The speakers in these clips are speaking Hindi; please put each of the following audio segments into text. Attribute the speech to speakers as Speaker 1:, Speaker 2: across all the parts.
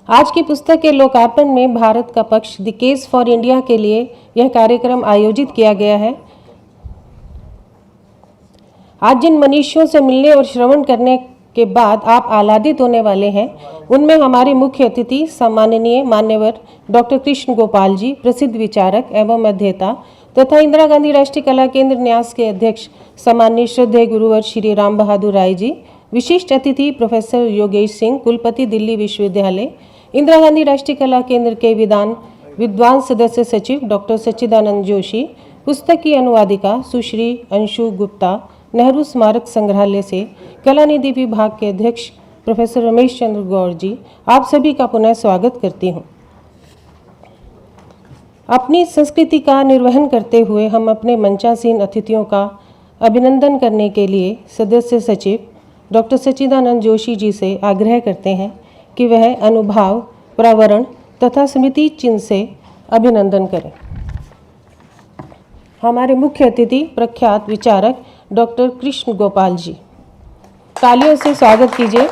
Speaker 1: आज की पुस्तक के लोकार्पण में भारत का पक्ष द केस फॉर इंडिया के लिए यह कार्यक्रम आयोजित किया गया है। आज जिन मनुष्यों से मिलने और श्रवण करने के बाद आप आह्लादित होने वाले हैं, उनमें हमारे मुख्य अतिथि सम्माननीय मान्यवर डॉक्टर कृष्ण गोपाल जी, प्रसिद्ध विचारक एवं अध्येता तथा इंदिरा गांधी राष्ट्रीय कला केंद्र न्यास के अध्यक्ष सम्माननीय श्रद्धेय गुरुवर श्री राम बहादुर राय जी, विशिष्ट अतिथि प्रोफेसर योगेश सिंह, कुलपति दिल्ली विश्वविद्यालय, इंदिरा गांधी राष्ट्रीय कला केंद्र के विद्वान सदस्य सचिव डॉक्टर सच्चिदानंद जोशी, पुस्तक की अनुवादिका सुश्री अंशु गुप्ता, नेहरू स्मारक संग्रहालय से कला निधि विभाग के अध्यक्ष प्रोफेसर रमेश चंद्र गौर जी, आप सभी का पुनः स्वागत करती हूँ। अपनी संस्कृति का निर्वहन करते हुए हम अपने मंचासीन अतिथियों का अभिनंदन करने के लिए सदस्य सचिव डॉक्टर सच्चिदानंद जोशी जी से आग्रह करते हैं कि वह अनुभाव, प्रावरण तथा स्मृति चिन्ह से अभिनंदन करें। हमारे मुख्य अतिथि प्रख्यात विचारक डॉक्टर कृष्ण गोपाल जी, तालियों से स्वागत कीजिए।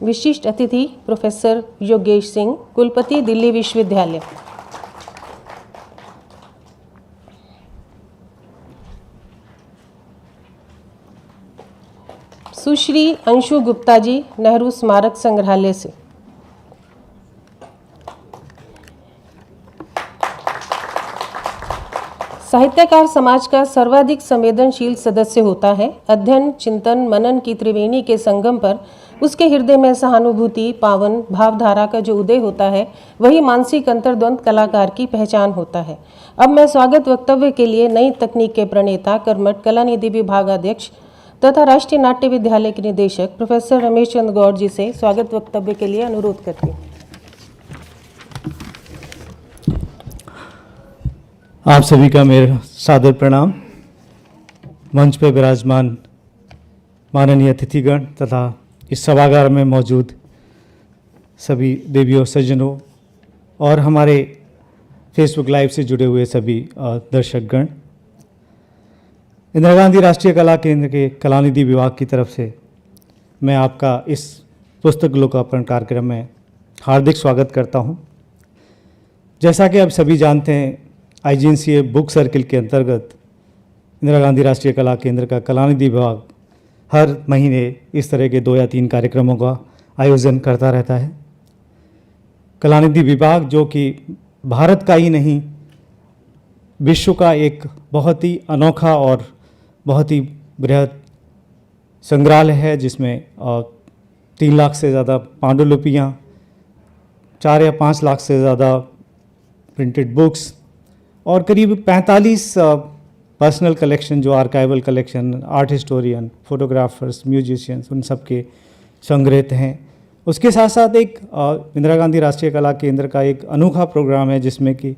Speaker 1: विशिष्ट अतिथि प्रोफेसर योगेश सिंह, कुलपति दिल्ली विश्वविद्यालय। सुश्री अंशु गुप्ता जी, नेहरू स्मारक संग्रहालय से। साहित्यकार समाज का सर्वाधिक संवेदनशील सदस्य होता है। अध्ययन, चिंतन, मनन की त्रिवेणी के संगम पर उसके हृदय में सहानुभूति, पावन भावधारा का जो उदय होता है, वही मानसिक अंतर्द्वंद कलाकार की पहचान होता है। अब मैं स्वागत वक्तव्य के लिए नई तकनीक के प्रणेता, कर्मठ, कला निधि विभागाध्यक्ष तथा राष्ट्रीय नाट्य विद्यालय के निदेशक प्रोफेसर रमेश चंद्र गौर जी से स्वागत वक्तव्य के लिए अनुरोध करती हूँ।
Speaker 2: आप सभी का मेरा सादर प्रणाम। मंच पर विराजमान माननीय अतिथिगण तथा इस सभागार में मौजूद सभी देवियों, सज्जनों और हमारे फेसबुक लाइव से जुड़े हुए सभी दर्शकगण, इंदिरा गांधी राष्ट्रीय कला केंद्र के कला निधि विभाग की तरफ से मैं आपका इस पुस्तक लोकार्पण कार्यक्रम में हार्दिक स्वागत करता हूं। जैसा कि आप सभी जानते हैं, IGNCA बुक सर्किल के अंतर्गत इंदिरा गांधी राष्ट्रीय कला केंद्र का कला निधि विभाग हर महीने इस तरह के 2 या 3 कार्यक्रमों का आयोजन करता रहता है। कला निधि विभाग, जो कि भारत का ही नहीं, विश्व का एक बहुत ही अनोखा और बहुत ही बृहद संग्रहालय है, जिसमें 3 लाख से ज़्यादा पांडुलिपियाँ, 4 या 5 लाख से ज़्यादा प्रिंटेड बुक्स और करीब 45 पर्सनल कलेक्शन, जो archival collection, art historian, photographers, musicians, उन सब के संग्रहित हैं। उसके साथ साथ एक इंदिरा गांधी राष्ट्रीय कला केंद्र का एक अनोखा प्रोग्राम है, जिसमें कि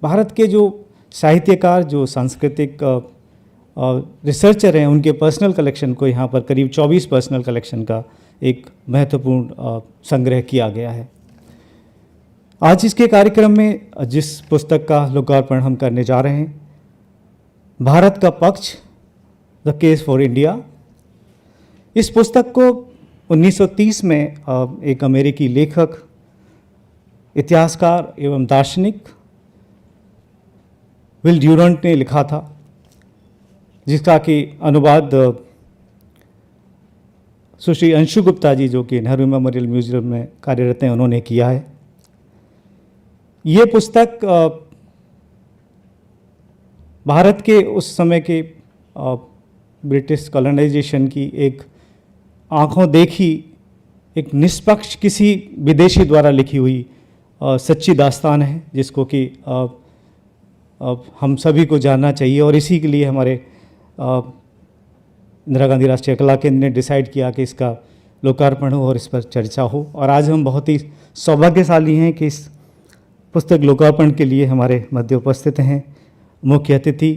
Speaker 2: भारत के जो साहित्यकार, जो सांस्कृतिक रिसर्चर हैं, उनके पर्सनल कलेक्शन को यहाँ पर करीब 24 पर्सनल कलेक्शन का एक महत्वपूर्ण संग्रह किया गया है। आज इसके कार्यक्रम में जिस पुस्तक का लोकार्पण हम करने जा रहे हैं, भारत का पक्ष, द केस फॉर इंडिया, इस पुस्तक को 1930 में एक अमेरिकी लेखक, इतिहासकार एवं दार्शनिक विल ड्यूरेंट ने लिखा था, जिसका कि अनुवाद सुश्री अंशु गुप्ता जी, जो कि नेहरू मेमोरियल म्यूजियम में कार्यरत हैं, उन्होंने किया है। ये पुस्तक भारत के उस समय के ब्रिटिश कॉलोनाइजेशन की एक आंखों देखी, एक निष्पक्ष किसी विदेशी द्वारा लिखी हुई सच्ची दास्तान है, जिसको कि हम सभी को जानना चाहिए। और इसी के लिए हमारे इंदिरा गांधी राष्ट्रीय कला केंद्र ने डिसाइड किया कि इसका लोकार्पण हो और इस पर चर्चा हो। और आज हम बहुत ही सौभाग्यशाली हैं कि इस पुस्तक लोकार्पण के लिए हमारे मध्य उपस्थित हैं मुख्य अतिथि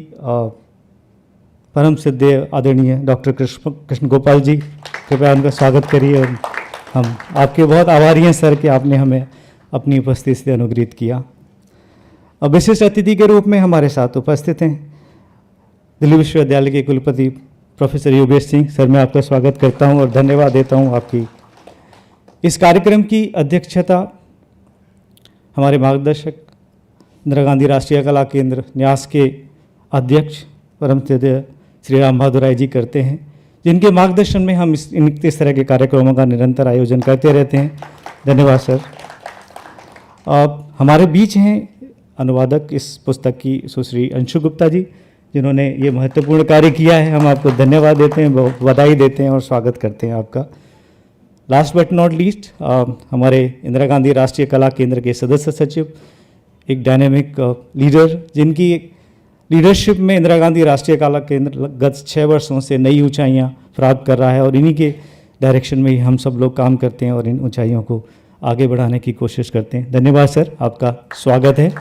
Speaker 2: परम श्रद्धेय आदरणीय डॉक्टर कृष्ण गोपाल जी। कृपया उनका स्वागत करिए और हम आपके बहुत आभारी हैं सर कि आपने हमें अपनी उपस्थिति से अनुग्रहित किया। अब विशिष्ट अतिथि के रूप में हमारे साथ उपस्थित हैं दिल्ली विश्वविद्यालय के कुलपति प्रोफेसर योगेश सिंह। सर, मैं आपका स्वागत करता हूं और धन्यवाद देता हूं आपकी इस कार्यक्रम की अध्यक्षता हमारे मार्गदर्शक इंदिरा गांधी राष्ट्रीय कला केंद्र न्यास के अध्यक्ष परम पूज्य श्री राम बहादुर राय जी करते हैं, जिनके मार्गदर्शन में हम इस तरह के कार्यक्रमों का निरंतर आयोजन करते रहते हैं। धन्यवाद सर। अब हमारे बीच हैं अनुवादक इस पुस्तक की सुश्री अंशु गुप्ता जी, जिन्होंने ये महत्वपूर्ण कार्य किया है। हम आपको धन्यवाद देते हैं, बधाई देते हैं और स्वागत करते हैं आपका। लास्ट बट नॉट लीस्ट, हमारे इंदिरा गांधी राष्ट्रीय कला केंद्र के सदस्य सचिव, एक डायनेमिक लीडर, जिनकी लीडरशिप में इंदिरा गांधी राष्ट्रीय कला केंद्र गत 6 वर्षों से नई ऊंचाइयां प्राप्त कर रहा है और इन्हीं के डायरेक्शन में ही हम सब लोग काम करते हैं और इन ऊंचाइयों को आगे बढ़ाने की कोशिश करते हैं। धन्यवाद सर, आपका स्वागत है।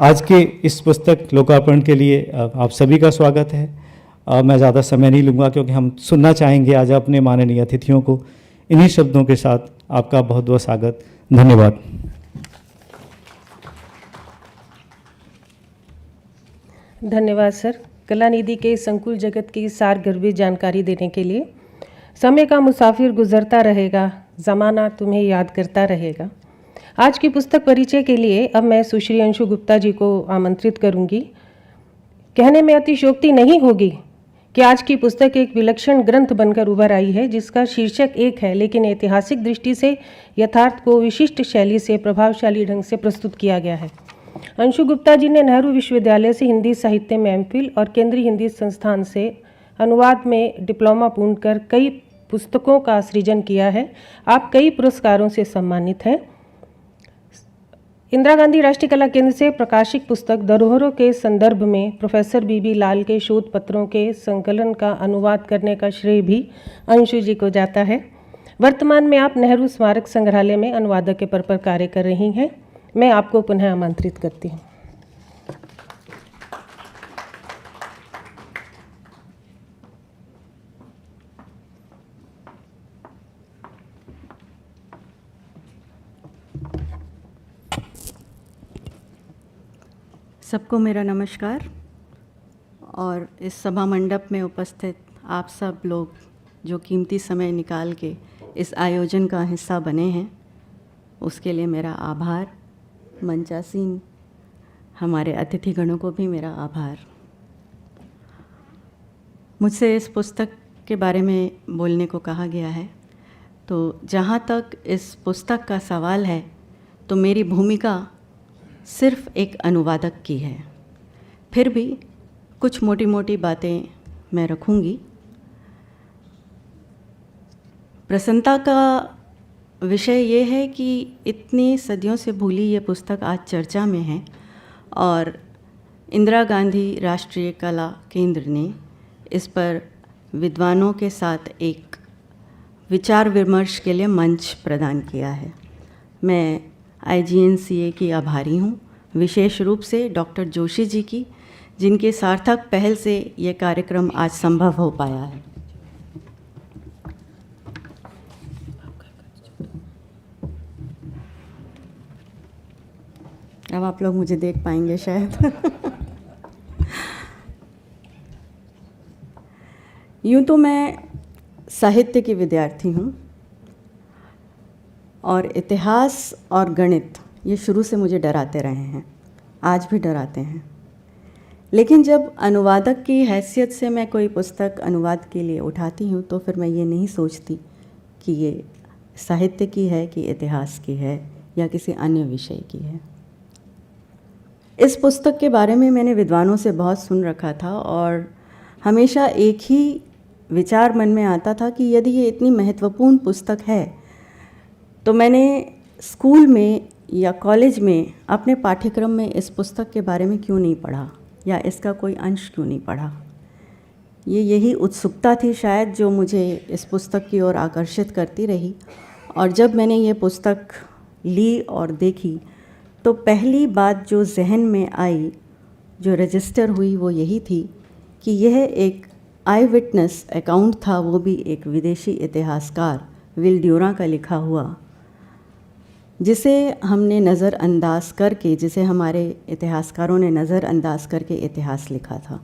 Speaker 2: आज के इस पुस्तक लोकार्पण के लिए आप सभी का स्वागत है। मैं ज़्यादा समय नहीं लूँगा क्योंकि हम सुनना चाहेंगे आज अपने माननीय अतिथियों को। इन्हीं शब्दों के साथ आपका बहुत बहुत स्वागत। धन्यवाद।
Speaker 1: धन्यवाद सर, कलानिधि के संकुल जगत की सारगर्भित जानकारी देने के लिए। समय का मुसाफिर गुजरता रहेगा, ज़माना तुम्हें याद करता रहेगा। आज की पुस्तक परिचय के लिए अब मैं सुश्री अंशु गुप्ता जी को आमंत्रित करूंगी। कहने में अतिशयोक्ति नहीं होगी कि आज की पुस्तक एक विलक्षण ग्रंथ बनकर उभर आई है, जिसका शीर्षक एक है, लेकिन ऐतिहासिक दृष्टि से यथार्थ को विशिष्ट शैली से प्रभावशाली ढंग से प्रस्तुत किया गया है। अंशु गुप्ता जी ने नेहरू विश्वविद्यालय से हिंदी साहित्य में एमफिल और केंद्रीय हिंदी संस्थान से अनुवाद में डिप्लोमा पूर्ण कर कई पुस्तकों का सृजन किया है। आप कई पुरस्कारों से सम्मानित हैं। इंदिरा गांधी राष्ट्रीय कला केंद्र से प्रकाशित पुस्तक धरोहरों के संदर्भ में प्रोफेसर बीबी लाल के शोध पत्रों के संकलन का अनुवाद करने का श्रेय भी अंशु जी को जाता है। वर्तमान में आप नेहरू स्मारक संग्रहालय में अनुवादक के पद पर कार्य कर रही हैं। मैं आपको पुनः आमंत्रित करती हूँ।
Speaker 3: सबको मेरा नमस्कार और इस सभा मंडप में उपस्थित आप सब लोग जो कीमती समय निकाल के इस आयोजन का हिस्सा बने हैं, उसके लिए मेरा आभार। मंचासीन हमारे अतिथिगणों को भी मेरा आभार। मुझसे इस पुस्तक के बारे में बोलने को कहा गया है, तो जहाँ तक इस पुस्तक का सवाल है तो मेरी भूमिका सिर्फ एक अनुवादक की है। फिर भी कुछ मोटी मोटी बातें मैं रखूँगी। प्रसन्नता का विषय ये है कि इतनी सदियों से भूली ये पुस्तक आज चर्चा में है और इंदिरा गांधी राष्ट्रीय कला केंद्र ने इस पर विद्वानों के साथ एक विचार विमर्श के लिए मंच प्रदान किया है। मैं IGNCA की आभारी हूँ, विशेष रूप से डॉक्टर जोशी जी की, जिनके सार्थक पहल से ये कार्यक्रम आज संभव हो पाया है। अब आप लोग मुझे देख पाएंगे शायद। यूँ तो मैं साहित्य की विद्यार्थी हूँ और इतिहास और गणित ये शुरू से मुझे डराते रहे हैं, आज भी डराते हैं। लेकिन जब अनुवादक की हैसियत से मैं कोई पुस्तक अनुवाद के लिए उठाती हूँ तो फिर मैं ये नहीं सोचती कि ये साहित्य की है कि इतिहास की है या किसी अन्य विषय की है। इस पुस्तक के बारे में मैंने विद्वानों से बहुत सुन रखा था और हमेशा एक ही विचार मन में आता था कि यदि ये इतनी महत्वपूर्ण पुस्तक है तो मैंने स्कूल में या कॉलेज में अपने पाठ्यक्रम में इस पुस्तक के बारे में क्यों नहीं पढ़ा या इसका कोई अंश क्यों नहीं पढ़ा। यही उत्सुकता थी शायद जो मुझे इस पुस्तक की ओर आकर्षित करती रही। और जब मैंने ये पुस्तक ली और देखी तो पहली बात जो जहन में आई, जो रजिस्टर हुई, वो यही थी कि यह एक आई विटनेस अकाउंट था, वो भी एक विदेशी इतिहासकार विल ड्यूरा का लिखा हुआ, जिसे हमने नज़रअंदाज करके, जिसे हमारे इतिहासकारों ने नज़रअंदाज करके इतिहास लिखा था।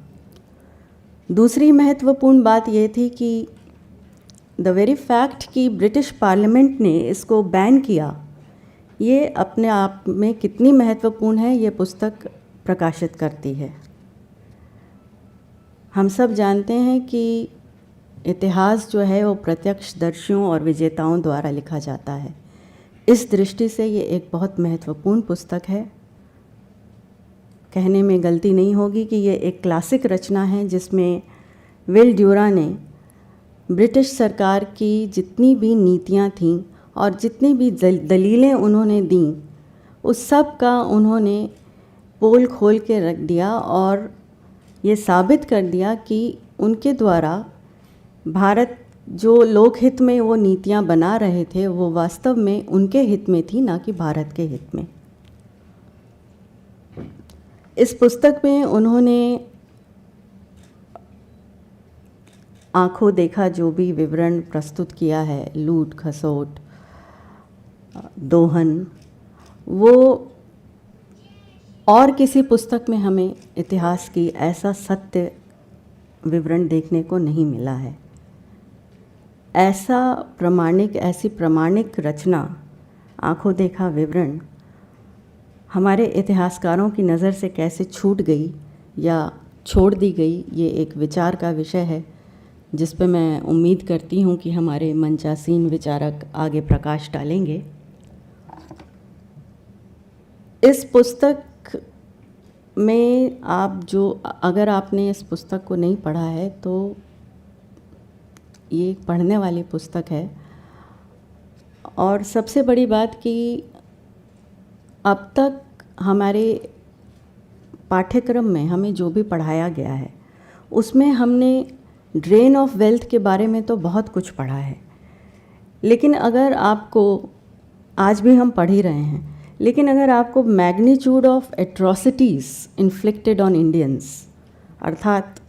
Speaker 3: दूसरी महत्वपूर्ण बात ये थी कि द वेरी फैक्ट कि ब्रिटिश पार्लियामेंट ने इसको बैन किया, ये अपने आप में कितनी महत्वपूर्ण है, ये पुस्तक प्रकाशित करती है। हम सब जानते हैं कि इतिहास जो है वो प्रत्यक्षदर्शियों और विजेताओं द्वारा लिखा जाता है। इस दृष्टि से ये एक बहुत महत्वपूर्ण पुस्तक है। कहने में गलती नहीं होगी कि ये एक क्लासिक रचना है, जिसमें विल ड्यूरा ने ब्रिटिश सरकार की जितनी भी नीतियां थीं और जितनी भी दलीलें उन्होंने दी, उस सब का उन्होंने पोल खोल के रख दिया और ये साबित कर दिया कि उनके द्वारा भारत जो लोकहित में वो नीतियां बना रहे थे, वो वास्तव में उनके हित में थी, ना कि भारत के हित में। इस पुस्तक में उन्होंने आंखों देखा जो भी विवरण प्रस्तुत किया है, लूट खसोट, दोहन, वो और किसी पुस्तक में हमें इतिहास की ऐसा सत्य विवरण देखने को नहीं मिला है। ऐसी प्रमाणिक रचना, आंखों देखा विवरण हमारे इतिहासकारों की नज़र से कैसे छूट गई या छोड़ दी गई, ये एक विचार का विषय है, जिस पे मैं उम्मीद करती हूँ कि हमारे मंचासीन विचारक आगे प्रकाश डालेंगे। इस पुस्तक में अगर आपने इस पुस्तक को नहीं पढ़ा है तो ये एक पढ़ने वाली पुस्तक है। और सबसे बड़ी बात कि अब तक हमारे पाठ्यक्रम में हमें जो भी पढ़ाया गया है, उसमें हमने ड्रेन ऑफ वेल्थ के बारे में तो बहुत कुछ पढ़ा है, लेकिन अगर आपको, आज भी हम पढ़ ही रहे हैं, लेकिन अगर आपको magnitude of atrocities inflicted on Indians, अर्थात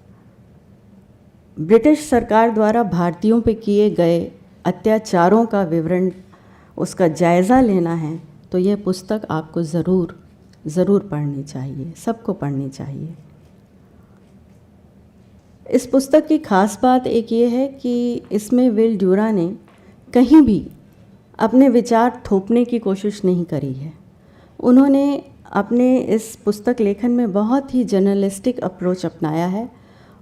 Speaker 3: ब्रिटिश सरकार द्वारा भारतीयों पे किए गए अत्याचारों का विवरण, उसका जायज़ा लेना है, तो यह पुस्तक आपको ज़रूर पढ़नी चाहिए, सबको पढ़नी चाहिए। इस पुस्तक की ख़ास बात एक ये है कि इसमें विल ड्यूरा ने कहीं भी अपने विचार थोपने की कोशिश नहीं करी है। उन्होंने अपने इस पुस्तक लेखन में बहुत ही जर्नलिस्टिक अप्रोच अपनाया है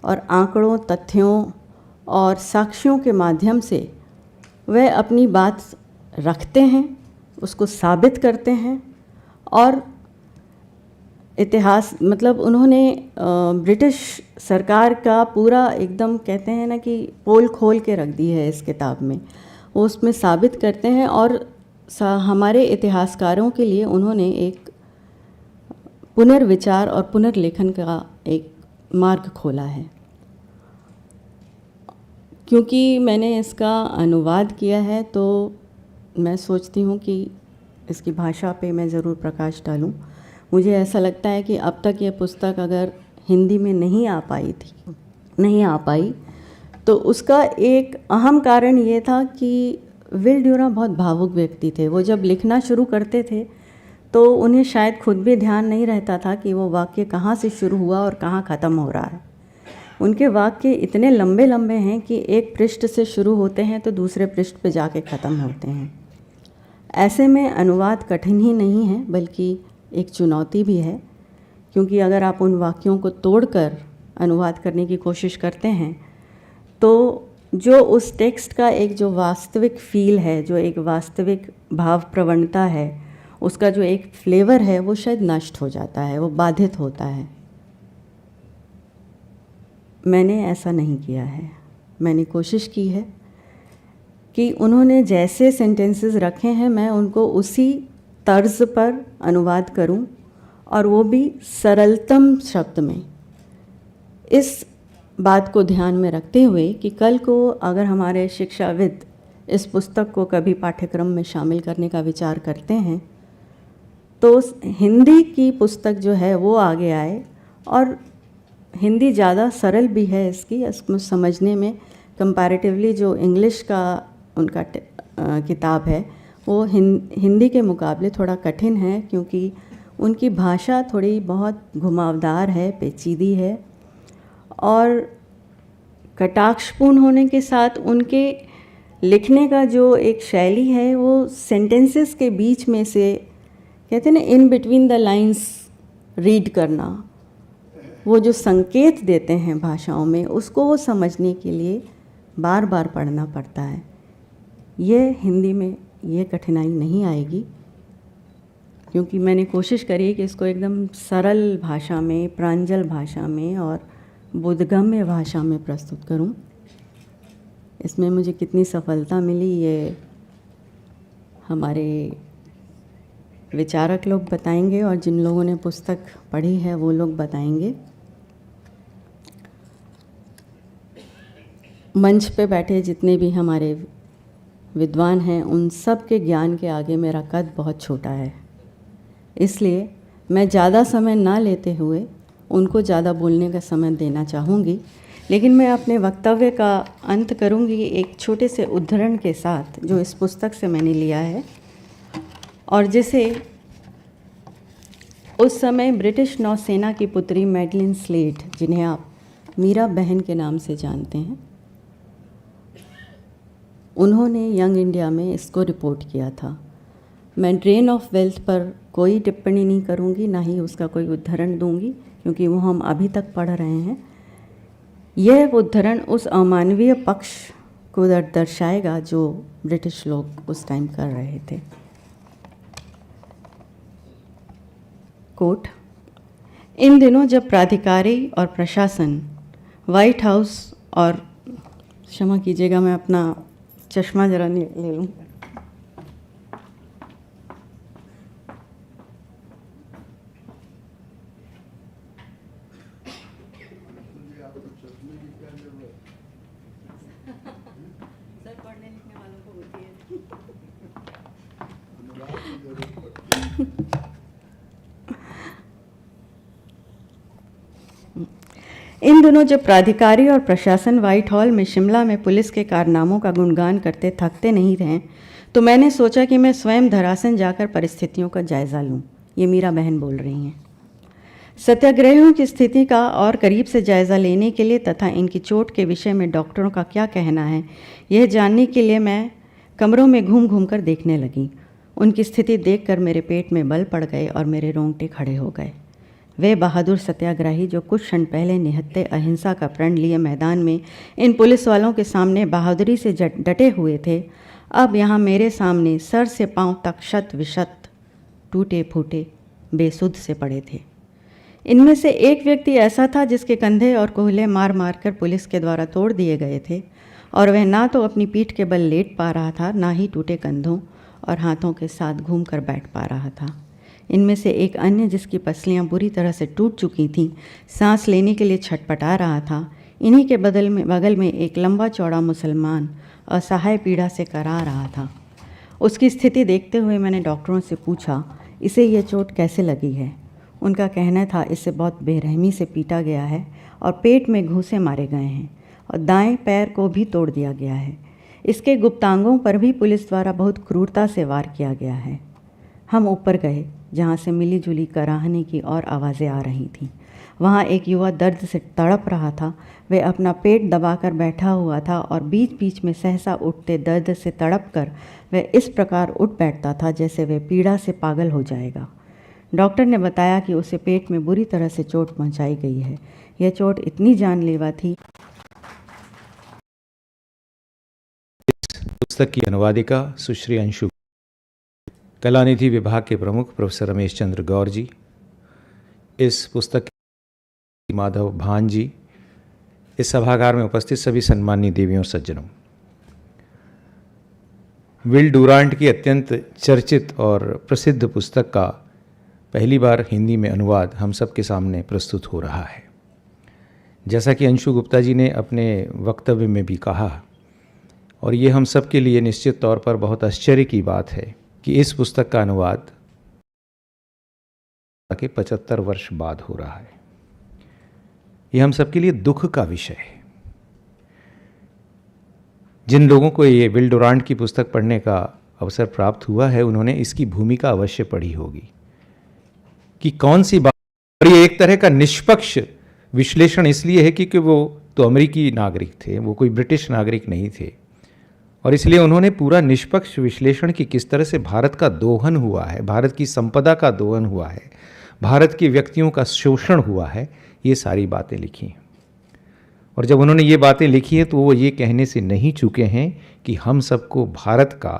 Speaker 3: और आंकड़ों, तथ्यों और साक्ष्यों के माध्यम से वह अपनी बात रखते हैं, उसको साबित करते हैं। और इतिहास मतलब उन्होंने ब्रिटिश सरकार का पूरा एकदम कहते हैं ना कि पोल खोल के रख दी है इस किताब में, वो उसमें साबित करते हैं। और हमारे इतिहासकारों के लिए उन्होंने एक पुनर्विचार और पुनर्लेखन का एक मार्ग खोला है। क्योंकि मैंने इसका अनुवाद किया है तो मैं सोचती हूँ कि इसकी भाषा पे मैं ज़रूर प्रकाश डालूँ। मुझे ऐसा लगता है कि अब तक ये पुस्तक अगर हिंदी में नहीं आ पाई तो उसका एक अहम कारण ये था कि विल ड्यूरा बहुत भावुक व्यक्ति थे। वो जब लिखना शुरू करते थे तो उन्हें शायद खुद भी ध्यान नहीं रहता था कि वो वाक्य कहाँ से शुरू हुआ और कहाँ ख़त्म हो रहा है। उनके वाक्य इतने लंबे लंबे हैं कि एक पृष्ठ से शुरू होते हैं तो दूसरे पृष्ठ पे जाके ख़त्म होते हैं। ऐसे में अनुवाद कठिन ही नहीं है बल्कि एक चुनौती भी है, क्योंकि अगर आप उन वाक्यों को तोड़कर अनुवाद करने की कोशिश करते हैं तो जो उस टेक्स्ट का एक जो वास्तविक फील है, जो एक वास्तविक भाव प्रवणता है, उसका जो एक फ्लेवर है वो शायद नष्ट हो जाता है, वो बाधित होता है। मैंने ऐसा नहीं किया है। मैंने कोशिश की है कि उन्होंने जैसे सेंटेंसेस रखे हैं मैं उनको उसी तर्ज पर अनुवाद करूं और वो भी सरलतम शब्द में। इस बात को ध्यान में रखते हुए कि कल को अगर हमारे शिक्षाविद इस पुस्तक को कभी पाठ्यक्रम में शामिल करने का विचार करते हैं तो हिंदी की पुस्तक जो है वो आगे आए। और हिंदी ज़्यादा सरल भी है इसको समझने में कंपैरेटिवली जो इंग्लिश का उनका किताब है वो हिंदी के मुकाबले थोड़ा कठिन है, क्योंकि उनकी भाषा थोड़ी बहुत घुमावदार है, पेचीदी है और कटाक्षपूर्ण होने के साथ उनके लिखने का जो एक शैली है वो सेंटेंसेस के बीच में से, कहते हैं ना, in between the lines read करना, वो जो संकेत देते हैं भाषाओं में, उसको वो समझने के लिए बार बार पढ़ना पड़ता है। ये हिंदी में ये कठिनाई नहीं आएगी, क्योंकि मैंने कोशिश करी है कि इसको एकदम सरल भाषा में, प्रांजल भाषा में और बोधगम्य भाषा में प्रस्तुत करूं। इसमें मुझे कितनी सफलता मिली ये हमारे विचारक लोग बताएंगे और जिन लोगों ने पुस्तक पढ़ी है वो लोग बताएंगे। मंच पे बैठे जितने भी हमारे विद्वान हैं उन सब के ज्ञान के आगे मेरा कद बहुत छोटा है, इसलिए मैं ज़्यादा समय ना लेते हुए उनको ज़्यादा बोलने का समय देना चाहूँगी। लेकिन मैं अपने वक्तव्य का अंत करूँगी एक छोटे से उद्धरण के साथ जो इस पुस्तक से मैंने लिया है और जिसे उस समय ब्रिटिश नौसेना की पुत्री मैडलिन स्लेड, जिन्हें आप मीरा बहन के नाम से जानते हैं, उन्होंने यंग इंडिया में इसको रिपोर्ट किया था। मैं ड्रेन ऑफ वेल्थ पर कोई टिप्पणी नहीं करूँगी, ना ही उसका कोई उद्धरण दूँगी, क्योंकि वो हम अभी तक पढ़ रहे हैं। यह उद्धरण उस अमानवीय पक्ष को दर्शाएगा जो ब्रिटिश लोग उस टाइम कर रहे थे। कोट, इन दिनों जब प्राधिकारी और प्रशासन व्हाइट हाउस और, क्षमा कीजिएगा मैं अपना चश्मा जरा ले लूँ। इन दिनों जब प्राधिकारी और प्रशासन व्हाइट हॉल में शिमला में पुलिस के कारनामों का गुणगान करते थकते नहीं रहे, तो मैंने सोचा कि मैं स्वयं धरासन जाकर परिस्थितियों का जायज़ा लूं। ये मीरा बहन बोल रही हैं। सत्याग्रहियों की स्थिति का और करीब से जायज़ा लेने के लिए तथा इनकी चोट के विषय में डॉक्टरों का क्या कहना है, यह जानने के लिए मैं कमरों में घूम घूम कर देखने लगी। उनकी स्थिति देखकर मेरे पेट में बल पड़ गए और मेरे रोंगटे खड़े हो गए। वे बहादुर सत्याग्रही जो कुछ क्षण पहले निहत्थे अहिंसा का प्रण लिए मैदान में इन पुलिस वालों के सामने बहादुरी से डटे हुए थे, अब यहाँ मेरे सामने सर से पांव तक शत विशत टूटे फूटे बेसुध से पड़े थे। इनमें से एक व्यक्ति ऐसा था जिसके कंधे और कोहले मार मार कर पुलिस के द्वारा तोड़ दिए गए थे और वह ना तो अपनी पीठ के बल लेट पा रहा था, ना ही टूटे कंधों और हाथों के साथ घूम कर बैठ पा रहा था। इनमें से एक अन्य जिसकी पसलियां बुरी तरह से टूट चुकी थीं, सांस लेने के लिए छटपटा रहा था। इन्हीं के बगल में एक लंबा चौड़ा मुसलमान असहाय पीड़ा से करा रहा था। उसकी स्थिति देखते हुए मैंने डॉक्टरों से पूछा, इसे यह चोट कैसे लगी है? उनका कहना था, इसे बहुत बेरहमी से पीटा गया है और पेट में घूंसे मारे गए हैं और दाएं पैर को भी तोड़ दिया गया है। इसके गुप्तांगों पर भी पुलिस द्वारा बहुत क्रूरता से वार किया गया है। हम ऊपर गए जहाँ से मिली जुली कराहने की और आवाज़ें आ रही थीं। वहाँ एक युवा दर्द से तड़प रहा था। वह अपना पेट दबाकर बैठा हुआ था और बीच बीच में सहसा उठते दर्द से तड़प कर वह इस प्रकार उठ बैठता था जैसे वह पीड़ा से पागल हो जाएगा। डॉक्टर ने बताया कि उसे पेट में बुरी तरह से चोट पहुंचाई गई है। यह चोट इतनी जानलेवा थी।
Speaker 4: पुस्तक की अनुवादिका सुश्री अंशु, कलानिधि विभाग के प्रमुख प्रोफेसर रमेश चंद्र गौर जी, इस पुस्तक के माधव भान जी, इस सभागार में उपस्थित सभी सम्माननीय देवियों और सज्जनों, विल डुरांट की अत्यंत चर्चित और प्रसिद्ध पुस्तक का पहली बार हिंदी में अनुवाद हम सब के सामने प्रस्तुत हो रहा है। जैसा कि अंशु गुप्ता जी ने अपने वक्तव्य में भी कहा, और ये हम सब के लिए निश्चित तौर पर बहुत आश्चर्य की बात है कि इस पुस्तक का अनुवाद के 75 वर्ष बाद हो रहा है। ये हम सबके लिए दुख का विषय है। जिन लोगों को ये विल डुरांट की पुस्तक पढ़ने का अवसर प्राप्त हुआ है उन्होंने इसकी भूमिका अवश्य पढ़ी होगी कि कौन सी बात। और ये एक तरह का निष्पक्ष विश्लेषण इसलिए है क्योंकि वो तो अमेरिकी नागरिक थे, वो कोई ब्रिटिश नागरिक नहीं थे, और इसलिए उन्होंने पूरा निष्पक्ष विश्लेषण की किस तरह से भारत का दोहन हुआ है, भारत की संपदा का दोहन हुआ है, भारत के व्यक्तियों का शोषण हुआ है, ये सारी बातें लिखी हैं। और जब उन्होंने ये बातें लिखी हैं तो वो ये कहने से नहीं चूके हैं कि हम सबको भारत का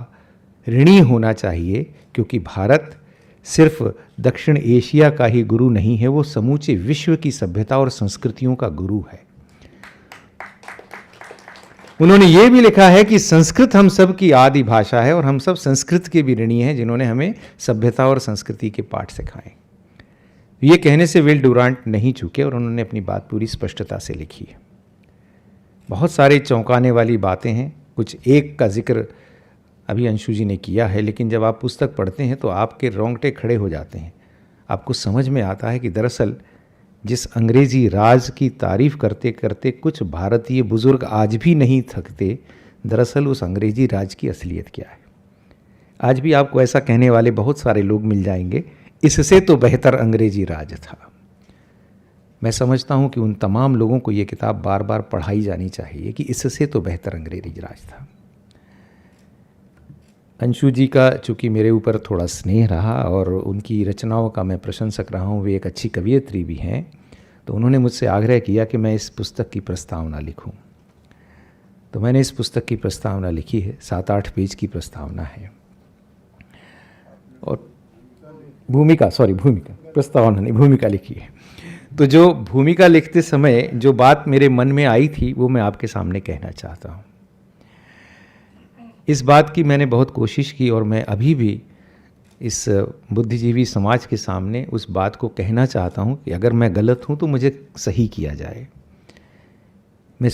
Speaker 4: ऋणी होना चाहिए, क्योंकि भारत सिर्फ दक्षिण एशिया का ही गुरु नहीं है, वो समूचे विश्व की सभ्यता और संस्कृतियों का गुरु है। उन्होंने ये भी लिखा है कि संस्कृत हम सब की आदि भाषा है और हम सब संस्कृत के भी ऋणी हैं जिन्होंने हमें सभ्यता और संस्कृति के पाठ सिखाए। ये कहने से विल डुरांट नहीं चूके और उन्होंने अपनी बात पूरी स्पष्टता से लिखी है। बहुत सारे चौंकाने वाली बातें हैं, कुछ एक का जिक्र अभी अंशु जी ने किया है, लेकिन जब आप पुस्तक पढ़ते हैं तो आपके रोंगटे खड़े हो जाते हैं। आपको समझ में आता है कि दरअसल जिस अंग्रेजी राज की तारीफ करते करते कुछ भारतीय बुजुर्ग आज भी नहीं थकते, दरअसल उस अंग्रेजी राज की असलियत क्या है। आज भी आपको ऐसा कहने वाले बहुत सारे लोग मिल जाएंगे, इससे तो बेहतर अंग्रेजी राज था। मैं समझता हूं कि उन तमाम लोगों को ये किताब बार बार पढ़ाई जानी चाहिए कि इससे तो बेहतर अंग्रेजी राज था। अंशु जी का चूँकि मेरे ऊपर थोड़ा स्नेह रहा और उनकी रचनाओं का मैं प्रशंसक रहा हूँ, वे एक अच्छी कवयित्री भी हैं, तो उन्होंने मुझसे आग्रह किया कि मैं इस पुस्तक की प्रस्तावना लिखूं। तो मैंने इस पुस्तक की प्रस्तावना लिखी है, 7-8 पेज की प्रस्तावना है। और भूमिका प्रस्तावना नहीं, भूमिका लिखी है। तो जो भूमिका लिखते समय जो बात मेरे मन में आई थी वो मैं आपके सामने कहना चाहता हूँ। इस बात की मैंने बहुत कोशिश की और मैं अभी भी इस बुद्धिजीवी समाज के सामने उस बात को कहना चाहता हूँ कि अगर मैं गलत हूँ तो मुझे सही किया जाए। मैं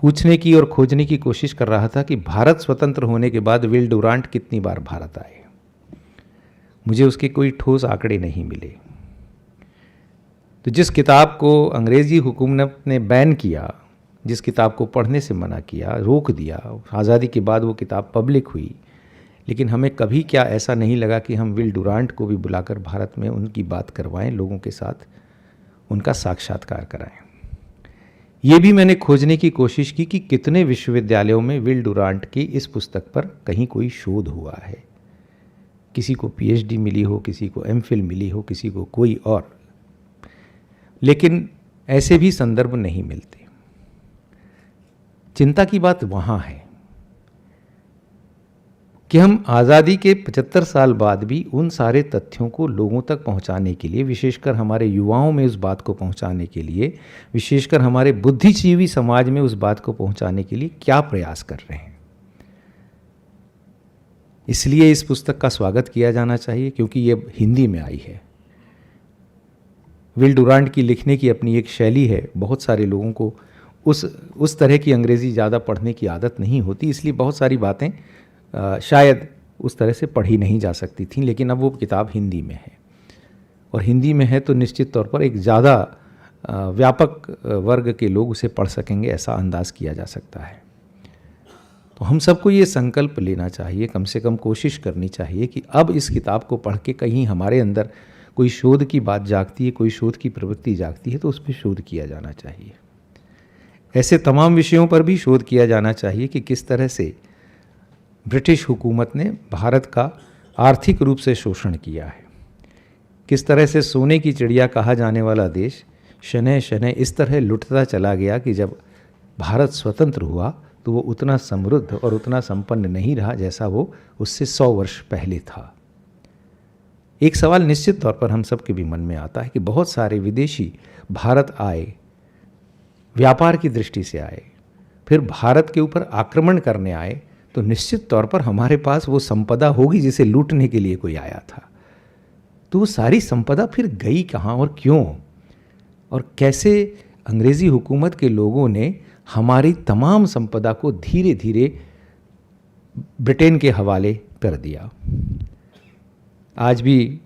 Speaker 4: पूछने की और खोजने की कोशिश कर रहा था कि भारत स्वतंत्र होने के बाद विल डुरांट कितनी बार भारत आए। मुझे उसके कोई ठोस आंकड़े नहीं मिले। तो जिस किताब को अंग्रेज़ी हुकूमत ने बैन किया, जिस किताब को पढ़ने से मना किया, रोक दिया, आज़ादी के बाद वो किताब पब्लिक हुई, लेकिन हमें कभी क्या ऐसा नहीं लगा कि हम विल डुरांट को भी बुलाकर भारत में उनकी बात करवाएं, लोगों के साथ उनका साक्षात्कार कराएं। ये भी मैंने खोजने की कोशिश की कि कितने विश्वविद्यालयों में विल डुरांट की इस पुस्तक पर कहीं कोई शोध हुआ है। किसी को PhD मिली हो, किसी को MPhil मिली हो, किसी को कोई और, लेकिन ऐसे भी संदर्भ नहीं मिलते। चिंता की बात वहाँ है कि हम आज़ादी के 75 साल बाद भी उन सारे तथ्यों को लोगों तक पहुँचाने के लिए, विशेषकर हमारे युवाओं में उस बात को पहुँचाने के लिए, विशेषकर हमारे बुद्धिजीवी समाज में उस बात को पहुँचाने के लिए क्या प्रयास कर रहे हैं। इसलिए इस पुस्तक का स्वागत किया जाना चाहिए क्योंकि ये हिंदी में आई है। विल डुरांट की लिखने की अपनी एक शैली है। बहुत सारे लोगों को उस तरह की अंग्रेज़ी ज़्यादा पढ़ने की आदत नहीं होती, इसलिए बहुत सारी बातें शायद उस तरह से पढ़ी नहीं जा सकती थी। लेकिन अब वो किताब हिंदी में है और हिंदी में है तो निश्चित तौर पर एक ज़्यादा व्यापक वर्ग के लोग उसे पढ़ सकेंगे, ऐसा अंदाज़ किया जा सकता है। तो हम सबको ये संकल्प लेना चाहिए, कम से कम कोशिश करनी चाहिए कि अब इस किताब को पढ़ के कहीं हमारे अंदर कोई शोध की बात जागती है, कोई शोध की प्रवृत्ति जागती है तो उस पर शोध किया जाना चाहिए। ऐसे तमाम विषयों पर भी शोध किया जाना चाहिए कि किस तरह से ब्रिटिश हुकूमत ने भारत का आर्थिक रूप से शोषण किया है, किस तरह से सोने की चिड़िया कहा जाने वाला देश शनय शनय इस तरह लुटता चला गया कि जब भारत स्वतंत्र हुआ तो वो उतना समृद्ध और उतना संपन्न नहीं रहा जैसा वो उससे 100 वर्ष पहले था। एक सवाल निश्चित तौर पर हम सबके भी मन में आता है कि बहुत सारे विदेशी भारत आए, व्यापार की दृष्टि से आए, फिर भारत के ऊपर आक्रमण करने आए, तो निश्चित तौर पर हमारे पास वो संपदा होगी जिसे लूटने के लिए कोई आया था। तो वो सारी संपदा फिर गई कहाँ और क्यों, और कैसे अंग्रेज़ी हुकूमत के लोगों ने हमारी तमाम संपदा को धीरे धीरे ब्रिटेन के हवाले कर दिया। आज भी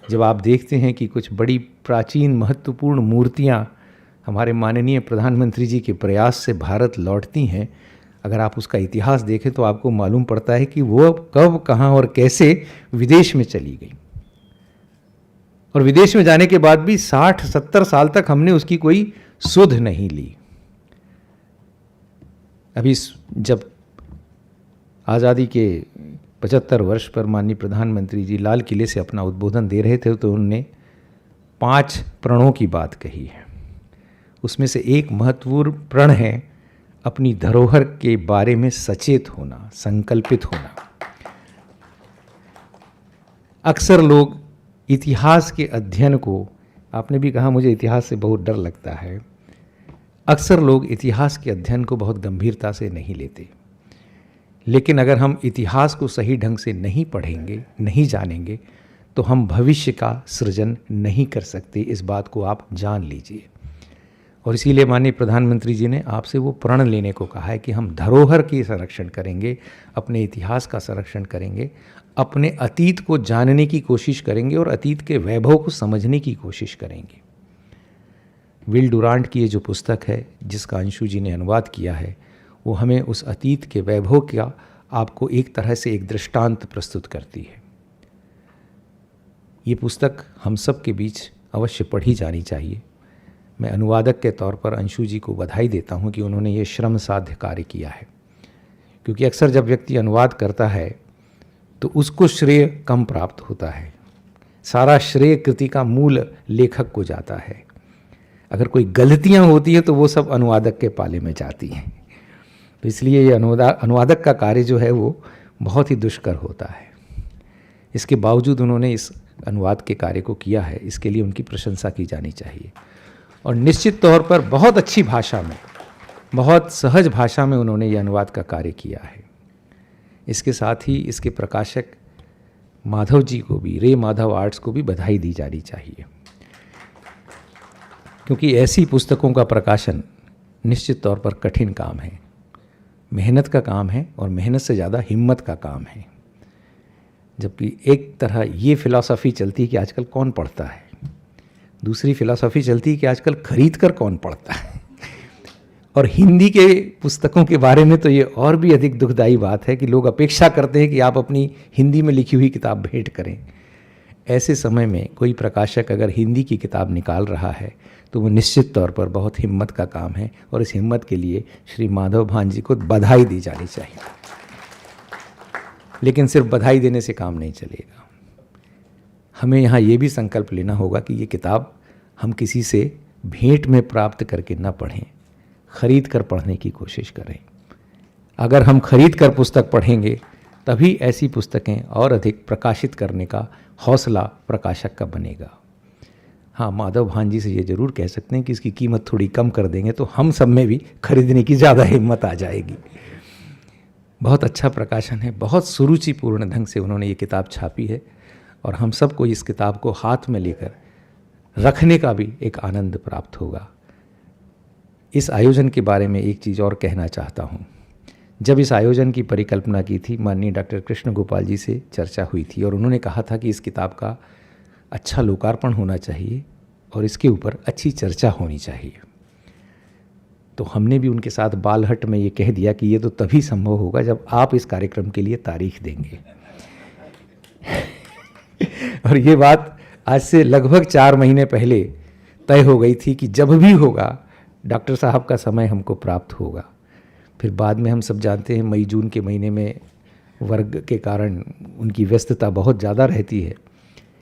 Speaker 4: जब आप देखते हैं कि कुछ बड़ी प्राचीन महत्वपूर्ण मूर्तियाँ हमारे माननीय प्रधानमंत्री जी के प्रयास से भारत लौटती हैं, अगर आप उसका इतिहास देखें तो आपको मालूम पड़ता है कि वो कब, कहाँ और कैसे विदेश में चली गई। और विदेश में जाने के बाद भी 60-70 साल तक हमने उसकी कोई सुध नहीं ली। अभी जब आज़ादी के 75 वर्ष पर माननीय प्रधानमंत्री जी लाल किले से अपना उद्बोधन दे रहे थे तो उन्होंने 5 प्रणों की बात कही है। उसमें से एक महत्वपूर्ण प्रण है अपनी धरोहर के बारे में सचेत होना, संकल्पित होना। अक्सर लोग इतिहास के अध्ययन को, आपने भी कहा मुझे इतिहास से बहुत डर लगता है, अक्सर लोग इतिहास के अध्ययन को बहुत गंभीरता से नहीं लेते। लेकिन अगर हम इतिहास को सही ढंग से नहीं पढ़ेंगे, नहीं जानेंगे, तो हम भविष्य का सृजन नहीं कर सकते। इस बात को आप जान लीजिए। और इसीलिए माननीय प्रधानमंत्री जी ने आपसे वो प्रण लेने को कहा है कि हम धरोहर की संरक्षण करेंगे, अपने इतिहास का संरक्षण करेंगे, अपने अतीत को जानने की कोशिश करेंगे और अतीत के वैभव को समझने की कोशिश करेंगे। विल डुरांट की ये जो पुस्तक है जिसका अंशु जी ने अनुवाद किया है, वो हमें उस अतीत के वैभव का आपको एक तरह से एक दृष्टांत प्रस्तुत करती है। ये पुस्तक हम सब के बीच अवश्य पढ़ी जानी चाहिए। मैं अनुवादक के तौर पर अंशु जी को बधाई देता हूँ कि उन्होंने ये श्रम साध्य कार्य किया है, क्योंकि अक्सर जब व्यक्ति अनुवाद करता है तो उसको श्रेय कम प्राप्त होता है। सारा श्रेय कृति का मूल लेखक को जाता है। अगर कोई गलतियाँ होती हैं तो वो सब अनुवादक के पाले में जाती हैं। तो इसलिए ये अनुवादक का कार्य जो है वो बहुत ही दुष्कर होता है। इसके बावजूद उन्होंने इस अनुवाद के कार्य को किया है, इसके लिए उनकी प्रशंसा की जानी चाहिए। और निश्चित तौर पर बहुत अच्छी भाषा में, बहुत सहज भाषा में उन्होंने ये अनुवाद का कार्य किया है। इसके साथ ही इसके प्रकाशक माधव जी को भी, रे माधव आर्ट्स को भी बधाई दी जानी चाहिए, क्योंकि ऐसी पुस्तकों का प्रकाशन निश्चित तौर पर कठिन काम है, मेहनत का काम है और मेहनत से ज़्यादा हिम्मत का काम है। जबकि एक तरह ये फिलॉसफी चलती है कि आजकल कौन पढ़ता है, दूसरी फिलॉसफी चलती है कि आजकल खरीद कर कौन पढ़ता है। और हिंदी के पुस्तकों के बारे में तो ये और भी अधिक दुखदाई बात है कि लोग अपेक्षा करते हैं कि आप अपनी हिंदी में लिखी हुई किताब भेंट करें। ऐसे समय में कोई प्रकाशक अगर हिंदी की किताब निकाल रहा है तो वो निश्चित तौर पर बहुत हिम्मत का काम है, और इस हिम्मत के लिए श्री माधव भान जी को बधाई दी जानी चाहिए। लेकिन सिर्फ बधाई देने से काम नहीं चलेगा। हमें यहाँ ये भी संकल्प लेना होगा कि ये किताब हम किसी से भेंट में प्राप्त करके न पढ़ें, खरीद कर पढ़ने की कोशिश करें। अगर हम खरीद कर पुस्तक पढ़ेंगे तभी ऐसी पुस्तकें और अधिक प्रकाशित करने का हौसला प्रकाशक का बनेगा। हाँ, माधव भान जी से ये ज़रूर कह सकते हैं कि इसकी कीमत थोड़ी कम कर देंगे तो हम सब में भी खरीदने की ज़्यादा हिम्मत आ जाएगी। बहुत अच्छा प्रकाशन है, बहुत सुरुचिपूर्ण ढंग से उन्होंने ये किताब छापी है, और हम सबको इस किताब को हाथ में लेकर रखने का भी एक आनंद प्राप्त होगा। इस आयोजन के बारे में एक चीज़ और कहना चाहता हूँ। जब इस आयोजन की परिकल्पना की थी, माननीय डॉक्टर कृष्ण गोपाल जी से चर्चा हुई थी और उन्होंने कहा था कि इस किताब का अच्छा लोकार्पण होना चाहिए और इसके ऊपर अच्छी चर्चा होनी चाहिए। तो हमने भी उनके साथ बालहट में ये कह दिया कि ये तो तभी संभव होगा जब आप इस कार्यक्रम के लिए तारीख देंगे। और ये बात आज से लगभग 4 महीने पहले तय हो गई थी कि जब भी होगा डॉक्टर साहब का समय हमको प्राप्त होगा। फिर बाद में हम सब जानते हैं मई जून के महीने में वर्ग के कारण उनकी व्यस्तता बहुत ज़्यादा रहती है,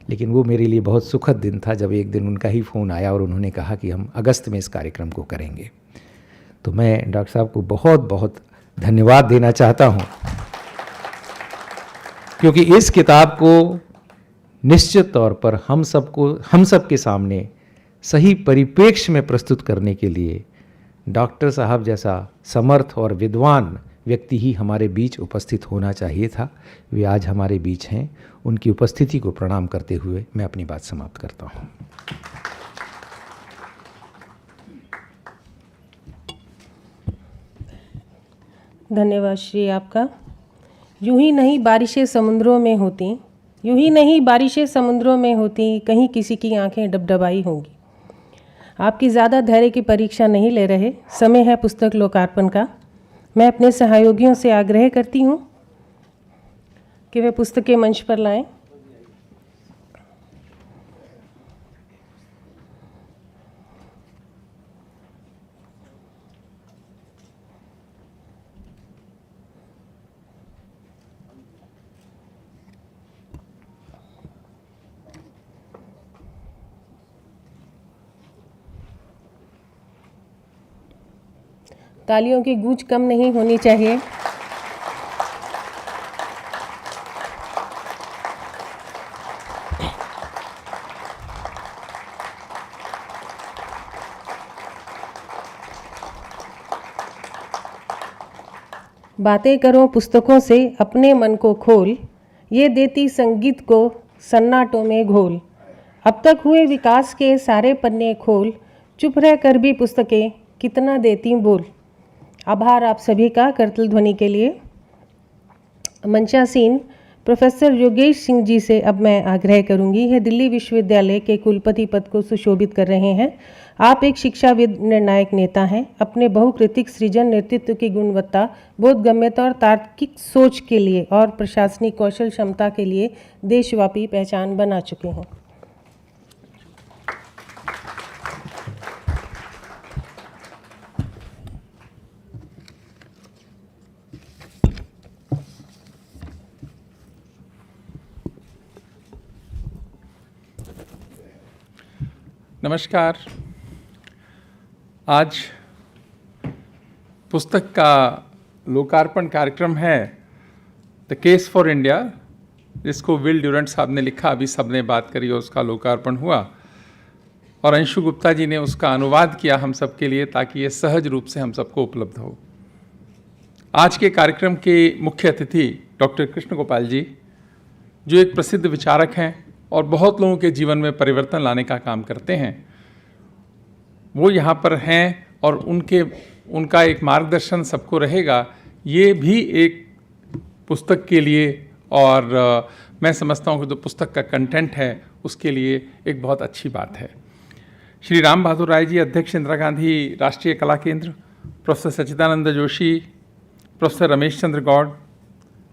Speaker 4: लेकिन वो मेरे लिए बहुत सुखद दिन था जब एक दिन उनका ही फ़ोन आया और उन्होंने कहा कि हम अगस्त में इस कार्यक्रम को करेंगे। तो मैं डॉक्टर साहब को बहुत बहुत धन्यवाद देना चाहता हूँ, क्योंकि इस किताब को निश्चित तौर पर हम सब के सामने सही परिप्रेक्ष्य में प्रस्तुत करने के लिए डॉक्टर साहब जैसा समर्थ और विद्वान व्यक्ति ही हमारे बीच उपस्थित होना चाहिए था। वे आज हमारे बीच हैं। उनकी उपस्थिति को प्रणाम करते हुए मैं अपनी बात समाप्त करता हूँ।
Speaker 1: धन्यवाद श्री आपका। यूं ही नहीं बारिशें समुद्रों में होती, यूं ही नहीं बारिशें समुद्रों में होती, कहीं किसी की आंखें डबडबाई होंगी। आपकी ज़्यादा धैर्य की परीक्षा नहीं ले रहे, समय है पुस्तक लोकार्पण का। मैं अपने सहयोगियों से आग्रह करती हूँ कि वे पुस्तकें मंच पर लाएं। तालियों की गूंज कम नहीं होनी चाहिए। बातें करो पुस्तकों से अपने मन को खोल, ये देती संगीत को सन्नाटों में घोल। अब तक हुए विकास के सारे पन्ने खोल, चुप रह कर भी पुस्तकें कितना देती बोल। आभार आप सभी का करतल ध्वनि के लिए। मंचासीन प्रोफेसर योगेश सिंह जी से अब मैं आग्रह करूंगी। यह दिल्ली विश्वविद्यालय के कुलपति पद को सुशोभित कर रहे हैं। आप एक शिक्षाविद निर्णायक नेता हैं। अपने बहुकृतिक सृजन, नेतृत्व की गुणवत्ता, बोधगम्यता और तार्किक सोच के लिए और प्रशासनिक कौशल क्षमता के लिए देशव्यापी पहचान बना चुके हैं।
Speaker 5: नमस्कार। आज पुस्तक का लोकार्पण कार्यक्रम है द केस फॉर इंडिया, जिसको विल ड्यूरेंट साहब ने लिखा, अभी सबने बात करी और उसका लोकार्पण हुआ और अंशु गुप्ता जी ने उसका अनुवाद किया हम सब के लिए, ताकि ये सहज रूप से हम सबको उपलब्ध हो। आज के कार्यक्रम के मुख्य अतिथि डॉक्टर कृष्ण गोपाल जी, जो एक प्रसिद्ध विचारक हैं और बहुत लोगों के जीवन में परिवर्तन लाने का काम करते हैं, वो यहाँ पर हैं और उनका एक मार्गदर्शन सबको रहेगा। ये भी एक पुस्तक के लिए और मैं समझता हूँ कि जो पुस्तक का कंटेंट है उसके लिए एक बहुत अच्छी बात है। श्री राम बहादुर राय जी, अध्यक्ष इंदिरा गांधी राष्ट्रीय कला केंद्र, प्रोफेसर सच्चिदानंद जोशी, प्रोफेसर रमेश चंद्र गौड़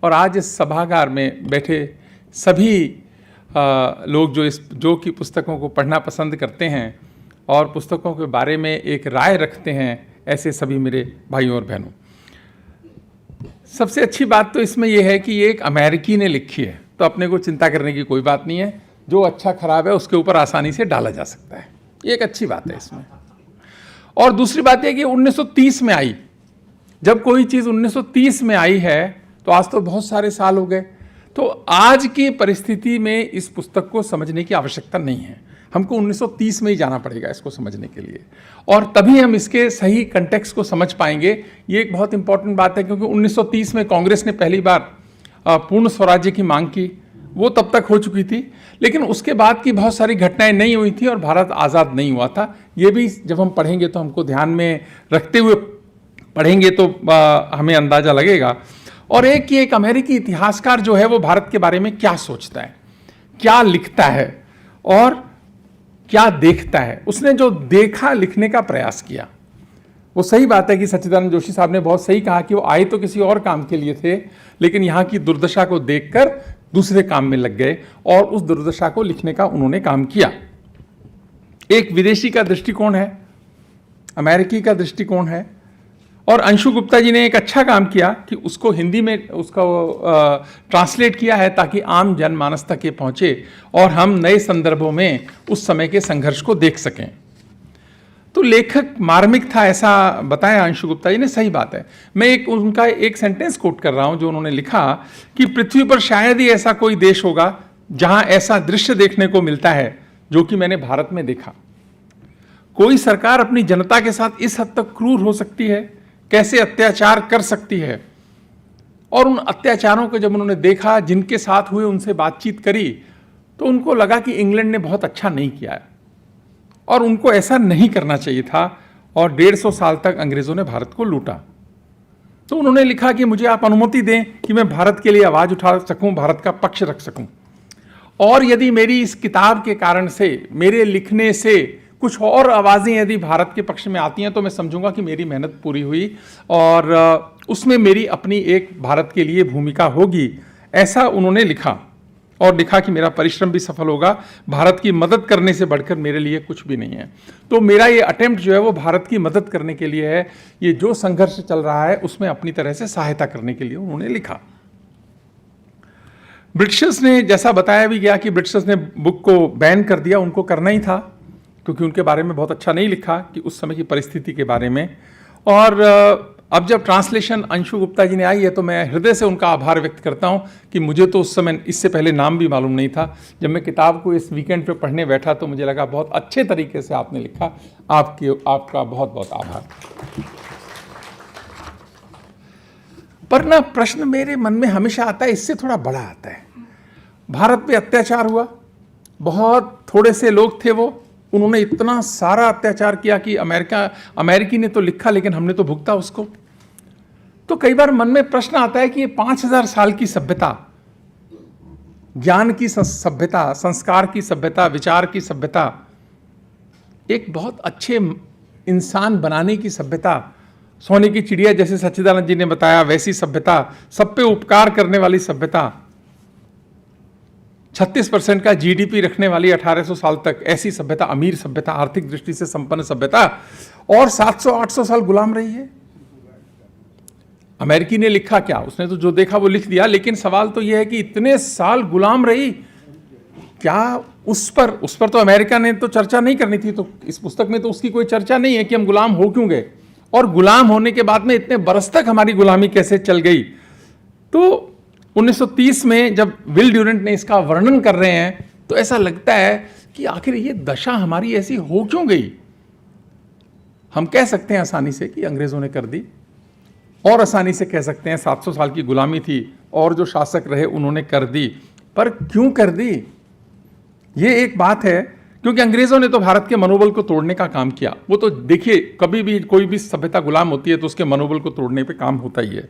Speaker 5: और आज इस सभागार में बैठे सभी लोग जो कि पुस्तकों को पढ़ना पसंद करते हैं और पुस्तकों के बारे में एक राय रखते हैं, ऐसे सभी मेरे भाइयों और बहनों। सबसे अच्छी बात तो इसमें यह है कि ये एक अमेरिकी ने लिखी है, तो अपने को चिंता करने की कोई बात नहीं है। जो अच्छा खराब है उसके ऊपर आसानी से डाला जा सकता है, ये एक अच्छी बात है इसमें। और दूसरी बात यह कि 1930 में आई। जब कोई चीज़ 1930 में आई है तो आज तो बहुत सारे साल हो गए, तो आज की परिस्थिति में इस पुस्तक को समझने की आवश्यकता नहीं है। हमको 1930 में ही जाना पड़ेगा इसको समझने के लिए, और तभी हम इसके सही कंटेक्स्ट को समझ पाएंगे। ये एक बहुत इंपॉर्टेंट बात है, क्योंकि 1930 में कांग्रेस ने पहली बार पूर्ण स्वराज्य की मांग की। वो तब तक हो चुकी थी, लेकिन उसके बाद की बहुत सारी घटनाएं नहीं हुई थी और भारत आज़ाद नहीं हुआ था। ये भी जब हम पढ़ेंगे तो हमको ध्यान में रखते हुए पढ़ेंगे तो हमें अंदाज़ा लगेगा। और एक अमेरिकी इतिहासकार जो है वो भारत के बारे में क्या सोचता है, क्या लिखता है और क्या देखता है, उसने जो देखा लिखने का प्रयास किया। वो सही बात है कि सच्चिदानंद जोशी साहब ने बहुत सही कहा कि वो आए तो किसी और काम के लिए थे, लेकिन यहाँ की दुर्दशा को देखकर दूसरे काम में लग गए और उस दुर्दशा को लिखने का उन्होंने काम किया। एक विदेशी का दृष्टिकोण है, अमेरिकी का दृष्टिकोण है, और अंशु गुप्ता जी ने एक अच्छा काम किया कि उसको हिंदी में उसका ट्रांसलेट किया है, ताकि आम जनमानस तक ये पहुँचे और हम नए संदर्भों में उस समय के संघर्ष को देख सकें। तो लेखक मार्मिक था, ऐसा बताया अंशु गुप्ता जी ने, सही बात है। मैं उनका एक सेंटेंस कोट कर रहा हूँ जो उन्होंने लिखा कि पृथ्वी पर शायद ही ऐसा कोई देश होगा जहाँ ऐसा दृश्य देखने को मिलता है जो कि मैंने भारत में देखा। कोई सरकार अपनी जनता के साथ इस हद तक क्रूर हो सकती है, कैसे अत्याचार कर सकती है। और उन अत्याचारों को जब उन्होंने देखा, जिनके साथ हुए, उनसे बातचीत करी, तो उनको लगा कि इंग्लैंड ने बहुत अच्छा नहीं किया है और उनको ऐसा नहीं करना चाहिए था, और 150 साल तक अंग्रेज़ों ने भारत को लूटा। तो उन्होंने लिखा कि मुझे आप अनुमति दें कि मैं भारत के लिए आवाज़ उठा सकूं, भारत का पक्ष रख सकूं, और यदि मेरी इस किताब के कारण से, मेरे लिखने से कुछ और आवाज़ें यदि भारत के पक्ष में आती हैं तो मैं समझूंगा कि मेरी मेहनत पूरी हुई और उसमें मेरी अपनी एक भारत के लिए भूमिका होगी, ऐसा उन्होंने लिखा। और लिखा कि मेरा परिश्रम भी सफल होगा, भारत की मदद करने से बढ़कर मेरे लिए कुछ भी नहीं है। तो मेरा ये अटेम्प्ट जो है वो भारत की मदद करने के लिए है। ये जो संघर्ष चल रहा है उसमें अपनी तरह से सहायता करने के लिए उन्होंने लिखा। ब्रिटिशर्स ने, जैसा बताया भी गया कि ब्रिटिशर्स ने बुक को बैन कर दिया, उनको करना ही था क्योंकि उनके बारे में बहुत अच्छा नहीं लिखा कि उस समय की परिस्थिति के बारे में। और अब जब ट्रांसलेशन अंशु गुप्ता जी ने आई है तो मैं हृदय से उनका आभार व्यक्त करता हूं कि मुझे तो उस समय इससे पहले नाम भी मालूम नहीं था। जब मैं किताब को इस वीकेंड पे पढ़ने बैठा तो मुझे लगा बहुत अच्छे तरीके से आपने लिखा, आपका बहुत बहुत आभार। पर ना प्रश्न मेरे मन में हमेशा आता है, इससे थोड़ा बड़ा आता है। भारत पे अत्याचार हुआ, बहुत थोड़े से लोग थे वो, उन्होंने इतना सारा अत्याचार किया कि अमेरिकी ने तो लिखा लेकिन हमने तो भुगता उसको। तो कई बार मन में प्रश्न आता है कि ये 5000 साल की सभ्यता, ज्ञान की सभ्यता, संस्कार की सभ्यता, विचार की सभ्यता, एक बहुत अच्छे इंसान बनाने की सभ्यता, सोने की चिड़िया जैसे सच्चिदानंद जी ने बताया वैसी सभ्यता, सब पे उपकार करने वाली सभ्यता, 36% का जीडीपी रखने वाली 1800 साल तक ऐसी सभ्यता, अमीर सभ्यता, आर्थिक दृष्टि से संपन्न सभ्यता, और 700-800 साल गुलाम रही है। अमेरिकी ने लिखा क्या, उसने तो जो देखा वो लिख दिया, लेकिन सवाल तो यह है कि इतने साल गुलाम रही, क्या उस पर तो अमेरिका ने तो चर्चा नहीं करनी थी। तो इस पुस्तक में तो उसकी कोई चर्चा नहीं है कि हम गुलाम हो क्यों गए, और गुलाम होने के बाद में इतने बरस तक हमारी गुलामी कैसे चल गई। तो 1930 में जब विल ड्यूरेंट ने इसका वर्णन कर रहे हैं तो ऐसा लगता है कि आखिर ये दशा हमारी ऐसी हो क्यों गई। हम कह सकते हैं आसानी से कि अंग्रेजों ने कर दी, और आसानी से कह सकते हैं 700 साल की गुलामी थी और जो शासक रहे उन्होंने कर दी, पर क्यों कर दी, ये एक बात है। क्योंकि अंग्रेजों ने तो भारत के मनोबल को तोड़ने का काम किया। वो तो देखिए, कभी भी कोई भी सभ्यता गुलाम होती है तो उसके मनोबल को तोड़ने पे काम होता ही है।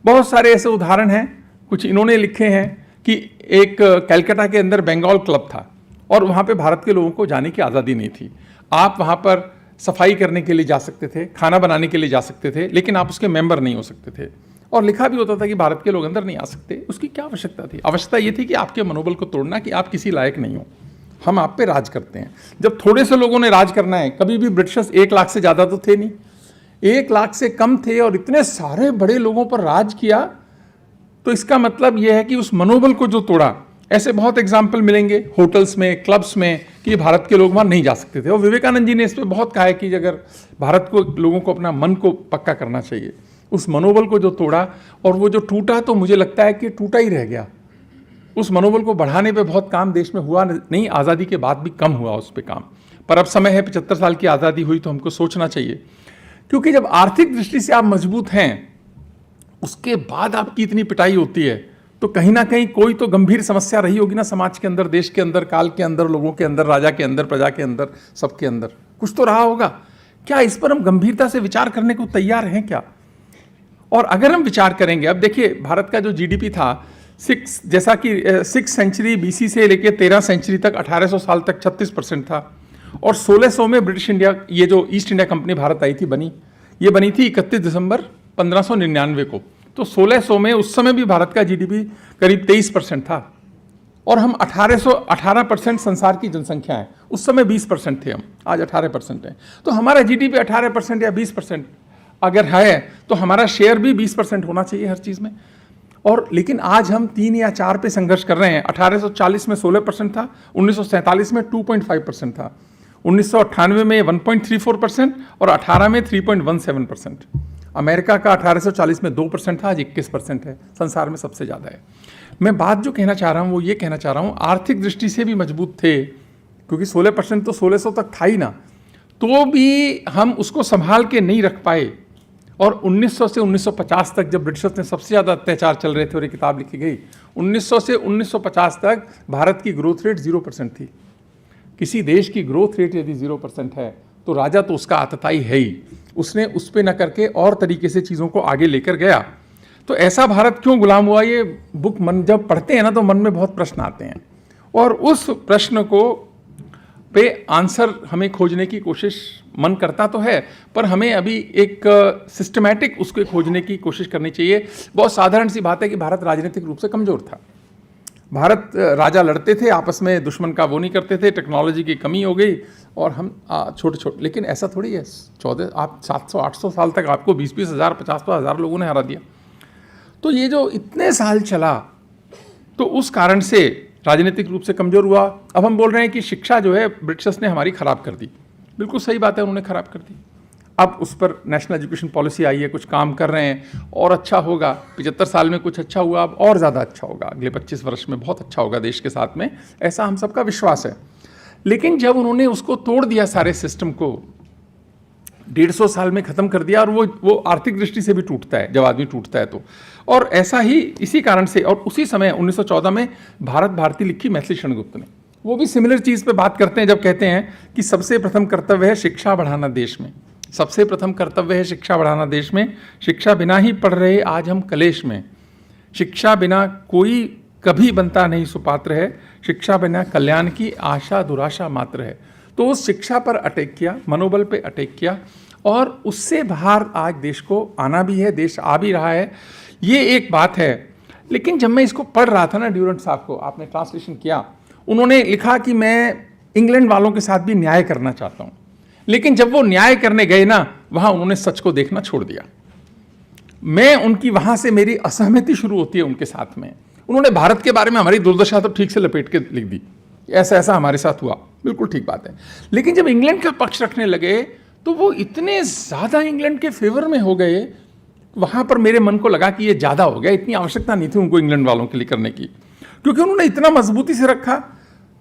Speaker 5: बहुत सारे ऐसे उदाहरण हैं, कुछ इन्होंने लिखे हैं कि एक कलकत्ता के अंदर बंगाल क्लब था और वहाँ पे भारत के लोगों को जाने की आज़ादी नहीं थी। आप वहाँ पर सफाई करने के लिए जा सकते थे, खाना बनाने के लिए जा सकते थे, लेकिन आप उसके मेंबर नहीं हो सकते थे। और लिखा भी होता था कि भारत के लोग अंदर नहीं आ सकते। उसकी क्या आवश्यकता थी? आवश्यकता ये थी कि आपके मनोबल को तोड़ना, कि आप किसी लायक नहीं हो, हम आप पे राज करते हैं। जब थोड़े से लोगों ने राज करना है, कभी भी ब्रिटिशर्स 1 लाख से ज़्यादा तो थे नहीं, 1 लाख से कम थे और इतने सारे बड़े लोगों पर राज किया, तो इसका मतलब यह है कि उस मनोबल को जो तोड़ा। ऐसे बहुत एग्जाम्पल मिलेंगे होटल्स में, क्लब्स में, कि भारत के लोग वहाँ नहीं जा सकते थे। और विवेकानंद जी ने इस पर बहुत कहा है कि अगर भारत को, लोगों को अपना मन को पक्का करना चाहिए। उस मनोबल को जो तोड़ा, और वो जो टूटा, तो मुझे लगता है कि टूटा ही रह गया। उस मनोबल को बढ़ाने पे बहुत काम देश में हुआ नहीं, आज़ादी के बाद भी कम हुआ उस पर काम। पर अब समय है, 75 साल की आज़ादी हुई तो हमको सोचना चाहिए, क्योंकि जब आर्थिक दृष्टि से आप मजबूत हैं, उसके बाद आपकी इतनी पिटाई होती है, तो कहीं ना कहीं कोई तो गंभीर समस्या रही होगी ना समाज के अंदर, देश के अंदर, काल के अंदर, लोगों के अंदर, राजा के अंदर, प्रजा के अंदर, सबके अंदर कुछ तो रहा होगा। क्या इस पर हम गंभीरता से विचार करने को तैयार हैं क्या? और अगर हम विचार करेंगे, अब देखिए भारत का जो जीडीपी था, जैसा कि 6 सेंचुरी BC से लेकर 13 सेंचुरी तक, 1800 साल तक 36% था। और 1600 में ब्रिटिश इंडिया, ये जो ईस्ट इंडिया कंपनी भारत आई थी, ये बनी थी 31 दिसंबर 1599 को। तो 1600 में उस समय भी भारत का जीडीपी करीब 23% था, और हम 18% संसार की जनसंख्या है। उस समय 20% थे हम, आज 18% हैं। तो हमारा जीडीपी 18% या 20% अगर है तो हमारा शेयर भी 20% होना चाहिए हर चीज़ में। और लेकिन आज हम 3 या 4 पे संघर्ष कर रहे हैं। 1840 में 16% था, 1947 में 2.5% था, 1998 में 1.34% और 18 में 3.17%। अमेरिका का 1840 में 2% था, आज 21% है, संसार में सबसे ज़्यादा है। मैं बात जो कहना चाह रहा हूँ वो ये कहना चाह रहा हूँ, आर्थिक दृष्टि से भी मजबूत थे, क्योंकि 16% तो 1600 तक था ही ना, तो भी हम उसको संभाल के नहीं रख पाए। और 1900 से 1950 तक, जब ब्रिटिशर्स ने सबसे ज़्यादा अत्याचार चल रहे थे और एक किताब लिखी गई, 1900 से 1950 तक भारत की ग्रोथ रेट 0% थी। किसी देश की ग्रोथ रेट यदि 0% है तो राजा तो उसका आतताई है ही, उसने उस पर न करके और तरीके से चीज़ों को आगे लेकर गया। तो ऐसा भारत क्यों गुलाम हुआ, ये बुक मन जब पढ़ते हैं ना तो मन में बहुत प्रश्न आते हैं। और उस प्रश्न को पे आंसर हमें खोजने की कोशिश मन करता तो है, पर हमें अभी एक सिस्टमैटिक उसको खोजने की कोशिश करनी चाहिए। बहुत साधारण सी बात है कि भारत राजनीतिक रूप से कमज़ोर था। भारत राजा लड़ते थे आपस में, दुश्मन का वो नहीं करते थे, टेक्नोलॉजी की कमी हो गई और हम छोटे छोटे, लेकिन ऐसा थोड़ी है 700-800 साल तक आपको 20-20 हज़ार 50 हज़ार लोगों ने हरा दिया। तो ये जो इतने साल चला, तो उस कारण से राजनीतिक रूप से कमज़ोर हुआ। अब हम बोल रहे हैं कि शिक्षा जो है ब्रिटिशर्स ने हमारी ख़राब कर दी। बिल्कुल सही बात है, उन्होंने ख़राब कर दी। अब उस पर नेशनल एजुकेशन पॉलिसी आई है, कुछ काम कर रहे हैं और अच्छा होगा। 75 साल में कुछ अच्छा हुआ, अब और ज़्यादा अच्छा होगा, अगले 25 वर्ष में बहुत अच्छा होगा देश के साथ में, ऐसा हम सबका विश्वास है। लेकिन जब उन्होंने उसको तोड़ दिया, सारे सिस्टम को 150 साल में ख़त्म कर दिया, और वो आर्थिक दृष्टि से भी टूटता है जब आदमी टूटता है तो। और ऐसा ही इसी कारण से, और उसी समय 1914 में भारत भारती लिखी मैथिली शरण गुप्त ने, वो भी सिमिलर चीज़ पे बात करते हैं जब कहते हैं कि सबसे प्रथम कर्तव्य है शिक्षा बढ़ाना देश में। सबसे प्रथम कर्तव्य है शिक्षा बढ़ाना देश में। शिक्षा बिना ही पढ़ रहे आज हम कलेश में। शिक्षा बिना कोई कभी बनता नहीं सुपात्र है। शिक्षा बिना कल्याण की आशा दुराशा मात्र है। तो उस शिक्षा पर अटैक किया, मनोबल पे अटैक किया, और उससे बाहर आज देश को आना भी है, देश आ भी रहा है, ये एक बात है। लेकिन जब मैं इसको पढ़ रहा था ना, ड्यूरेंट साहब को आपने ट्रांसलेशन किया, उन्होंने लिखा कि मैं इंग्लैंड वालों के साथ भी न्याय करना चाहता हूँ। लेकिन जब वो न्याय करने गए ना, वहाँ उन्होंने सच को देखना छोड़ दिया। मैं उनकी वहाँ से मेरी असहमति शुरू होती है उनके साथ में। उन्होंने भारत के बारे में हमारी दुर्दशा तो ठीक से लपेट के लिख दी, ऐसा ऐसा हमारे साथ हुआ, बिल्कुल ठीक बात है। लेकिन जब इंग्लैंड का पक्ष रखने लगे तो वो इतने ज़्यादा इंग्लैंड के फेवर में हो गए, वहाँ पर मेरे मन को लगा कि ये ज़्यादा हो गया। इतनी आवश्यकता नहीं थी उनको इंग्लैंड वालों के लिए करने की, क्योंकि उन्होंने इतना मजबूती से रखा।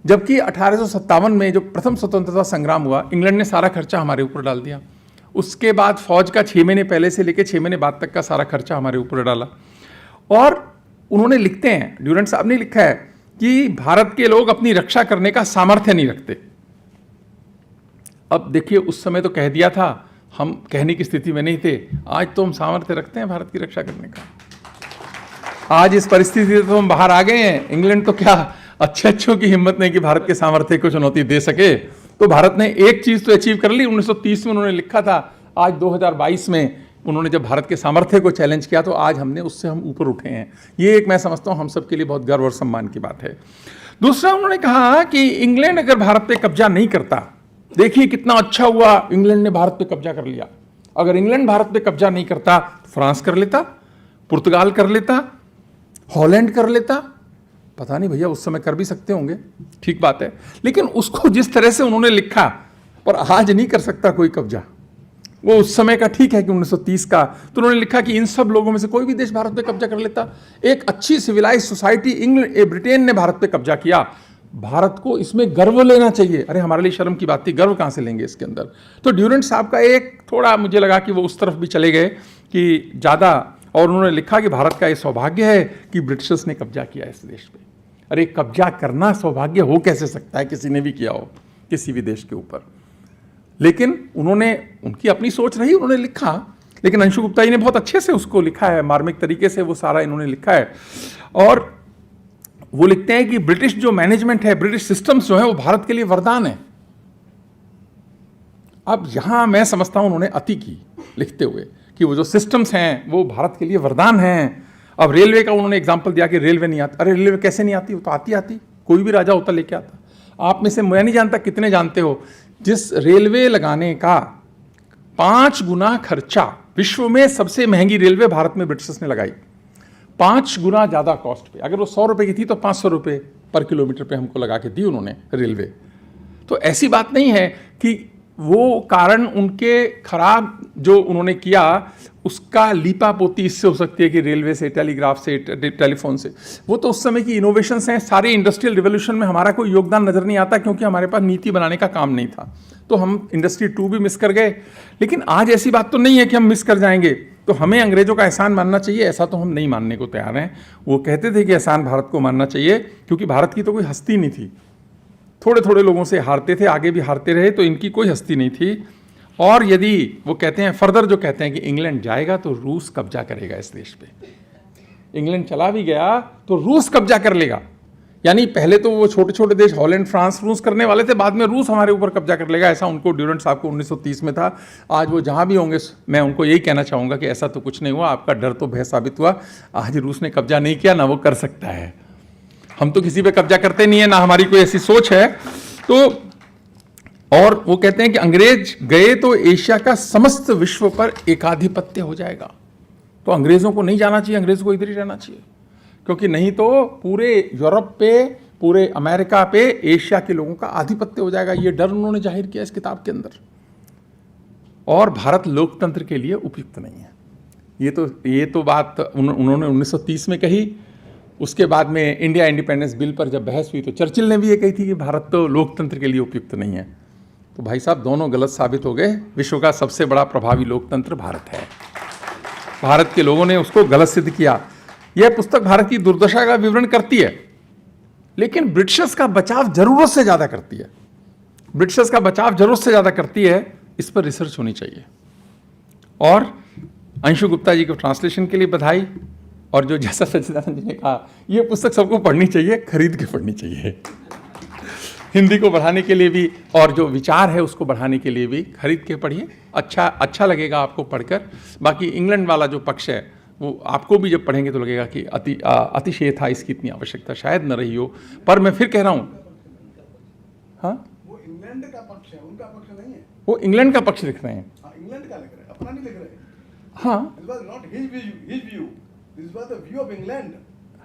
Speaker 5: जबकि 1857 में जो प्रथम स्वतंत्रता संग्राम हुआ, इंग्लैंड ने सारा खर्चा हमारे ऊपर डाल दिया। उसके बाद फौज का 6 महीने पहले से लेकर 6 महीने बाद तक का सारा खर्चा हमारे ऊपर डाला। और उन्होंने लिखते हैं, ड्यूरेंट साहब ने लिखा है कि भारत के लोग अपनी रक्षा करने का सामर्थ्य नहीं रखते। अब देखिए, उस समय तो कह दिया था, हम कहने की स्थिति में नहीं थे। आज तो हम सामर्थ्य रखते हैं भारत की रक्षा करने का। आज इस परिस्थिति से तो हम बाहर आ गए हैं। इंग्लैंड तो क्या अच्छों की हिम्मत नहीं कि भारत के सामर्थ्य को चुनौती दे सके। तो भारत ने एक चीज तो अचीव कर ली। 1930 में उन्होंने लिखा था, आज 2022 में उन्होंने जब भारत के सामर्थ्य को चैलेंज किया, तो आज हमने उससे हम ऊपर उठे हैं। ये एक मैं समझता हूँ हम सब के लिए बहुत गर्व और सम्मान की बात है। दूसरा, उन्होंने कहा कि इंग्लैंड अगर भारत पे कब्जा नहीं करता, देखिए कितना अच्छा हुआ, इंग्लैंड ने भारत पे कब्जा कर लिया। अगर इंग्लैंड भारत पे कब्जा नहीं करता, फ्रांस कर लेता, पुर्तगाल कर लेता, हॉलैंड कर लेता। पता नहीं भैया, उस समय कर भी सकते होंगे, ठीक बात है। लेकिन उसको जिस तरह से उन्होंने लिखा, पर आज नहीं कर सकता कोई कब्जा। वो उस समय का ठीक है कि 1930 का, तो उन्होंने लिखा कि इन सब लोगों में से कोई भी देश भारत पे कब्जा कर लेता। एक अच्छी सिविलाइज सोसाइटी ब्रिटेन ने भारत पे कब्जा किया। भारत को इसमें गर्व लेना चाहिए। अरे हमारे लिए शर्म की बात थी, गर्व कहाँ से लेंगे इसके अंदर। तो ड्यूरेंट साहब का एक थोड़ा मुझे लगा कि वो उस तरफ भी चले गए कि ज़्यादा, और उन्होंने लिखा कि भारत का ये सौभाग्य है कि ब्रिटिशर्स ने कब्जा किया इस देश पे। अरे कब्जा करना सौभाग्य हो कैसे सकता है, किसी ने भी किया हो किसी भी देश के ऊपर। लेकिन उन्होंने, उनकी अपनी सोच रही, उन्होंने लिखा। लेकिन अंशु गुप्ता जी ने बहुत अच्छे से उसको लिखा है, मार्मिक तरीके से वो सारा इन्होंने लिखा है। और वो लिखते हैं कि ब्रिटिश जो मैनेजमेंट है, ब्रिटिश सिस्टम्स जो है, वो भारत के लिए वरदान है। अब यहां मैं समझता हूं उन्होंने अति की लिखते हुए कि वो जो सिस्टम्स हैं वो भारत के लिए वरदान हैं। अब रेलवे का उन्होंने एग्जाम्पल दिया कि रेलवे नहीं आती। अरे रेलवे कैसे नहीं आती, वो तो आती, कोई भी राजा होता लेके आता। आप में से मैं नहीं जानता कितने जानते हो, जिस रेलवे लगाने का 5 गुना खर्चा, विश्व में सबसे महंगी रेलवे भारत में ब्रिटिशर्स ने लगाई। 5 गुना ज़्यादा कॉस्ट पे। अगर वो 100 रुपये की थी तो 500 रुपये पर किलोमीटर पे हमको लगा के दी उन्होंने रेलवे। तो ऐसी बात नहीं है कि वो कारण उनके खराब जो उन्होंने किया उसका लीपा पोती इससे हो सकती है कि रेलवे से, टेलीग्राफ से, टेलीफोन से। वो तो उस समय की इनोवेशंस हैं। सारे इंडस्ट्रियल रिवोल्यूशन में हमारा कोई योगदान नजर नहीं आता, क्योंकि हमारे पास नीति बनाने का काम नहीं था। तो हम इंडस्ट्री 2 भी मिस कर गए। लेकिन आज ऐसी बात तो नहीं है कि हम मिस कर जाएंगे। तो हमें अंग्रेजों का एहसान मानना चाहिए, ऐसा तो हम नहीं मानने को तैयार हैं। वो कहते थे कि एहसान भारत को मानना चाहिए, क्योंकि भारत की तो कोई हस्ती नहीं थी। थोड़े थोड़े लोगों से हारते थे, आगे भी हारते रहे, तो इनकी कोई हस्ती नहीं थी। और यदि वो कहते हैं फर्दर, जो कहते हैं कि इंग्लैंड जाएगा तो रूस कब्जा करेगा इस देश पे। इंग्लैंड चला भी गया तो रूस कब्जा कर लेगा। यानी पहले तो वो छोटे छोटे देश हॉलैंड, फ्रांस, रूस करने वाले थे, बाद में रूस हमारे ऊपर कब्जा कर लेगा, ऐसा उनको ड्यूरेंट साहब को 1930 में था। आज वो जहाँ भी होंगे मैं उनको यही कहना चाहूँगा कि ऐसा तो कुछ नहीं हुआ, आपका डर तो भय साबित हुआ। आज रूस ने कब्जा नहीं किया, ना वो कर सकता है। हम तो किसी पे कब्जा करते नहीं है, ना हमारी कोई ऐसी सोच है। तो और वो कहते हैं कि अंग्रेज गए तो एशिया का समस्त विश्व पर एकाधिपत्य हो जाएगा। तो अंग्रेजों को नहीं जाना चाहिए, अंग्रेजों को इधर ही रहना चाहिए, क्योंकि नहीं तो पूरे यूरोप पे, पूरे अमेरिका पे एशिया के लोगों का आधिपत्य हो जाएगा। ये डर उन्होंने जाहिर किया इस किताब के अंदर। और भारत लोकतंत्र के लिए उपयुक्त नहीं है। ये तो बात उन्होंने 1930 में कही। उसके बाद में इंडिया इंडिपेंडेंस बिल पर जब बहस हुई तो चर्चिल ने भी ये कही थी कि भारत तो लोकतंत्र के लिए उपयुक्त नहीं है। तो भाई साहब दोनों गलत साबित हो गए। विश्व का सबसे बड़ा प्रभावी लोकतंत्र भारत है। भारत के लोगों ने उसको गलत सिद्ध किया। यह पुस्तक भारत की दुर्दशा का विवरण करती है, लेकिन ब्रिटिशर्स का बचाव जरूरत से ज्यादा करती है। ब्रिटिशर्स का बचाव जरूरत से ज्यादा करती है। इस पर रिसर्च होनी चाहिए। और अंशु गुप्ता जी को ट्रांसलेशन के लिए बधाई। और जो जैसा सच्चिदानंद जी ने कहा, यह पुस्तक सबको पढ़नी चाहिए, खरीद के पढ़नी चाहिए। हिंदी को बढ़ाने के लिए भी, और जो विचार है उसको बढ़ाने के लिए भी खरीद के पढ़िए। अच्छा लगेगा आपको पढ़कर। बाकी इंग्लैंड वाला जो पक्ष है वो आपको भी जब पढ़ेंगे तो लगेगा कि अतिशय था, इसकी इतनी आवश्यकता शायद न रही हो। पर मैं फिर कह रहा हूँ, हाँ,
Speaker 6: वो इंग्लैंड का पक्ष है, उनका पक्ष नहीं है।
Speaker 5: वो इंग्लैंड का पक्ष लिख रहे हैं।
Speaker 6: हाँ, इंग्लैंड का लिख रहे हैं, अपना नहीं लिख रहे।
Speaker 5: हाँ,
Speaker 6: This was not his view. This was the view of England.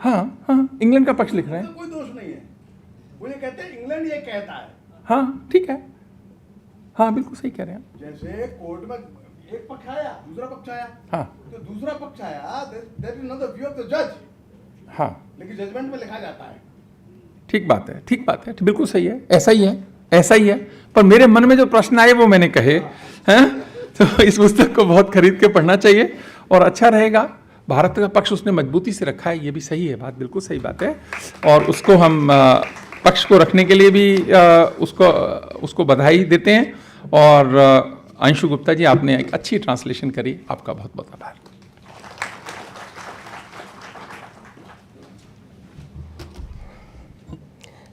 Speaker 5: हाँ, इंग्लैंड का पक्ष लिख रहे
Speaker 6: तो
Speaker 5: हैं।
Speaker 6: कोई दोष नहीं है। वो ये कहते हैं, इंग्लैंड ये कहता है।
Speaker 5: हाँ, ठीक है। हाँ, बिल्कुल सही कह रहे हैं।
Speaker 6: जैसे कोर्ट में एक पक्ष आया, दूसरा पक्ष आया।
Speaker 5: हाँ,
Speaker 6: तो दूसरा पक्ष आया, that is not the view of the judge.
Speaker 5: हाँ,
Speaker 6: लेकिन जजमेंट में लिखा जाता है।
Speaker 5: ठीक बात है, बिल्कुल सही है, ऐसा ही है। पर मेरे मन में जो प्रश्न आए वो मैंने कहे हैं। तो इस पुस्तक को बहुत खरीद के पढ़ना चाहिए और अच्छा रहेगा। भारत का पक्ष उसने मजबूती से रखा है, ये भी सही है, बात बिल्कुल सही बात है। और उसको हम पक्ष को रखने के लिए भी उसको बधाई देते हैं। और अंशु गुप्ता जी, आपने एक अच्छी ट्रांसलेशन करी, आपका बहुत बहुत आभार।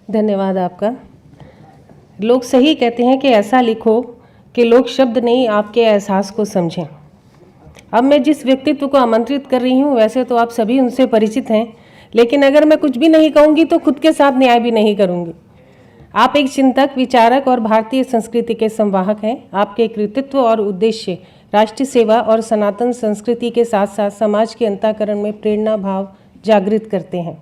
Speaker 1: धन्यवाद आपका। लोग सही कहते हैं कि ऐसा लिखो कि लोग शब्द नहीं आपके एहसास को समझें। अब मैं जिस व्यक्तित्व को आमंत्रित कर रही हूँ, वैसे तो आप सभी उनसे परिचित हैं, लेकिन अगर मैं कुछ भी नहीं कहूँगी तो खुद के साथ न्याय भी नहीं करूँगी। आप एक चिंतक, विचारक और भारतीय संस्कृति के संवाहक हैं। आपके कृतित्व और उद्देश्य राष्ट्रीय सेवा और सनातन संस्कृति के साथ साथ समाज के अंतःकरण में प्रेरणा भाव जागृत करते हैं।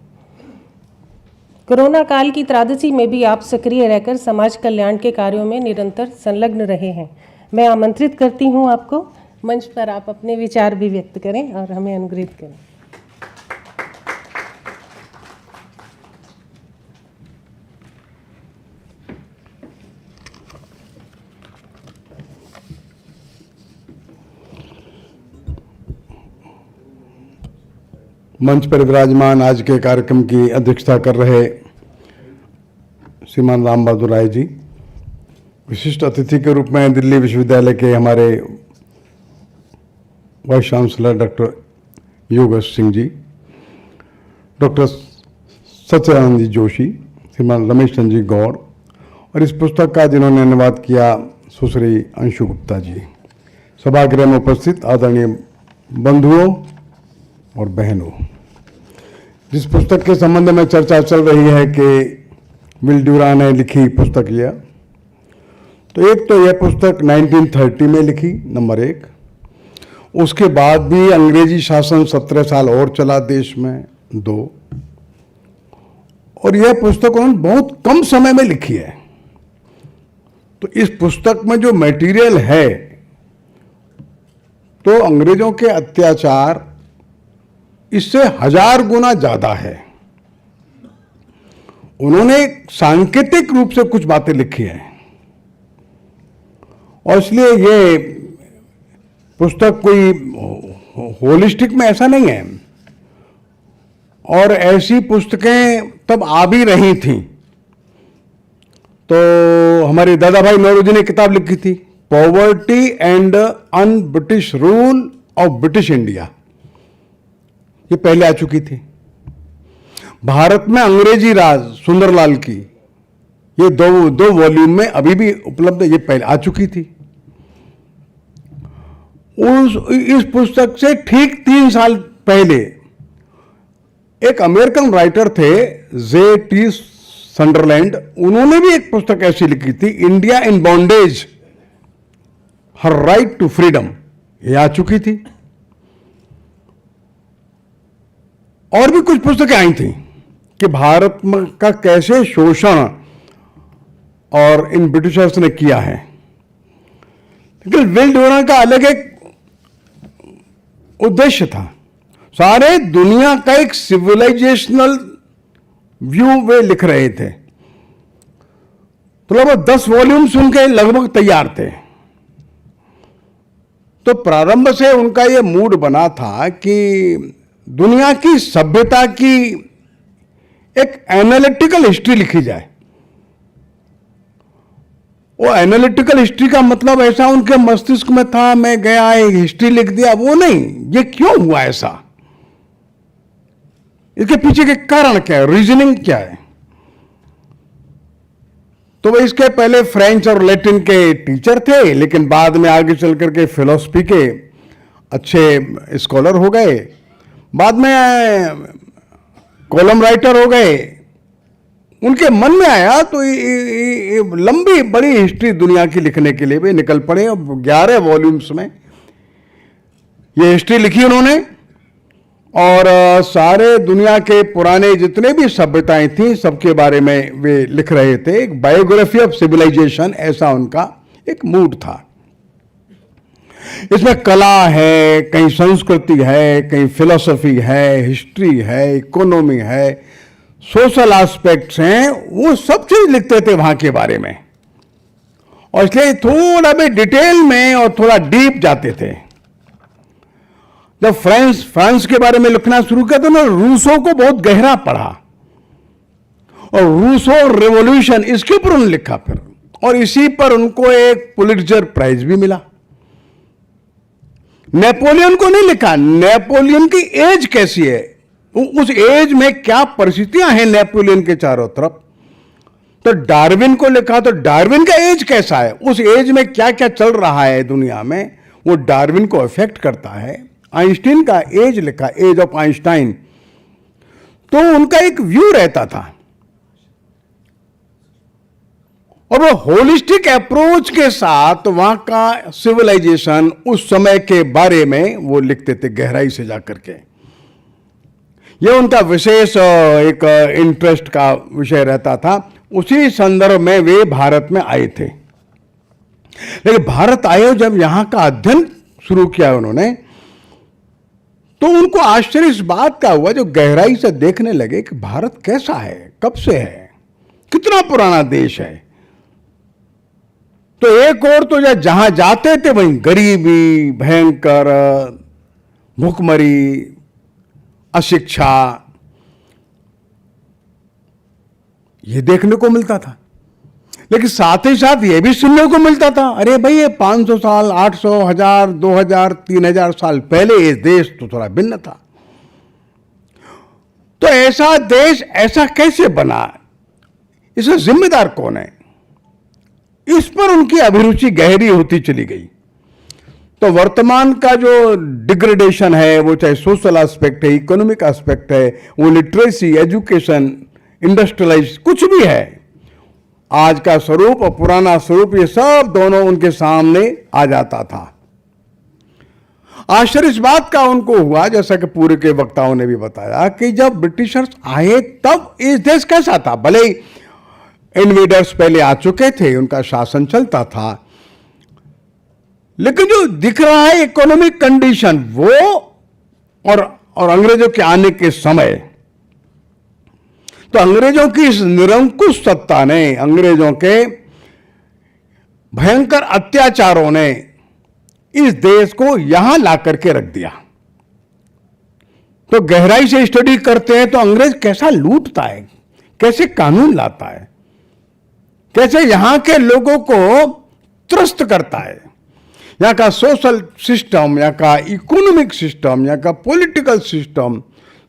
Speaker 1: कोरोना काल की त्रासदी में भी आप सक्रिय रहकर समाज कल्याण के कार्यों में निरंतर संलग्न रहे हैं। मैं आमंत्रित करती हूं आपको, मंच पर आप अपने विचार भी व्यक्त करें और हमें अनुग्रहित करें।
Speaker 6: मंच पर विराजमान आज के कार्यक्रम की अध्यक्षता कर रहे श्रीमान राम बहादुर राय जी, विशिष्ट अतिथि के रूप में दिल्ली विश्वविद्यालय के हमारे vice chancellor doctor Yogesh Singh ji, doctor Sachchidanand ji Joshi, श्रीमान रमेश चंद्र जी गौड़, और इस पुस्तक का जिन्होंने अनुवाद किया सुश्री अंशु गुप्ता जी, सभागृह में उपस्थित आदरणीय बंधुओं और बहनों, जिस पुस्तक के संबंध में चर्चा चल रही है कि विल ड्यूरा ने लिखी पुस्तक यह, तो एक तो यह पुस्तक 1930 में लिखी, नंबर एक। उसके बाद भी अंग्रेजी शासन 17 साल और चला देश में, 2। और यह पुस्तक उन्होंने बहुत कम समय में लिखी है। तो इस पुस्तक में जो मटेरियल है, तो अंग्रेजों के अत्याचार इससे 1000 गुना ज्यादा है। उन्होंने सांकेतिक रूप से कुछ बातें लिखी हैं और इसलिए ये पुस्तक कोई होलिस्टिक में ऐसा नहीं है। और ऐसी पुस्तकें तब आ भी रही थीं। तो हमारे दादा भाई नौरोजी ने किताब लिखी थी, poverty and un British rule of British India, ये पहले आ चुकी थी। भारत में अंग्रेजी राज सुंदरलाल की, ये दो वॉल्यूम में अभी भी उपलब्ध है, ये पहले आ चुकी थी। इस पुस्तक से ठीक 3 साल पहले एक अमेरिकन राइटर थे J.T. संडरलैंड, उन्होंने भी एक पुस्तक ऐसी लिखी थी, India in bondage, her right to freedom, ये आ चुकी थी। और भी कुछ पुस्तकें आई थी कि भारत का कैसे शोषण और इन ब्रिटिशर्स ने किया है। लेकिन विल डुरान का अलग एक उद्देश्य था, सारे दुनिया का एक सिविलाइजेशनल व्यू वे लिख रहे थे। तो लगभग 10 वॉल्यूम्स उनके लगभग तैयार थे। तो प्रारंभ से उनका यह मूड बना था कि दुनिया की सभ्यता की एक एनालिटिकल हिस्ट्री लिखी जाए। वो एनालिटिकल हिस्ट्री का मतलब ऐसा उनके मस्तिष्क में था, मैं गया एक हिस्ट्री लिख दिया, वो नहीं, ये क्यों हुआ ऐसा, इसके पीछे के कारण क्या है, रीजनिंग क्या है। तो वो इसके पहले फ्रेंच और लैटिन के टीचर थे, लेकिन बाद में आगे चल करके फिलॉसफी के अच्छे स्कॉलर हो गए, बाद में कॉलम राइटर हो गए। उनके मन में आया तो ये लंबी बड़ी हिस्ट्री दुनिया की लिखने के लिए भी निकल पड़े। और 11 वॉल्यूम्स में ये हिस्ट्री लिखी उन्होंने, और सारे दुनिया के पुराने जितने भी सभ्यताएं थी सबके बारे में वे लिख रहे थे। एक बायोग्राफी ऑफ सिविलाइजेशन, ऐसा उनका एक मूड था। इसमें कला है, कहीं संस्कृति है, कहीं फिलॉसफी है, हिस्ट्री है, इकोनॉमी है, सोशल एस्पेक्ट्स हैं, वो सब चीज लिखते थे वहां के बारे में। और इसलिए थोड़ा भी डिटेल में और थोड़ा डीप जाते थे। जब फ्रांस के बारे में लिखना शुरू किया तो उन्होंने रूसो को बहुत गहरा पढ़ा, और रूसो रेवोल्यूशन इसके ऊपर उन्होंने लिखा फिर, और इसी पर उनको एक पुलिट्जर प्राइज भी मिला। नेपोलियन को नहीं लिखा, नेपोलियन की एज कैसी है, उस एज में क्या परिस्थितियां हैं नेपोलियन के चारों तरफ। तो डार्विन को लिखा, तो डार्विन का एज कैसा है, उस एज में क्या क्या चल रहा है दुनिया में, वो डार्विन को अफेक्ट करता है। आइंस्टीन का एज लिखा, एज ऑफ आइंस्टाइन, तो उनका एक व्यू रहता था। और वो होलिस्टिक अप्रोच के साथ वहां का सिविलाइजेशन, उस समय के बारे में वो लिखते थे गहराई से जाकर के। ये उनका विशेष एक इंटरेस्ट का विषय रहता था। उसी संदर्भ में वे भारत में आए थे। लेकिन भारत आए, जब यहां का अध्ययन शुरू किया उन्होंने, तो उनको आश्चर्य इस बात का हुआ, जो गहराई से देखने लगे कि भारत कैसा है, कब से है, कितना पुराना देश है। तो एक और तो जहां जाते थे वहीं गरीबी, भयंकर भूखमरी, अशिक्षा, ये देखने को मिलता था। लेकिन साथ ही साथ ये भी सुनने को मिलता था, अरे भाई ये 500 साल, 800, 1000, 2000, 3000 साल पहले ये देश तो थोड़ा भिन्न था। तो ऐसा देश ऐसा कैसे बना, इसका जिम्मेदार कौन है, इस पर उनकी अभिरुचि गहरी होती चली गई। तो वर्तमान का जो डिग्रेडेशन है, वो चाहे सोशल एस्पेक्ट है, इकोनॉमिक एस्पेक्ट है, वो लिटरेसी, एजुकेशन, इंडस्ट्रियलाइज कुछ भी है, आज का स्वरूप और पुराना स्वरूप, ये सब दोनों उनके सामने आ जाता था। आश्चर्य इस बात का उनको हुआ, जैसा कि पूरे के वक्ताओं ने भी बताया, कि जब ब्रिटिशर्स आए तब इस देश कैसा था। भले ही इन्वेडर्स पहले आ चुके थे, उनका शासन चलता था, लेकिन जो दिख रहा है इकोनॉमिक कंडीशन वो, और अंग्रेजों के आने के समय, तो अंग्रेजों की इस निरंकुश सत्ता ने, अंग्रेजों के भयंकर अत्याचारों ने इस देश को यहां ला करके रख दिया। तो गहराई से स्टडी करते हैं तो अंग्रेज कैसा लूटता है, कैसे कानून लाता है, कैसे यहां के लोगों को त्रस्त करता है। यहाँ का सोशल सिस्टम, यहाँ का इकोनॉमिक सिस्टम, यहाँ का पॉलिटिकल सिस्टम,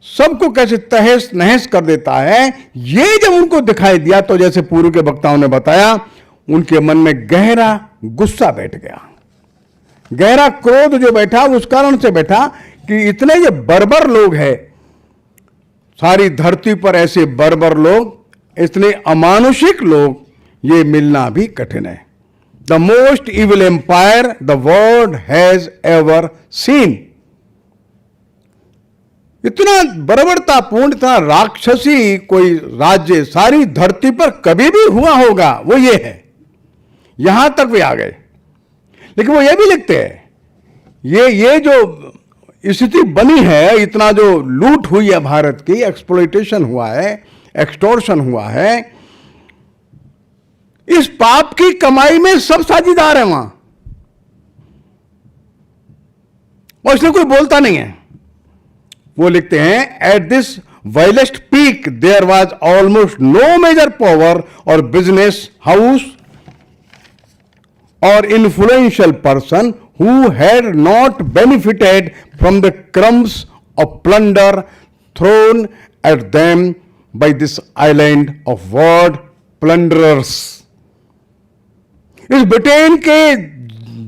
Speaker 6: सबको कैसे तहस नहस कर देता है, ये जब उनको दिखाई दिया तो जैसे पूर्व के वक्ताओं ने बताया, उनके मन में गहरा गुस्सा बैठ गया, गहरा क्रोध जो बैठा उस कारण से बैठा कि इतने ये बर्बर लोग हैं, सारी धरती पर ऐसे बर्बर लोग, इतने अमानुषिक लोग, ये मिलना भी कठिन है। The most evil empire the world has ever seen. इतना बर्बरतापूर्ण, इतना राक्षसी कोई राज्य सारी धरती पर कभी भी हुआ होगा वो ये है। यहां तक वे आ गए, लेकिन वो ये भी लिखते हैं, ये जो स्थिति बनी है, इतना जो लूट हुई है भारत की, एक्सप्लॉयटेशन हुआ है, एक्सटॉर्शन हुआ है, इस पाप की कमाई में सब साझीदार है वहां, और इसलिए कोई बोलता नहीं है। वो लिखते हैं, at this vilest peak there was almost no major power और बिजनेस हाउस और influential person who had not benefited from the crumbs of plunder thrown at them by this island of word plunderers। इस ब्रिटेन के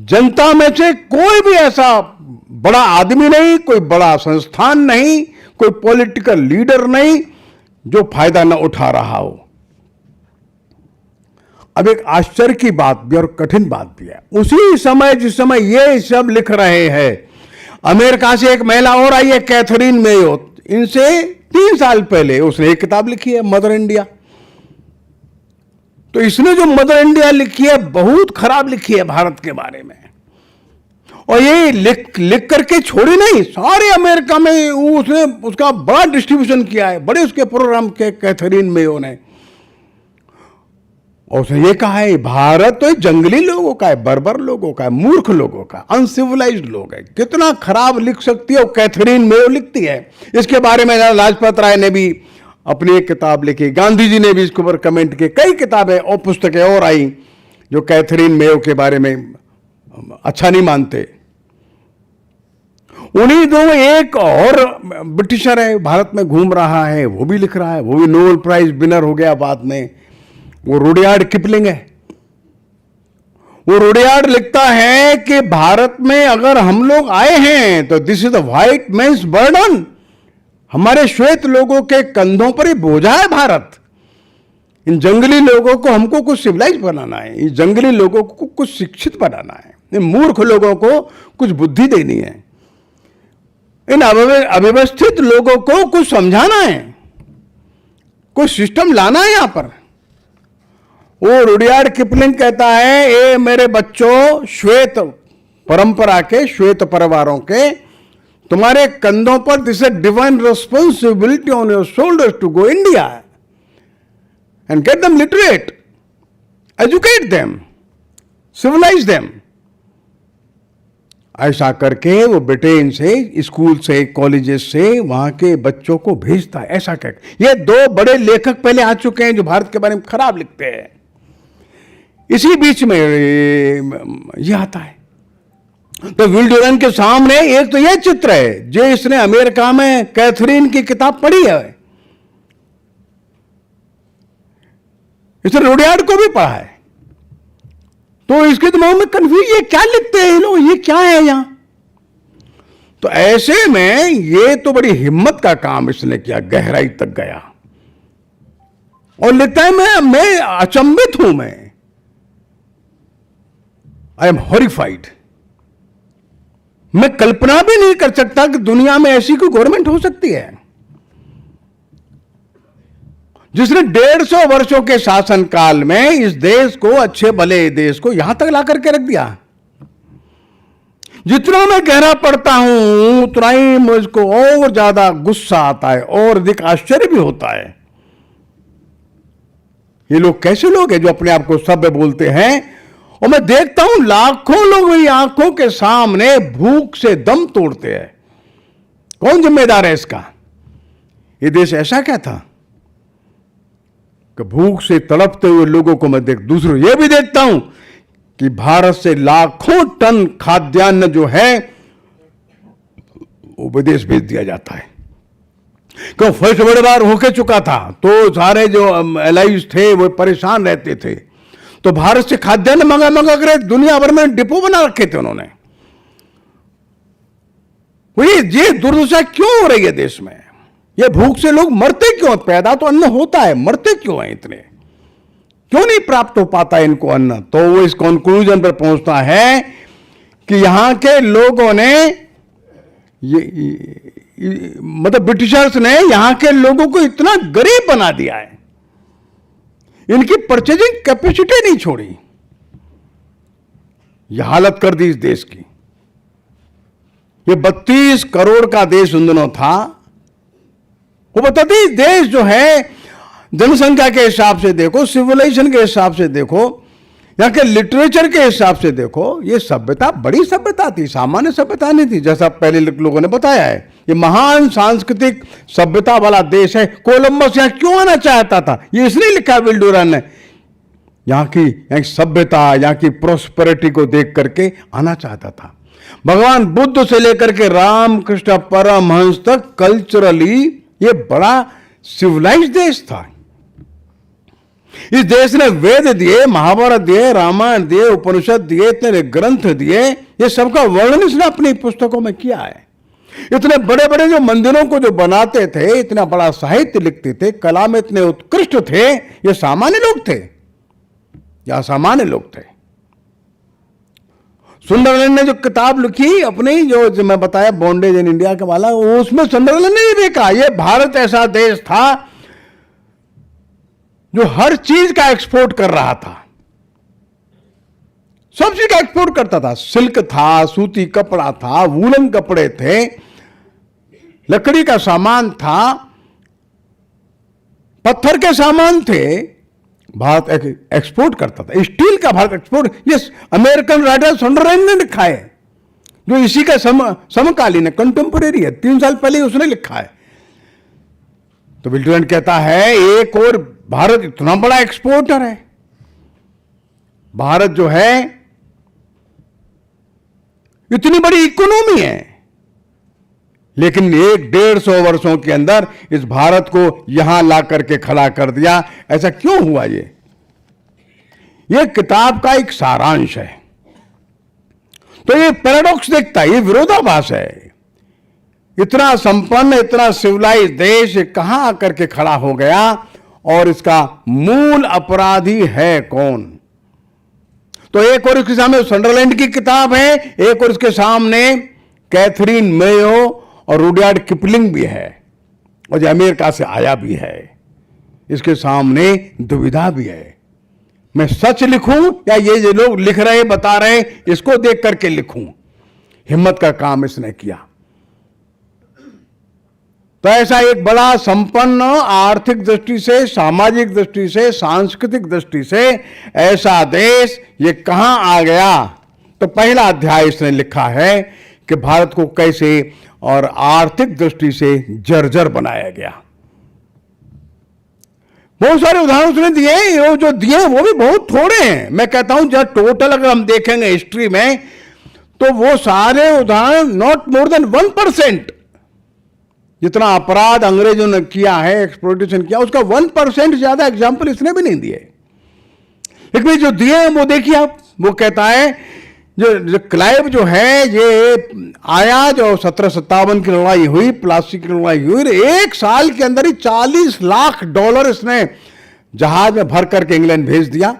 Speaker 6: जनता में से कोई भी ऐसा बड़ा आदमी नहीं, कोई बड़ा संस्थान नहीं, कोई पॉलिटिकल लीडर नहीं जो फायदा न उठा रहा हो। अब एक आश्चर्य की बात भी और कठिन बात भी है, उसी समय जिस समय ये सब लिख रहे हैं, अमेरिका से एक महिला और आई है, कैथरीन मेयो, इनसे 3 साल पहले उसने एक किताब लिखी है, मदर इंडिया। तो इसने जो मदर इंडिया लिखी है बहुत खराब लिखी है भारत के बारे में, और ये लिख करके छोड़ी नहीं, सारे अमेरिका में उसने उसका बड़ा डिस्ट्रीब्यूशन किया है, बड़े उसके प्रोग्राम के कैथरीन मेयो ने। और उसने ये कहा है, भारत तो जंगली लोगों का है, बर्बर लोगों का है, मूर्ख लोगों का, अनसिविलाइज्ड लोग है। कितना खराब लिख सकती है, और कैथरीन मेयो लिखती है। इसके बारे में लाजपत राय ने भी अपनी एक किताब लिखी, गांधी जी ने भी इसके ऊपर कमेंट किए, कई किताबें और पुस्तकें और आई जो कैथरीन मेयो के बारे में अच्छा नहीं मानते। उन्हीं दो एक और ब्रिटिशर है, भारत में घूम रहा है, वो भी लिख रहा है, वो भी नोबेल प्राइज विनर हो गया बाद में, वो रुडयार्ड किपलिंग है। वो रुडयार्ड लिखता है कि भारत में अगर हम लोग आए हैं तो this is the white man's burden, हमारे श्वेत लोगों के कंधों पर ही बोझा है भारत। इन जंगली लोगों को हमको कुछ सिविलाइज बनाना है, इन जंगली लोगों को कुछ शिक्षित बनाना है, इन मूर्ख लोगों को कुछ बुद्धि देनी है, इन अव्यवस्थित लोगों को कुछ समझाना है, कुछ सिस्टम लाना है यहां पर। वो रुडयार्ड किपलिंग कहता है, ए मेरे बच्चों, श्वेत परंपरा के, श्वेत परिवारों के, तुम्हारे कंधों पर this is divine responsibility on your shoulders to go India and get them literate, educate them, civilise them. ऐसा करके वो ब्रिटेन से, स्कूल से, कॉलेजेस से वहां के बच्चों को भेजता है। ऐसा कह, ये 2 बड़े लेखक पहले आ चुके हैं जो भारत के बारे में खराब लिखते हैं। इसी बीच में ये आता है, तो विल ड्यूरेंट के सामने एक तो ये चित्र है जो इसने अमेरिका में कैथरीन की किताब पढ़ी है, इसने रुडयार्ड को भी पढ़ा है, तो इसके दिमाग में कंफ्यूज, ये क्या लिखते हैं लोग, ये क्या है यहां। तो ऐसे में ये तो बड़ी हिम्मत का काम इसने किया, गहराई तक गया और लिखता है, मैं अचंभित हूं, आई एम हॉरिफाइड। मैं कल्पना भी नहीं कर सकता कि दुनिया में ऐसी कोई गवर्नमेंट हो सकती है जिसने 150 वर्षों के शासन काल में इस देश को, अच्छे भले देश को यहां तक ला करके रख दिया। जितना मैं गहरा पढ़ता हूं उतना ही मुझको और ज्यादा गुस्सा आता है और अधिक आश्चर्य भी होता है। ये लोग कैसे लोग हैं जो अपने आप को सभ्य बोलते हैं, और मैं देखता हूं लाखों लोग मेरी आंखों के सामने भूख से दम तोड़ते हैं। कौन जिम्मेदार है इसका? ये देश ऐसा क्या था कि भूख से तड़पते हुए लोगों को मैं दूसरों ये भी देखता हूं कि भारत से लाखों टन खाद्यान्न जो है वो विदेश भेज दिया जाता है। क्यों फर्स्ट वर्ल्ड वॉर होके चुका था तो सारे जो एलाइज थे वो परेशान रहते थे, तो भारत से खाद्यान्न मंगा कर दुनिया भर में डिपो बना रखे थे उन्होंने। ये दुर्दशा क्यों हो रही है देश में? ये भूख से लोग मरते क्यों? पैदा तो अन्न होता है, मरते क्यों हैं इतने? क्यों नहीं प्राप्त हो पाता इनको अन्न? तो वो इस कंक्लूजन पर पहुंचता है कि यहां के लोगों ने मतलब ब्रिटिशर्स ने यहां के लोगों को इतना गरीब बना दिया है, इनकी परचेजिंग कैपेसिटी नहीं छोड़ी, यह हालत कर दी इस देश की। ये 32 करोड़ का देश उन दिनों था। वो बताती देश जो है जनसंख्या के हिसाब से देखो, सिविलाइजेशन के हिसाब से देखो, यहाँ के लिटरेचर के हिसाब से देखो, ये सभ्यता बड़ी सभ्यता थी, सामान्य सभ्यता नहीं थी। जैसा पहले लोगों ने बताया है, ये महान सांस्कृतिक सभ्यता वाला देश है। कोलंबस यहाँ क्यों आना चाहता था? ये इसलिए लिखा विल डुरन ने, यहाँ की सभ्यता, यहाँ की प्रोस्पेरिटी को देख करके आना चाहता था। भगवान बुद्ध से लेकर के रामकृष्ण परमहंस तक कल्चरली ये बड़ा सिविलाइज देश था। इस देश ने वेद दिए, महाभारत दिए, रामायण दिए, उपनिषद दिए, इतने ग्रंथ दिए, ये सबका वर्णन इसने अपनी पुस्तकों में किया है। इतने बड़े बड़े जो मंदिरों को जो बनाते थे, इतना बड़ा साहित्य लिखते थे, कला में इतने उत्कृष्ट थे, ये सामान्य लोग थे या असामान्य लोग थे? सुंदरलैंड ने जो किताब लिखी अपनी, जो मैं बताया बॉन्डेज इन इंडिया का वाला, उसमें सुंदरलैंड ने देखा ये भारत ऐसा देश था जो हर चीज का एक्सपोर्ट कर रहा था, सब चीज का एक्सपोर्ट करता था। सिल्क था, सूती कपड़ा था, वूलन कपड़े थे, लकड़ी का सामान था, पत्थर के सामान थे, भारत एक्सपोर्ट करता था। स्टील का भारत एक्सपोर्ट, ये अमेरिकन राइटर सुंदरलैंड ने लिखा है, जो इसी का समकालीन है, कंटेम्पोरेरी है, 3 साल पहले उसने लिखा है। तो विल डुरन कहता है एक और भारत इतना बड़ा एक्सपोर्टर है, भारत जो है इतनी बड़ी इकोनॉमी है, लेकिन 100-150 वर्षों के अंदर इस भारत को यहां ला करके खड़ा कर दिया। ऐसा क्यों हुआ? ये किताब का एक सारांश है। तो ये पैराडॉक्स देखता है, ये विरोधाभास है। इतना संपन्न, इतना सिविलाइज देश कहां आकर के खड़ा हो गया, और इसका मूल अपराधी है कौन? तो एक और इसके सामने सनडरलैंड की किताब है, एक और इसके सामने कैथरीन मेयो और रुडयार्ड किपलिंग भी है, और जो अमेरिका से आया भी है। इसके सामने दुविधा भी है, मैं सच लिखूं या ये जो लोग लिख रहे बता रहे इसको देख करके लिखूं। हिम्मत का काम इसने किया। तो ऐसा एक बड़ा संपन्न, आर्थिक दृष्टि से, सामाजिक दृष्टि से, सांस्कृतिक दृष्टि से ऐसा देश ये कहां आ गया? तो पहला अध्याय इसने लिखा है कि भारत को कैसे और आर्थिक दृष्टि से जर्जर बनाया गया। बहुत सारे उदाहरण उसने दिए, वो जो दिए वो भी बहुत थोड़े हैं। मैं कहता हूं जब टोटल अगर हम देखेंगे हिस्ट्री में, तो वो सारे उदाहरण नॉट मोर देन 1%। जितना अपराध अंग्रेजों ने किया है, एक्सप्लॉइटेशन किया, उसका 1% ज्यादा एग्जाम्पल इसने भी नहीं दिए। लेकिन जो दिए वो देखिए आप, वो कहता है जो क्लाइव जो है ये आया, जो 1757 की लड़ाई हुई, प्लासी की लड़ाई हुई, एक साल के अंदर ही $40 लाख इसने जहाज में भर करके इंग्लैंड भेज दिया।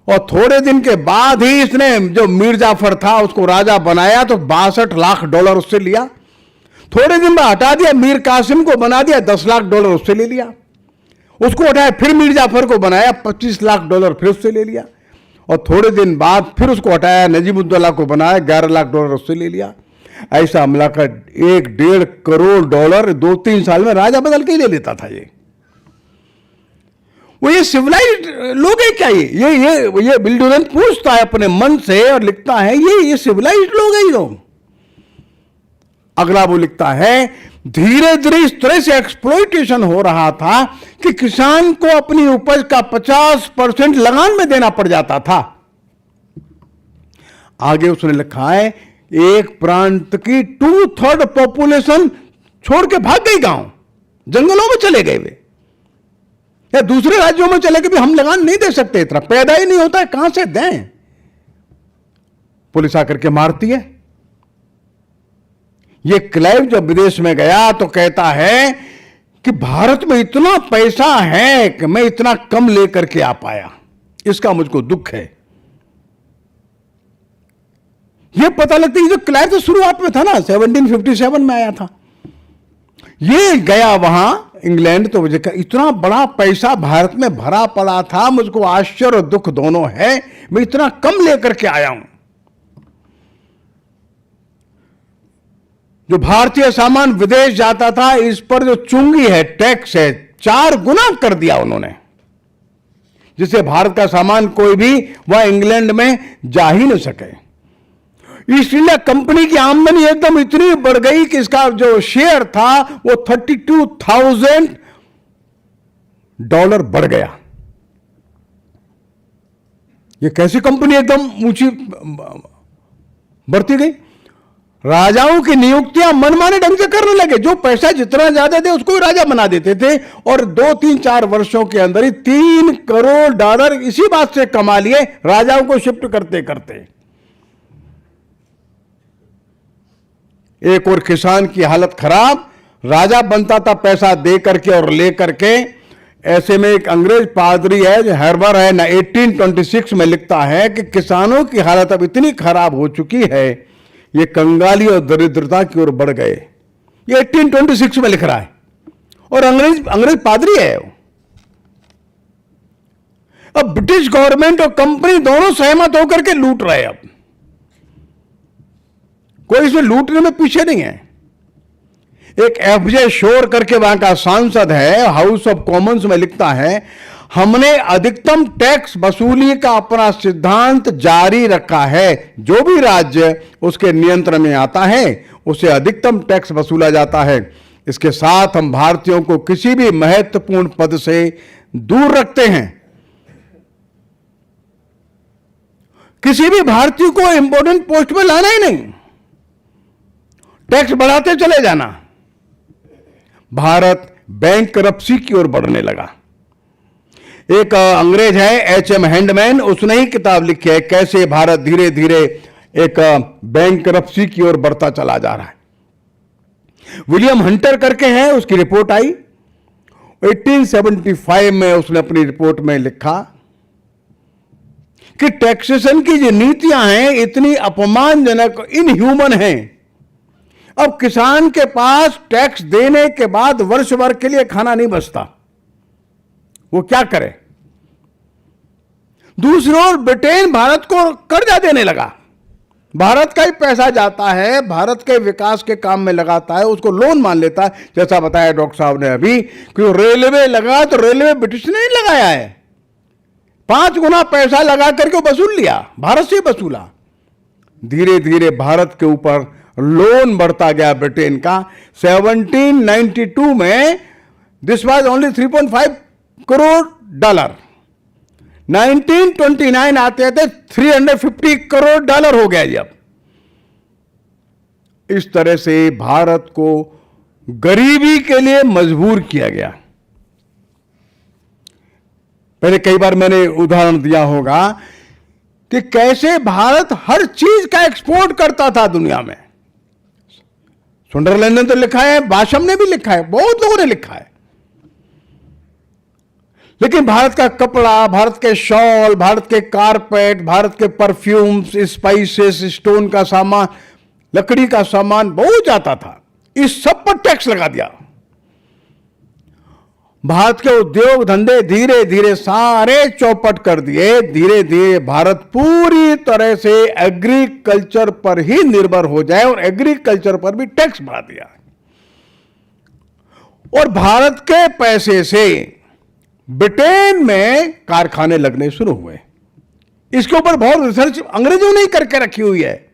Speaker 6: और थोड़े दिन के बाद ही इसने जो मीर जाफर था उसको राजा बनाया, तो $62 लाख उससे लिया। थोड़े दिन में हटा दिया, मीर कासिम को बना दिया, $10 लाख उससे ले लिया। उसको हटाया, फिर मीर जाफर को बनाया, $25 लाख फिर उससे ले लिया। और थोड़े दिन बाद फिर उसको हटाया, नजीमुद्दौला को बनाया, $11 लाख उससे ले लिया। ऐसा मिलाकर $1.5 करोड़ 2-3 साल में राजा बदल के ही ले लेता था। ये सिविलाइज्ड लोग है क्या? ये विल डुरन पूछता है अपने मन से और लिखता है ये सिविलाइज्ड लोग है ये लोग। अगला वो लिखता है धीरे धीरे इस तरह से एक्सप्लॉइटेशन हो रहा था कि किसान को अपनी उपज का 50% लगान में देना पड़ जाता था। आगे उसने लिखा है एक प्रांत की 2/3 पॉपुलेशन छोड़ के भाग गई गांव। जंगलों में चले गए वे, या दूसरे राज्यों में चले गए भी हम लगान नहीं दे सकते, इतना पैदा ही नहीं होता है, कहां से दें। पुलिस आकर के मारती है। ये क्लाइव जब विदेश में गया तो कहता है कि भारत में इतना पैसा है कि मैं इतना कम लेकर के आ पाया, इसका मुझको दुख है। यह पता लगता है जो क्लाइव तो शुरुआत में था ना, 1757 में आया था, ये गया वहां इंग्लैंड, तो मुझे इतना बड़ा पैसा भारत में भरा पड़ा था, मुझको आश्चर्य और दुख दोनों है, मैं इतना कम लेकर के आया हूं। जो भारतीय सामान विदेश जाता था, इस पर जो चुंगी है, टैक्स है, 4 गुना कर दिया उन्होंने, जिससे भारत का सामान कोई भी वह इंग्लैंड में जा ही न सके। ईस्ट इंडिया कंपनी की आमदनी एकदम इतनी बढ़ गई कि इसका जो शेयर था वो $32,000 बढ़ गया। ये कैसी कंपनी एकदम ऊंची बढ़ती गई। राजाओं की नियुक्तियां मनमाने ढंग से करने लगे, जो पैसा जितना ज्यादा थे उसको राजा बना देते थे, और 2-3-4 वर्षों के अंदर ही $3 करोड़ इसी बात से कमा लिए, राजाओं को शिफ्ट करते करते। एक और किसान की हालत खराब, राजा बनता था पैसा दे करके और ले करके। ऐसे में एक अंग्रेज पादरी है जो हर्बर है ना, 1826 में लिखता है कि किसानों की हालत अब इतनी खराब हो चुकी है, ये कंगाली और दरिद्रता की ओर बढ़ गए। ये 1826 में लिख रहा है, और अंग्रेज पादरी है। अब ब्रिटिश गवर्नमेंट और कंपनी दोनों सहमत होकर के लूट रहे हैं। अब कोई इसमें लूटने में पीछे नहीं है। एक एफजे शोर करके वहां का सांसद है, हाउस ऑफ कॉमन्स में लिखता है, हमने अधिकतम टैक्स वसूली का अपना सिद्धांत जारी रखा है। जो भी राज्य उसके नियंत्रण में आता है उसे अधिकतम टैक्स वसूला जाता है। इसके साथ हम भारतीयों को किसी भी महत्वपूर्ण पद से दूर रखते हैं। किसी भी भारतीय को इंपॉर्टेंट पोस्ट में लाना ही नहीं, टैक्स बढ़ाते चले जाना। भारत बैंकरप्सी की ओर बढ़ने लगा। एक अंग्रेज है HM हैंडमैन, उसने ही किताब लिखी है कैसे भारत धीरे धीरे एक बैंकरप्सी की ओर बढ़ता चला जा रहा है। विलियम हंटर करके है, उसकी रिपोर्ट आई 1875 में। उसने अपनी रिपोर्ट में लिखा कि टैक्सेशन की जो नीतियां हैं इतनी अपमानजनक, इनह्यूमन हैं। अब किसान के पास टैक्स देने के बाद वर्ष भर के लिए खाना नहीं बचता, वो क्या करे। दूसरी ओर ब्रिटेन भारत को कर्जा देने लगा। भारत का ही पैसा जाता है, भारत के विकास के काम में लगाता है, उसको लोन मान लेता है। जैसा बताया डॉक्टर साहब ने अभी कि रेलवे लगा, तो रेलवे ब्रिटिश ने नहीं लगाया है, 5 गुना पैसा लगा करके वसूल लिया, भारत से वसूला। धीरे धीरे भारत के ऊपर लोन बढ़ता गया ब्रिटेन का। 1792 में दिस वाज ओनली $3.5 करोड़। 1929 आते थे $350 करोड़ हो गया। अब इस तरह से भारत को गरीबी के लिए मजबूर किया गया। पहले कई बार मैंने उदाहरण दिया होगा कि कैसे भारत हर चीज का एक्सपोर्ट करता था दुनिया में। सुंदरलैंड ने तो लिखा है, बाशम ने भी लिखा है, बहुत लोगों ने लिखा है। लेकिन भारत का कपड़ा, भारत के शॉल, भारत के कारपेट, भारत के परफ्यूम्स, स्पाइसेस, स्टोन का सामान, लकड़ी का सामान बहुत जाता था। इस सब पर टैक्स लगा दिया। भारत के उद्योग धंधे धीरे धीरे सारे चौपट कर दिए। धीरे धीरे भारत पूरी तरह से एग्रीकल्चर पर ही निर्भर हो जाए, और एग्रीकल्चर पर भी टैक्स बढ़ा दिया। और भारत के पैसे से ब्रिटेन में कारखाने लगने शुरू हुए। इसके ऊपर बहुत रिसर्च अंग्रेजों ने ही करके रखी हुई है।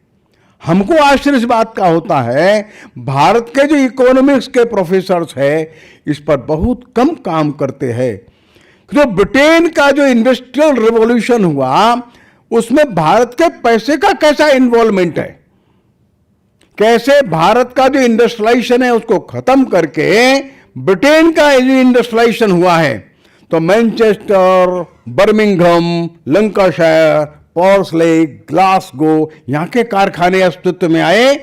Speaker 6: हमको आश्चर्य इस बात का होता है, भारत के जो इकोनॉमिक्स के प्रोफेसर्स हैं इस पर बहुत कम काम करते हैं। तो ब्रिटेन का जो इंडस्ट्रियल रिवॉल्यूशन हुआ उसमें भारत के पैसे का कैसा इन्वॉल्वमेंट है, कैसे भारत का जो इंडस्ट्रियलाइजेशन है उसको खत्म करके ब्रिटेन का इंडस्ट्रियलाइजेशन हुआ है तो मैनचेस्टर, बर्मिंघम, लंकाशायर, पोर्सलेक, ग्लासगो, यहाँ के कारखाने अस्तित्व में आए।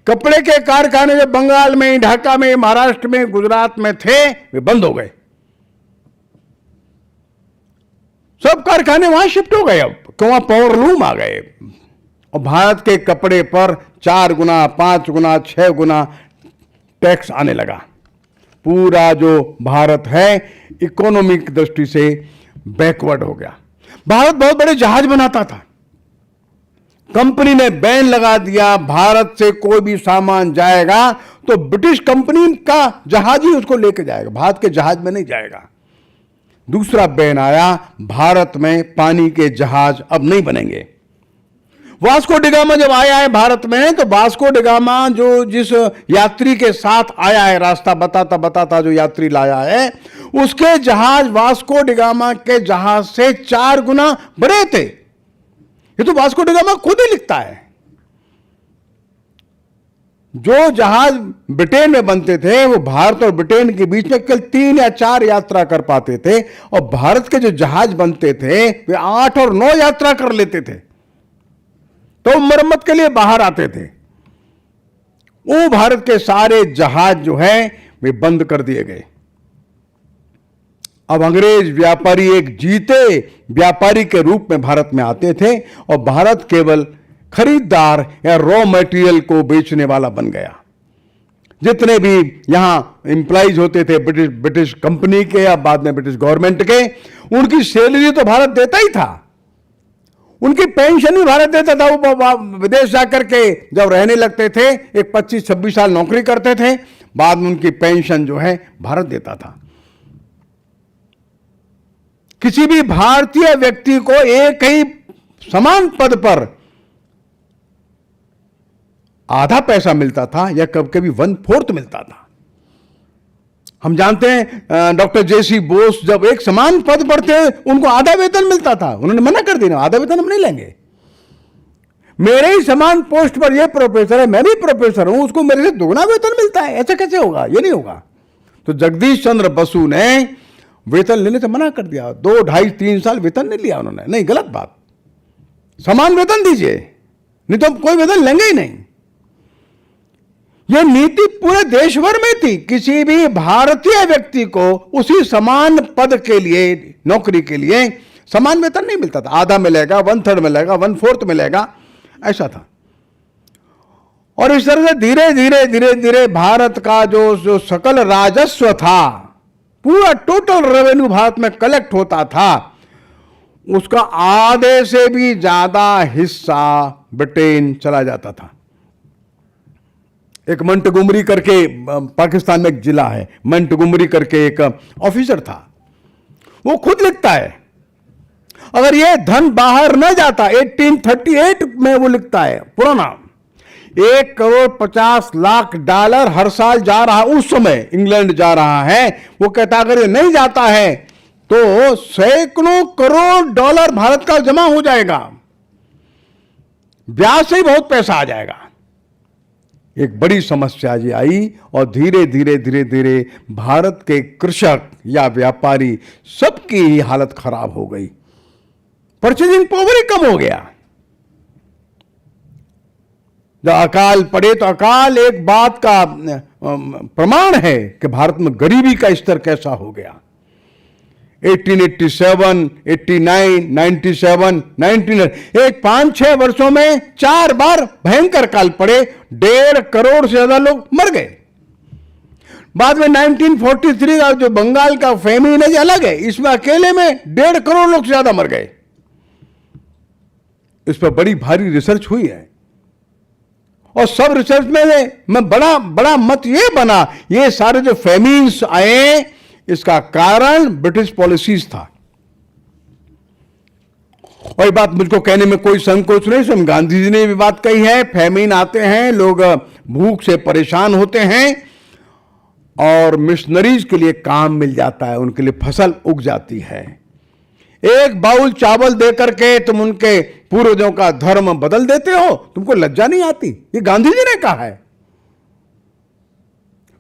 Speaker 6: कपड़े के कारखाने जो बंगाल में, ढाका में, महाराष्ट्र में, गुजरात में थे, वे बंद हो गए। सब कारखाने वहां शिफ्ट हो गए। अब वहां पावरलूम आ गए और भारत के कपड़े पर 4 गुना, 5 गुना, 6 गुना टैक्स आने लगा। पूरा जो भारत है इकोनॉमिक दृष्टि से बैकवर्ड हो गया। भारत बहुत बड़े जहाज बनाता था, कंपनी ने बैन लगा दिया, भारत से कोई भी सामान जाएगा तो ब्रिटिश कंपनी का जहाज ही उसको लेके जाएगा, भारत के जहाज में नहीं जाएगा। दूसरा बैन आया, भारत में पानी के जहाज अब नहीं बनेंगे। वास्को डिगामा जब आया है भारत में, तो वास्को डिगामा जो जिस यात्री के साथ आया है, रास्ता बताता बताता जो यात्री लाया है, उसके जहाज वास्को डिगामा के जहाज से 4 गुना बड़े थे। ये तो वास्को डिगामा खुद ही लिखता है। जो जहाज ब्रिटेन में बनते थे वो भारत और ब्रिटेन के बीच में केवल 3 या 4 यात्रा कर पाते थे, और भारत के जो जहाज बनते थे वे 8 और 9 यात्रा कर लेते थे, तो मरम्मत के लिए बाहर आते थे। वो भारत के सारे जहाज जो है वे बंद कर दिए गए। अब अंग्रेज व्यापारी एक जीते व्यापारी के रूप में भारत में आते थे, और भारत केवल खरीदार या रॉ मटेरियल को बेचने वाला बन गया। जितने भी यहां एम्प्लॉइज होते थे ब्रिटिश कंपनी के या बाद में ब्रिटिश गवर्नमेंट के, उनकी सैलरी तो भारत देता ही था, उनकी पेंशन भी भारत देता था। वो विदेश जाकर के जब रहने लगते थे, एक 25-26 साल नौकरी करते थे, बाद में उनकी पेंशन जो है भारत देता था। किसी भी भारतीय व्यक्ति को एक ही समान पद पर आधा पैसा मिलता था या कभी कभी 1/4 मिलता था। हम जानते हैं डॉक्टर जेसी बोस जब एक समान पद पर थे, उनको आधा वेतन मिलता था, उन्होंने मना कर दिया, आधा वेतन हम नहीं लेंगे। मेरे ही समान पोस्ट पर ये प्रोफेसर है, मैं भी प्रोफेसर हूं, उसको मेरे से 2 गुना वेतन मिलता है, ऐसा कैसे होगा? ये नहीं होगा। तो जगदीश चंद्र बसु ने वेतन लेने से मना कर दिया। 2, 2.5, 3 साल वेतन नहीं लिया उन्होंने। नहीं, गलत बात, समान वेतन दीजिए, नहीं तो हम कोई वेतन लेंगे ही नहीं। यह नीति पूरे देश भर में थी। किसी भी भारतीय व्यक्ति को उसी समान पद के लिए, नौकरी के लिए समान वेतन नहीं मिलता था। आधा मिलेगा, 1/3 मिलेगा, 1/4 मिलेगा, ऐसा था। और इस तरह से धीरे धीरे धीरे धीरे भारत का जो सकल राजस्व था, पूरा टोटल रेवेन्यू भारत में कलेक्ट होता था, उसका आधे से भी ज्यादा हिस्सा ब्रिटेन चला जाता था। एक मंटगुमरी करके पाकिस्तान में एक जिला है, मंटगुमरी करके एक ऑफिसर था, वो खुद लिखता है, अगर ये धन बाहर न जाता, 1838 में वो लिखता है, पुराना, $1,50,00,000 हर साल जा रहा, उस समय इंग्लैंड जा रहा है। वो कहता अगर ये नहीं जाता है तो सैकड़ों करोड़ डॉलर भारत का जमा हो जाएगा, ब्याज से ही बहुत पैसा आ जाएगा। एक बड़ी समस्या जी आई और धीरे धीरे धीरे धीरे भारत के कृषक या व्यापारी सबकी ही हालत खराब हो गई, परचेजिंग पावर ही कम हो गया। जब अकाल पड़े तो अकाल एक बात का प्रमाण है कि भारत में गरीबी का स्तर कैसा हो गया। 1887, 89, 97, 99, एक 5-6 वर्षों में 4 बार भयंकर काल पड़े, 1.5 करोड़ से ज्यादा लोग मर गए। बाद में 1943 का जो बंगाल का फेमिन है अलग है, इसमें अकेले में 1.5 करोड़ लोग से ज्यादा मर गए। इस पर बड़ी भारी रिसर्च हुई है और सब रिसर्च में बड़ा मत ये बना, ये सारे जो फेमिन्स आए इसका कारण ब्रिटिश पॉलिसीज था। और ये बात मुझको कहने में कोई संकोच नहीं, स्वयं गांधी जी ने भी बात कही है। फेमिन आते हैं, लोग भूख से परेशान होते हैं और मिशनरीज के लिए काम मिल जाता है, उनके लिए फसल उग जाती है। एक बाउल चावल देकर के तुम उनके पूर्वजों का धर्म बदल देते हो, तुमको लज्जा नहीं आती? ये गांधी जी ने कहा है।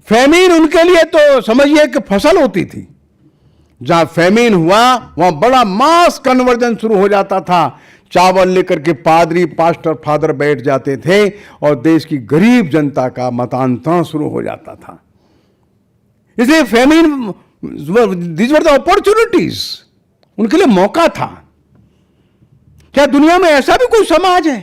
Speaker 6: फेमिन उनके लिए तो समझिए कि फसल होती थी। जहां फेमिन हुआ वहां बड़ा मास कन्वर्जन शुरू हो जाता था। चावल लेकर के पादरी, पास्टर, फादर बैठ जाते थे और देश की गरीब जनता का मतांतरण शुरू हो जाता था। इसलिए famine, these were the opportunities, उनके लिए मौका था। क्या दुनिया में ऐसा भी कोई समाज है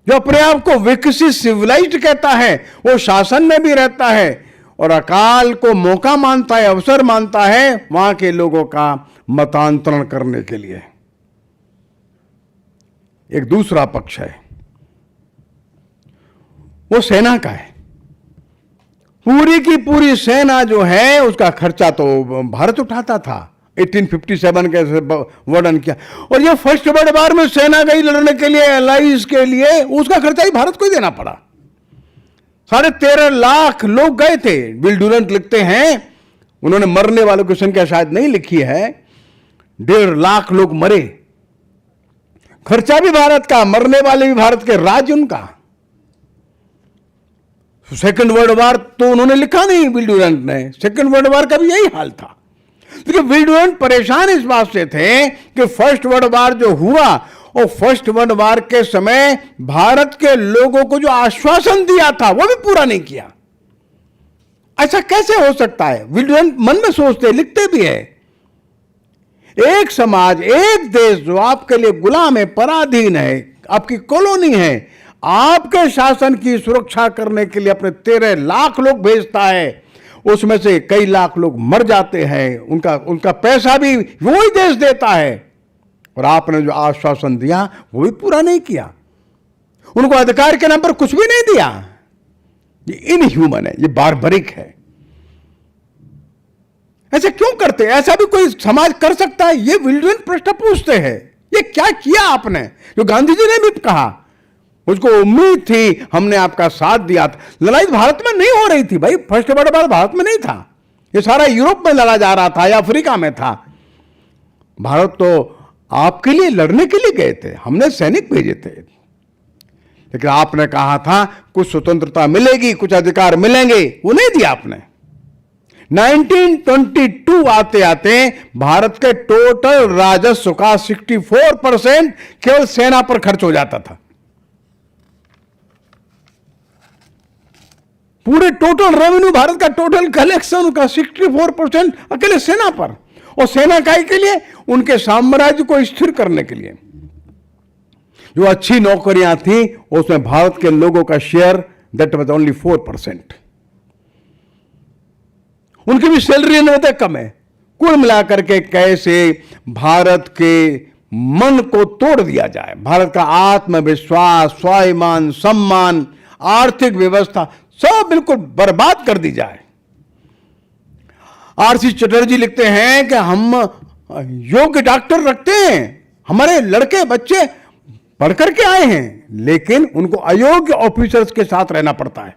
Speaker 6: जो अपने आप को विकसित, सिविलाइज्ड कहता है, वो शासन में भी रहता है और अकाल को मौका मानता है, अवसर मानता है वहां के लोगों का मतांतरण करने के लिए? एक दूसरा पक्ष है, वो सेना का है। पूरी की पूरी सेना जो है उसका खर्चा तो भारत उठाता था। 1857 के वर्णन किया। और ये फर्स्ट वर्ल्ड वॉर में सेना गई लड़ने के लिए, एलाइज के लिए, उसका खर्चा ही भारत को ही देना पड़ा। 13.5 लाख लोग गए थे। विल डुरेंट लिखते हैं, उन्होंने मरने वालों की संख्या शायद नहीं लिखी है, 1.5 लाख लोग मरे। खर्चा भी भारत का, मरने वाले भी भारत के, राज्य उनका। सेकेंड वर्ल्ड वॉर तो उन्होंने लिखा नहीं विल डुरेंट ने, सेकेंड वर्ल्ड वॉर का भी यही हाल था। लेकिन विल डुरेंट परेशान इस बात से थे कि फर्स्ट वर्ल्ड वॉर जो हुआ, और फर्स्ट वर्ल्ड वॉर के समय भारत के लोगों को जो आश्वासन दिया था वो भी पूरा नहीं किया। ऐसा कैसे हो सकता है? विल डुरेंट मन में सोचते, लिखते भी है। एक समाज, एक देश जो आपके लिए गुलाम है, पराधीन है, आपकी कॉलोनी है, आपके शासन की सुरक्षा करने के लिए अपने 13 लाख लोग भेजता है, उसमें से कई लाख लोग मर जाते हैं, उनका पैसा भी वही देश देता है, और आपने जो आश्वासन दिया वो भी पूरा नहीं किया। उनको अधिकार के नाम पर कुछ भी नहीं दिया। ये इनह्यूमन है, ये बारबरिक है। ऐसे क्यों करते हैं? ऐसा भी कोई समाज कर सकता है? ये विल डुरेंट प्रश्न पूछते हैं, ये क्या किया आपने? जो गांधी जी ने भी कहा, मुझको उम्मीद थी, हमने आपका साथ दिया था। लड़ाई भारत में नहीं हो रही थी भाई, फर्स्ट वर्ल्ड वॉर भारत में नहीं था, ये सारा यूरोप में लड़ा जा रहा था या अफ्रीका में था। भारत तो आपके लिए लड़ने के लिए गए थे, हमने सैनिक भेजे थे। लेकिन आपने कहा था कुछ स्वतंत्रता मिलेगी, कुछ अधिकार मिलेंगे, वो नहीं दिया आपने। 1922 आते आते भारत के टोटल राजस्व का 64% केवल सेना पर खर्च हो जाता था। पूरे टोटल रेवेन्यू, भारत का टोटल कलेक्शन का 64% अकेले सेना पर। और सेना काय के लिए? उनके साम्राज्य को स्थिर करने के लिए। जो अच्छी नौकरियां थी उसमें भारत के लोगों का शेयर दैट वाज ओनली 4%। उनकी भी सैलरी नहीं कम है। कुल मिलाकर के कैसे भारत के मन को तोड़ दिया जाए, भारत का आत्मविश्वास, स्वाभिमान, सम्मान, आर्थिक व्यवस्था सब बिल्कुल बर्बाद कर दी जाए। आरसी चटर्जी लिखते हैं कि हम योग्य डॉक्टर रखते हैं, हमारे लड़के बच्चे पढ़ करके आए हैं, लेकिन उनको अयोग्य ऑफिसर्स के साथ रहना पड़ता है।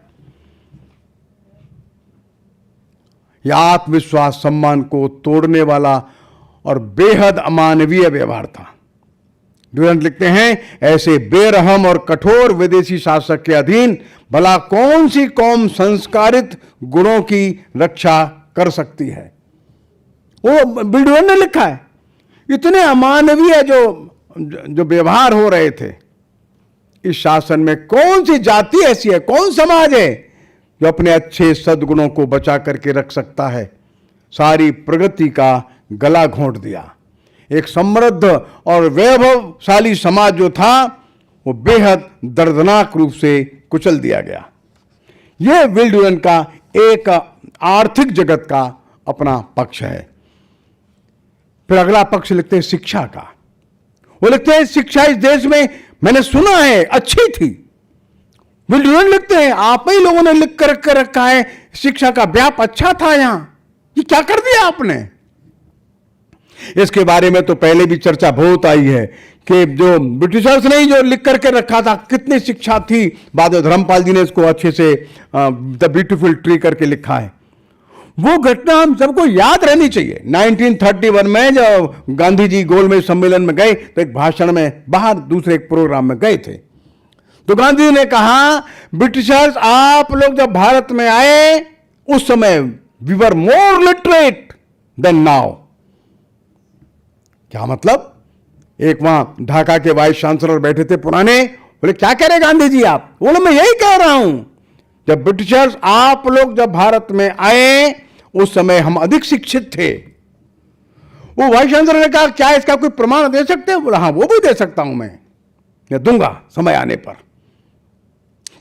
Speaker 6: यह आत्मविश्वास, सम्मान को तोड़ने वाला और बेहद अमानवीय व्यवहार था। डुरेंट लिखते हैं, ऐसे बेरहम और कठोर विदेशी शासक के अधीन भला कौन सी कौम संस्कारित गुणों की रक्षा कर सकती है? वो डुरेंट ने लिखा है। इतने अमानवीय जो व्यवहार हो रहे थे इस शासन में, कौन सी जाति ऐसी है, कौन समाज है जो अपने अच्छे सद्गुणों को बचा करके रख सकता है? सारी प्रगति का गला घोंट दिया। एक समृद्ध और वैभवशाली समाज जो था वो बेहद दर्दनाक रूप से कुचल दिया गया। यह विल डुरेंट का एक आर्थिक जगत का अपना पक्ष है। फिर अगला पक्ष लिखते हैं शिक्षा का। वो लिखते हैं शिक्षा इस देश में मैंने सुना है अच्छी थी। विल डुरेंट लिखते हैं, आप ही लोगों ने लिख कर रखा है शिक्षा का व्याप अच्छा था यहां, ये क्या कर दिया आपने? इसके बारे में तो पहले भी चर्चा बहुत आई है कि जो ब्रिटिशर्स ने जो लिख करके रखा था कितनी शिक्षा थी, बाद में धर्मपाल जी ने इसको अच्छे से द ब्यूटीफुल ट्री करके लिखा है। वो घटना हम सबको याद रहनी चाहिए। 1931 में जब गांधी जी गोलमेज सम्मेलन में गए तो एक भाषण में बाहर दूसरे एक प्रोग्राम में गए थे, तो गांधी जी ने कहा, ब्रिटिशर्स आप लोग जब भारत में आए उस समय we were more literate than now. क्या मतलब? एक वहां ढाका के वाइस चांसलर बैठे थे पुराने, बोले क्या कह रहे गांधी जी आप? बोले मैं यही कह रहा हूं, जब ब्रिटिशर्स आप लोग जब भारत में आए उस समय हम अधिक शिक्षित थे। वो वाइस चांसलर ने कहा क्या इसका कोई प्रमाण दे सकते हैं? बोला हाँ वो भी दे सकता हूं, मैं दूंगा समय आने पर।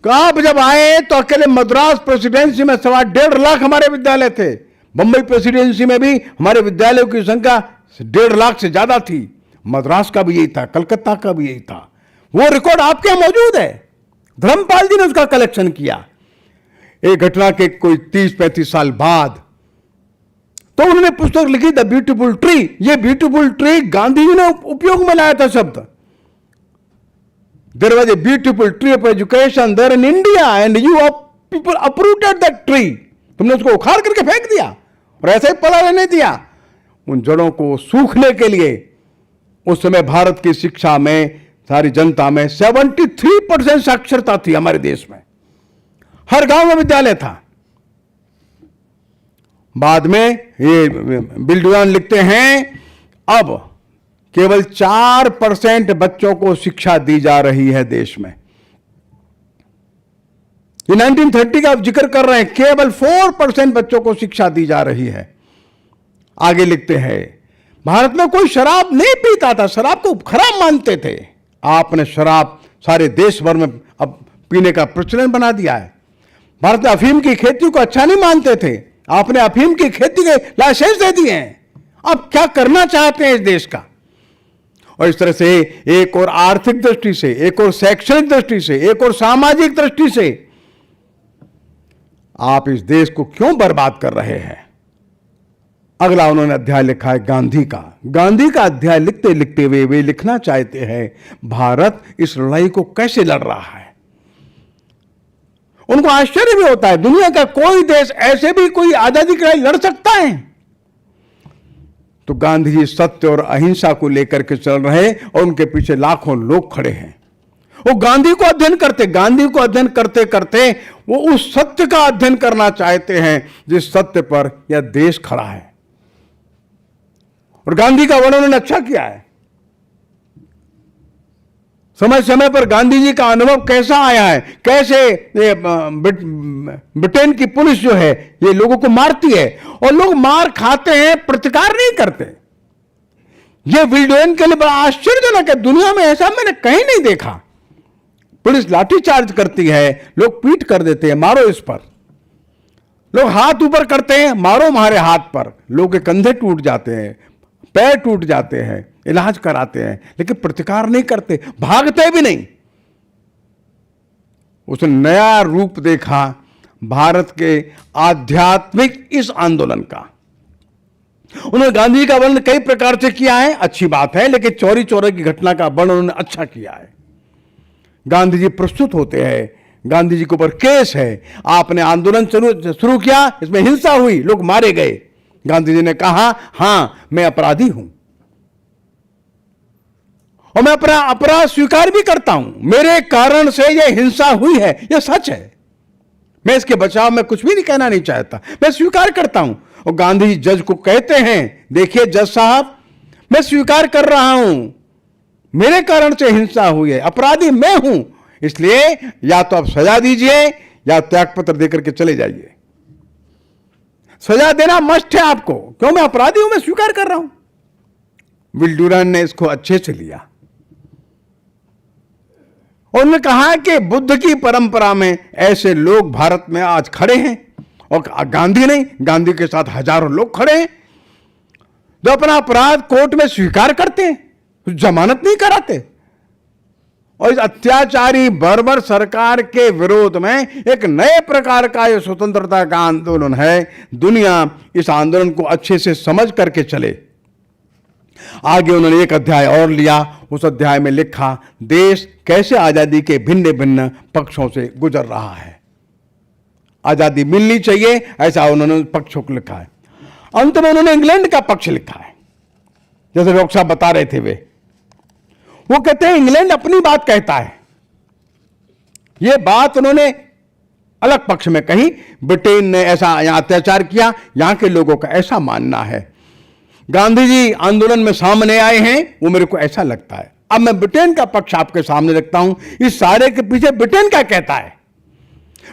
Speaker 6: आप जब आए तो अकेले मद्रास प्रेसिडेंसी में 1.5 लाख हमारे विद्यालय थे। बंबई प्रेसिडेंसी में भी हमारे विद्यालयों की संख्या 1.5 लाख से ज्यादा थी। मद्रास का भी यही था, कलकत्ता का भी यही था। वो रिकॉर्ड आपके यहां मौजूद है, धर्मपाल जी ने उसका कलेक्शन किया। एक घटना के कोई 30-35 साल बाद तो उन्होंने पुस्तक लिखी द ब्यूटीफुल ट्री। ये ब्यूटीफुल ट्री गांधी जी ने उपयोग में लाया था शब्द। There was a beautiful tree of education there in India and you people uprooted that tree. तुमने उसको उखाड़ करके फेंक दिया और ऐसे ही पला रहने दिया। उन जड़ों को सूखने के लिए उस समय भारत की शिक्षा में, सारी जनता में 73% साक्षरता थी हमारे देश में। हर गांव में विद्यालय था। बाद में ये बिल्डुआन लिखते हैं अब केवल 4% बच्चों को शिक्षा दी जा रही है देश में। ये 1930 का जिक्र कर रहे हैं, केवल 4% बच्चों को शिक्षा दी जा रही है। आगे लिखते हैं भारत में कोई शराब नहीं पीता था, शराब को खराब मानते थे। आपने शराब सारे देश भर में अब पीने का प्रचलन बना दिया है। भारत में अफीम की खेती को अच्छा नहीं मानते थे, आपने अफीम की खेती के लाइसेंस दे दिए हैं। अब क्या करना चाहते हैं इस देश का? और इस तरह से एक और आर्थिक दृष्टि से, एक और शैक्षणिक दृष्टि से, एक और सामाजिक दृष्टि से आप इस देश को क्यों बर्बाद कर रहे हैं? अगला उन्होंने अध्याय लिखा है गांधी का। गांधी का अध्याय लिखते लिखते वे लिखना चाहते हैं भारत इस लड़ाई को कैसे लड़ रहा है। उनको आश्चर्य भी होता है, दुनिया का कोई देश ऐसे भी कोई आजादी की लड़ाई लड़ सकता है? तो गांधी जी सत्य और अहिंसा को लेकर के चल रहे और उनके पीछे लाखों लोग खड़े हैं। वो गांधी को अध्ययन करते करते वो उस सत्य का अध्ययन करना चाहते हैं जिस सत्य पर यह देश खड़ा है। और गांधी का वर्णन उन्होंने अच्छा किया है। समय समय पर गांधी जी का अनुभव कैसा आया है, कैसे ब्रिटेन की पुलिस जो है ये लोगों को मारती है और लोग मार खाते हैं, प्रतिकार नहीं करते। ये विल्डोन के लिए बड़ा आश्चर्यजनक है, दुनिया में ऐसा मैंने कहीं नहीं देखा। पुलिस लाठीचार्ज करती है, लोग पीट कर देते हैं, मारो इस पर। लोग हाथ ऊपर करते हैं, मारो हमारे हाथ पर। लोग के कंधे टूट जाते हैं, पैर टूट जाते हैं, इलाज कराते हैं, लेकिन प्रतिकार नहीं करते, भागते भी नहीं। उसने नया रूप देखा भारत के आध्यात्मिक इस आंदोलन का। उन्होंने गांधी का वर्णन कई प्रकार से किया है, अच्छी बात है, लेकिन चौरी चौरा की घटना का वर्णन उन्होंने अच्छा किया है। गांधी जी प्रस्तुत होते हैं, गांधी जी के ऊपर केस है, आपने आंदोलन शुरू किया, इसमें हिंसा हुई, लोग मारे गए। गांधी जी ने कहा हां मैं अपराधी हूं और मैं अपना अपराध स्वीकार भी करता हूं, मेरे कारण से यह हिंसा हुई है, यह सच है। मैं इसके बचाव में कुछ भी नहीं कहना नहीं चाहता, मैं स्वीकार करता हूं। और गांधी जी जज को कहते हैं, देखिए जज साहब, मैं स्वीकार कर रहा हूं, मेरे कारण से हिंसा हुई है, अपराधी मैं हूं, इसलिए या तो आप सजा दीजिए या त्यागपत्र देकर के चले जाइए। सजा देना मस्ट है आपको, क्यों? मैं अपराधी हूं, मैं स्वीकार कर रहा हूं। विल्डुरान ने इसको अच्छे से लिया और उन्होंने कहा कि बुद्ध की परंपरा में ऐसे लोग भारत में आज खड़े हैं, और गांधी नहीं, गांधी के साथ हजारों लोग खड़े हैं जो अपना अपराध कोर्ट में स्वीकार करते हैं, जमानत नहीं कराते। और इस अत्याचारी बर्बर सरकार के विरोध में एक नए प्रकार का यह स्वतंत्रता का आंदोलन है। दुनिया इस आंदोलन को अच्छे से समझ करके चले। आगे उन्होंने एक अध्याय और लिया, उस अध्याय में लिखा देश कैसे आजादी के भिन्न भिन्न पक्षों से गुजर रहा है। आजादी मिलनी चाहिए, ऐसा उन्होंने पक्षों को लिखा है। अंत में उन्होंने इंग्लैंड का पक्ष लिखा है, जैसे डॉक्टर साहब बता रहे थे। वो कहते हैं इंग्लैंड अपनी बात कहता है, ये बात उन्होंने अलग पक्ष में कही, ब्रिटेन ने ऐसा यहाँ अत्याचार किया, यहाँ के लोगों का ऐसा मानना है। गांधी जी आंदोलन में सामने आए हैं, वो मेरे को ऐसा लगता है। अब मैं ब्रिटेन का पक्ष आपके सामने रखता हूं। इस सारे के पीछे ब्रिटेन क्या कहता है?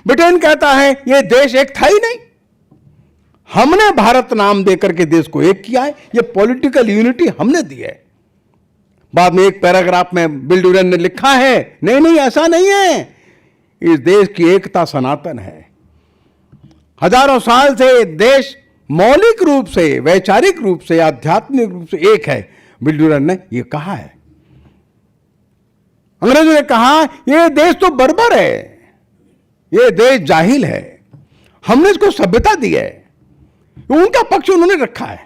Speaker 6: ब्रिटेन कहता है ये देश एक था ही नहीं, हमने भारत नाम देकर के देश को एक किया है, ये पॉलिटिकल यूनिटी हमने दी है। बाद में एक पैराग्राफ में बिल ड्यूरेंट ने लिखा है, नहीं नहीं ऐसा नहीं है, इस देश की एकता सनातन है। हजारों साल से देश मौलिक रूप से, वैचारिक रूप से, आध्यात्मिक रूप से एक है। बिल ड्यूरेंट ने यह कहा है। अंग्रेजों ने कहा यह देश तो बर्बर है, यह देश जाहिल है, हमने इसको सभ्यता दी है। उनका पक्ष उन्होंने रखा है।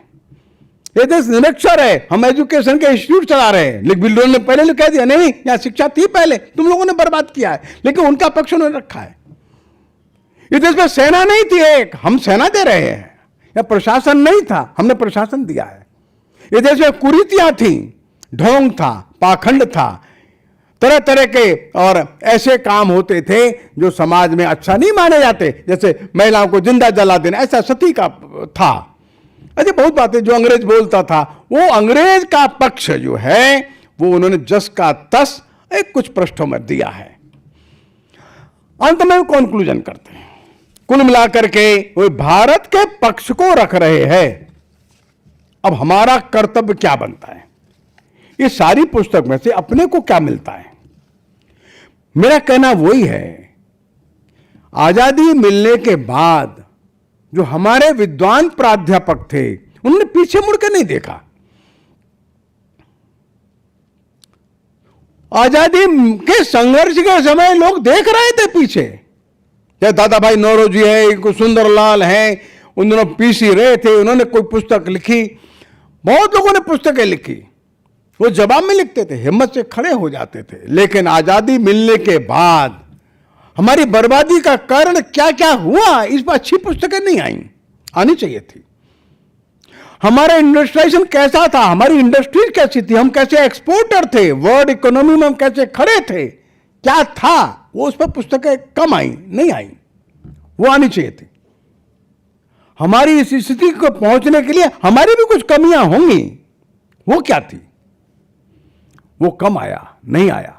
Speaker 6: ये देश निरक्षर है, हम एजुकेशन के इंस्टीट्यूट चला रहे हैं। लेकिन बिल ड्यूरेंट ने पहले कह दिया नहीं, यहां शिक्षा थी पहले, तुम लोगों ने बर्बाद किया है। लेकिन उनका पक्ष उन्होंने रखा है। इस देश में सेना नहीं थी एक, हम सेना दे रहे हैं। या प्रशासन नहीं था, हमने प्रशासन दिया है। इस देश में कुरीतियां थी, ढोंग था, पाखंड था, तरह तरह के और ऐसे काम होते थे जो समाज में अच्छा नहीं माने जाते, जैसे महिलाओं को जिंदा जला देना, ऐसा सती का था। ऐसी बहुत बातें जो अंग्रेज बोलता था, वो अंग्रेज का पक्ष जो है वो उन्होंने जस का तस एक कुछ पृष्ठों में दिया है। अंत में कंक्लूजन करते हैं, कुल मिलाकर के वो भारत के पक्ष को रख रहे हैं। अब हमारा कर्तव्य क्या बनता है? इस सारी पुस्तक में से अपने को क्या मिलता है? मेरा कहना वही है, आजादी मिलने के बाद जो हमारे विद्वान प्राध्यापक थे उन्होंने पीछे मुड़ के नहीं देखा। आजादी के संघर्ष के समय लोग देख रहे थे पीछे, चाहे दादा भाई नौरोजी है, कोई सुंदरलाल है, उन दोनों पीसी रहे थे, उन्होंने कोई पुस्तक लिखी, बहुत लोगों ने पुस्तकें लिखी, वो जवाब में लिखते थे, हिम्मत से खड़े हो जाते थे। लेकिन आजादी मिलने के बाद हमारी बर्बादी का कारण क्या क्या हुआ, इस पर अच्छी पुस्तकें नहीं आई, आनी चाहिए थी। हमारा इंडस्ट्रियलाइजेशन कैसा था, हमारी इंडस्ट्री कैसी थी, हम कैसे एक्सपोर्टर थे, वर्ल्ड इकोनॉमी में हम कैसे खड़े थे, क्या था, वो उस पर पुस्तकें कम आई, नहीं आई, वो आनी चाहिए थी। हमारी इस स्थिति को पहुंचने के लिए हमारी भी कुछ कमियां होंगी, वो क्या थी, वो कम आया, नहीं आया।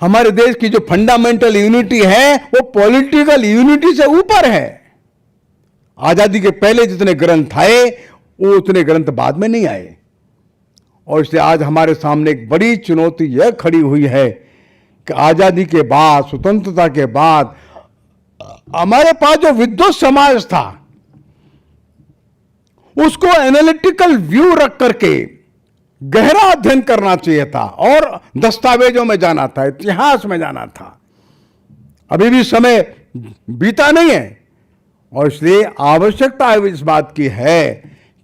Speaker 6: हमारे देश की जो फंडामेंटल यूनिटी है वो पॉलिटिकल यूनिटी से ऊपर है। आजादी के पहले जितने ग्रंथ आए वो उतने ग्रंथ बाद में नहीं आए, और इसलिए आज हमारे सामने एक बड़ी चुनौती यह खड़ी हुई है कि आजादी के बाद, स्वतंत्रता के बाद हमारे पास जो विद्वत समाज था उसको एनालिटिकल व्यू रख करके गहरा अध्ययन करना चाहिए था और दस्तावेजों में जाना था, इतिहास में जाना था। अभी भी समय बीता नहीं है, और इसलिए आवश्यकता इस बात की है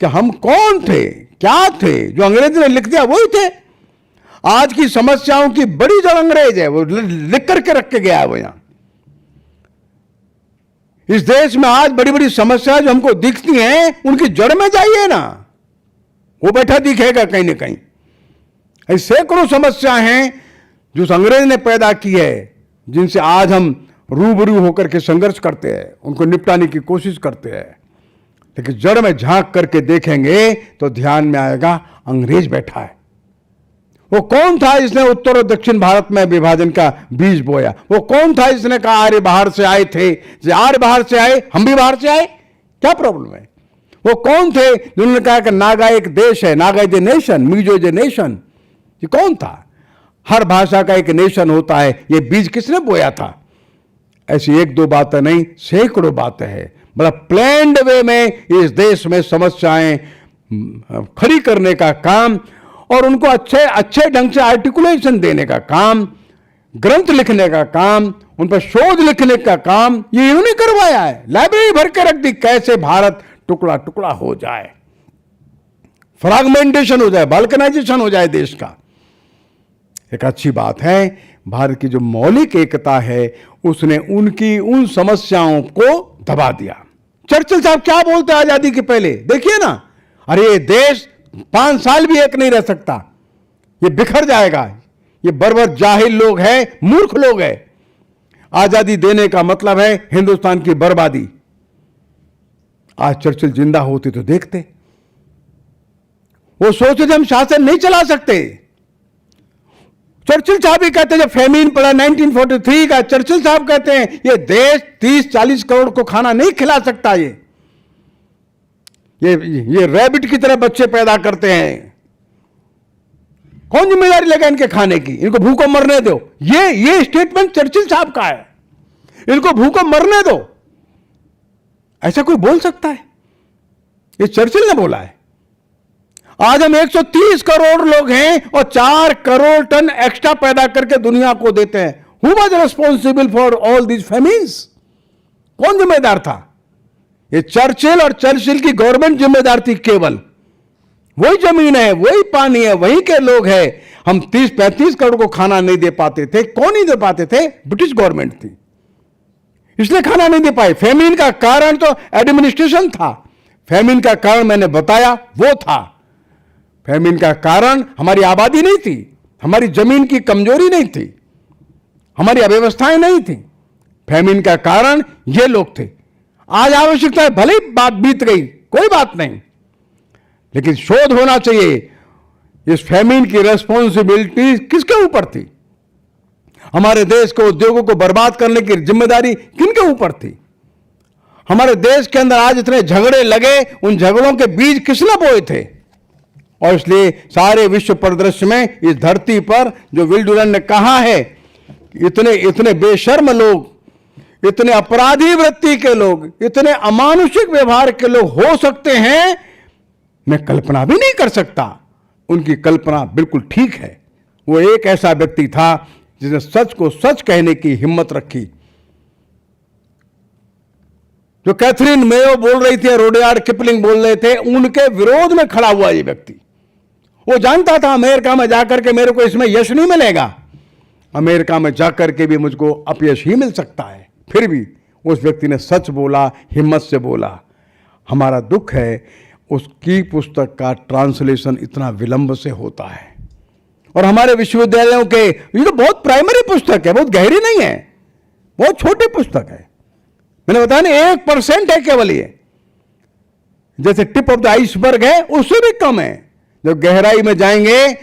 Speaker 6: कि हम कौन थे, क्या थे, जो अंग्रेज ने लिख दिया वही थे। आज की समस्याओं की बड़ी जड़ अंग्रेज है, वो लिख करके रख के गया है वो यहां। इस देश में आज बड़ी बड़ी समस्याएं जो हमको दिखती हैं उनकी जड़ में जाइए ना, वो बैठा दिखेगा कहीं ना कहीं। ऐसे सैकड़ों समस्याएं हैं जो अंग्रेज ने पैदा की है, जिनसे आज हम रूबरू होकर के संघर्ष करते हैं, उनको निपटाने की कोशिश करते हैं। लेकिन जड़ में झांक करके देखेंगे तो ध्यान में आएगा अंग्रेज बैठा है। वो कौन था जिसने उत्तर और दक्षिण भारत में विभाजन का बीज बोया? वो कौन था जिसने कहा आर्य बाहर से आए थे, आर्य बाहर से आए, हम भी बाहर से आए, क्या प्रॉब्लम है? वो कौन थे जिन्होंने कहा कि नागा एक देश है, Naga is a nation, Mizo is a nation? ये कौन था? हर भाषा का एक नेशन होता है, ये बीज किसने बोया था? ऐसी एक दो बातें नहीं, सैकड़ों बातें हैं। बड़ा प्लान्ड वे में इस देश में समस्याएं खड़ी करने का काम और उनको अच्छे ढंग से आर्टिकुलेशन देने का काम, ग्रंथ लिखने का काम, उन पर शोध लिखने का काम ये इन्होंने करवाया है। लाइब्रेरी भर के रख दी, कैसे भारत टुकड़ा टुकड़ा हो जाए, फ्रैगमेंटेशन हो जाए, बाल्कनाइजेशन हो जाए देश का। एक अच्छी बात है, भारत की जो मौलिक एकता है उसने उनकी उन समस्याओं को दबा दिया। चर्चिल साहब क्या बोलते हैं आजादी के पहले, देखिए ना, अरे ये देश 5 साल भी एक नहीं रह सकता, ये बिखर जाएगा, ये बर्बर जाहिल लोग हैं, मूर्ख लोग हैं, आजादी देने का मतलब है हिंदुस्तान की बर्बादी। आज चर्चिल जिंदा होते तो देखते। वो सोचते थे हम शासन नहीं चला सकते। चर्चिल साहब ही कहते हैं, जब फेमिन पड़ा 1943 का, चर्चिल साहब कहते हैं ये देश 30-40 करोड़ को खाना नहीं खिला सकता। ये रैबिट की तरह बच्चे पैदा करते हैं, कौन जिम्मेदारी लेगा इनके खाने की? इनको भूखों मरने दो। ये स्टेटमेंट चर्चिल साहब का है, इनको भूखों मरने दो। ऐसा कोई बोल सकता है? ये चर्चिल ने बोला है। आज हम 130 करोड़ लोग हैं और 4 करोड़ टन एक्स्ट्रा पैदा करके दुनिया को देते हैं। Who was responsible for all these famines? कौन जिम्मेदार था? ये चर्चिल और चर्चिल की गवर्नमेंट जिम्मेदार थी केवल। वही जमीन है, वही पानी है, वही के लोग हैं। हम 30-35 करोड़ को खाना नहीं दे पाते थे। कौन नहीं दे पाते थे? ब्रिटिश गवर्नमेंट थी, इसलिए खाना नहीं दे पाए। फेमिन का कारण तो एडमिनिस्ट्रेशन था। फेमिन का कारण मैंने बताया वो था। फेमिन का कारण हमारी आबादी नहीं थी, हमारी जमीन की कमजोरी नहीं थी, हमारी अव्यवस्थाएं नहीं थी। फेमिन का कारण ये लोग थे। आज आवश्यकता है, भले ही बात बीत गई, कोई बात नहीं, लेकिन शोध होना चाहिए इस फेमिन की रेस्पॉन्सिबिलिटी किसके ऊपर थी? हमारे देश के उद्योगों को बर्बाद करने की जिम्मेदारी किनके ऊपर थी? हमारे देश के अंदर आज इतने झगड़े लगे, उन झगड़ों के बीज किसने बोए थे? और इसलिए सारे विश्व परिदृश्य में इस धरती पर जो विल डुरैंट ने कहा है, इतने बेशर्म लोग, इतने अपराधी वृत्ति के लोग, इतने अमानुषिक व्यवहार के लोग हो सकते हैं, मैं कल्पना भी नहीं कर सकता। उनकी कल्पना बिल्कुल ठीक है। वो एक ऐसा व्यक्ति था जिसने सच को सच कहने की हिम्मत रखी। जो कैथरीन मेयो बोल रही थी, रुडयार्ड किपलिंग बोल रहे थे, उनके विरोध में खड़ा हुआ ये व्यक्ति। वो जानता था अमेरिका में जाकर के मेरे को इसमें यश नहीं मिलेगा, अमेरिका में जाकर के भी मुझको अपयश ही मिल सकता है, फिर भी उस व्यक्ति ने सच बोला, हिम्मत से बोला। हमारा दुख है उसकी पुस्तक का ट्रांसलेशन इतना विलंब से होता है। और हमारे विश्वविद्यालयों के, ये तो बहुत प्राइमरी पुस्तक है, बहुत गहरी नहीं है, बहुत छोटी पुस्तक है। मैंने बताया ना 1% है केवल ये, जैसे टिप ऑफ द आइसबर्ग है, उससे भी कम है। जब गहराई में जाएंगे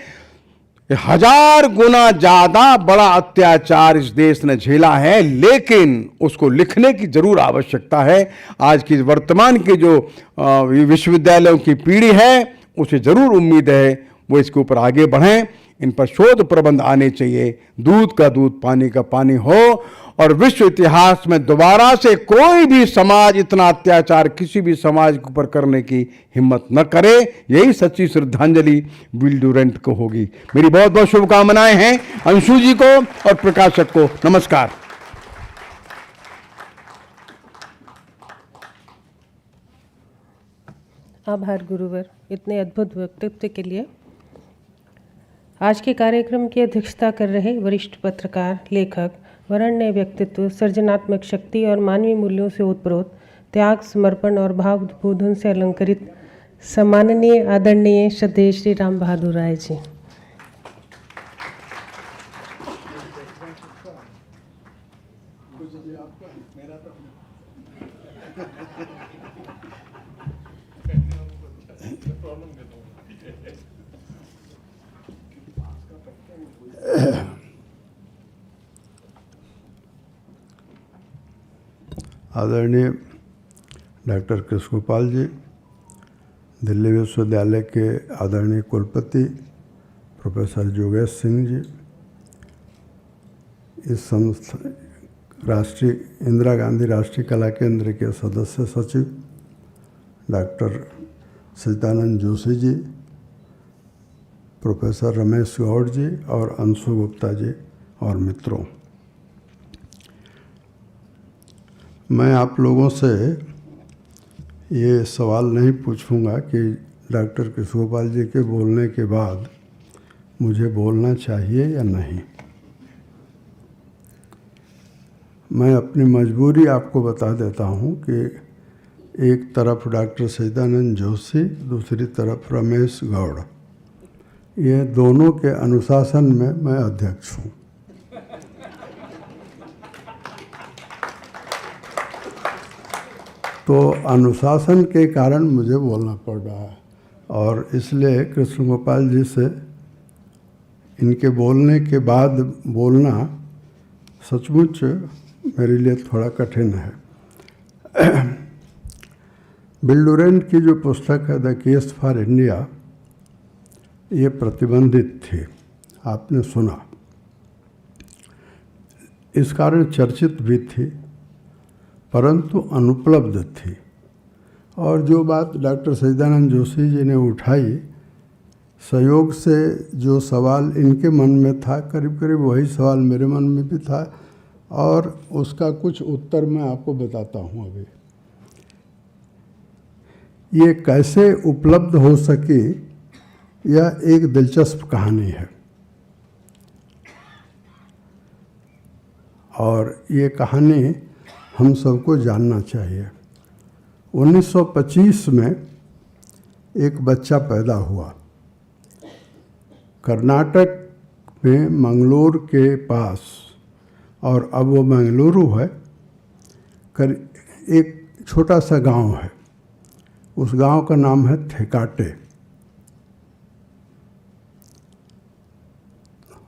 Speaker 6: 1000 गुना ज्यादा बड़ा अत्याचार इस देश ने झेला है, लेकिन उसको लिखने की जरूर आवश्यकता है। आज की वर्तमान की जो विश्वविद्यालयों की पीढ़ी है, उसे जरूर उम्मीद है वो इसके ऊपर आगे बढ़ें। इन पर शोध प्रबंध आने चाहिए, दूध का दूध पानी का पानी हो, और विश्व इतिहास में दोबारा से कोई भी समाज इतना अत्याचार किसी भी समाज के ऊपर करने की हिम्मत न करे। यही सच्ची श्रद्धांजलि विल डुरैंट को होगी। मेरी बहुत बहुत शुभकामनाएं हैं अंशु जी को और प्रकाशक को। नमस्कार।
Speaker 1: आभार गुरुवर, इतने अद्भुत वक्तव्य के लिए। आज के कार्यक्रम की अध्यक्षता कर रहे वरिष्ठ पत्रकार, लेखक, वरेण्य व्यक्तित्व, सृजनात्मक शक्ति और मानवीय मूल्यों से ओतप्रोत, त्याग, समर्पण और भावबोधन से अलंकृत सम्माननीय, आदरणीय, श्रद्धेय श्री राम बहादुर राय जी।
Speaker 7: आदरणीय डॉक्टर कृष्ण गोपाल जी, दिल्ली विश्वविद्यालय के आदरणीय कुलपति प्रोफेसर योगेश सिंह जी, इस संस्था राष्ट्रीय इंदिरा गांधी राष्ट्रीय कला केंद्र के सदस्य सचिव डॉक्टर सचिदानंद जोशी जी, प्रोफेसर रमेश गौड़ जी और अंशु गुप्ता जी और मित्रों, मैं आप लोगों से ये सवाल नहीं पूछूंगा कि डॉक्टर कृष्ण गोपाल जी के बोलने के बाद मुझे बोलना चाहिए या नहीं। मैं अपनी मजबूरी आपको बता देता हूँ कि एक तरफ डॉक्टर सचिदानंद जोशी, दूसरी तरफ रमेश गौड़, ये दोनों के अनुशासन में मैं अध्यक्ष हूँ। तो अनुशासन के कारण मुझे बोलना पड़ रहा है, और इसलिए कृष्ण गोपाल जी से इनके बोलने के बाद बोलना सचमुच मेरे लिए थोड़ा कठिन है। बिल डुरेंट की जो पुस्तक है द केस फॉर इंडिया, ये प्रतिबंधित थी, आपने सुना, इस कारण चर्चित भी थी, परंतु अनुपलब्ध थी। और जो बात डॉक्टर सच्चिदानंद जोशी जी ने उठाई, सहयोग से जो सवाल इनके मन में था, करीब करीब वही सवाल मेरे मन में भी था, और उसका कुछ उत्तर मैं आपको बताता हूँ अभी। ये कैसे उपलब्ध हो सकी, यह एक दिलचस्प कहानी है, और ये कहानी हम सबको जानना चाहिए। 1925 में एक बच्चा पैदा हुआ, कर्नाटक में मंगलोर के पास, और अब वो मंगलुरु है, एक छोटा सा गांव है, उस गांव का नाम है थेकाटे।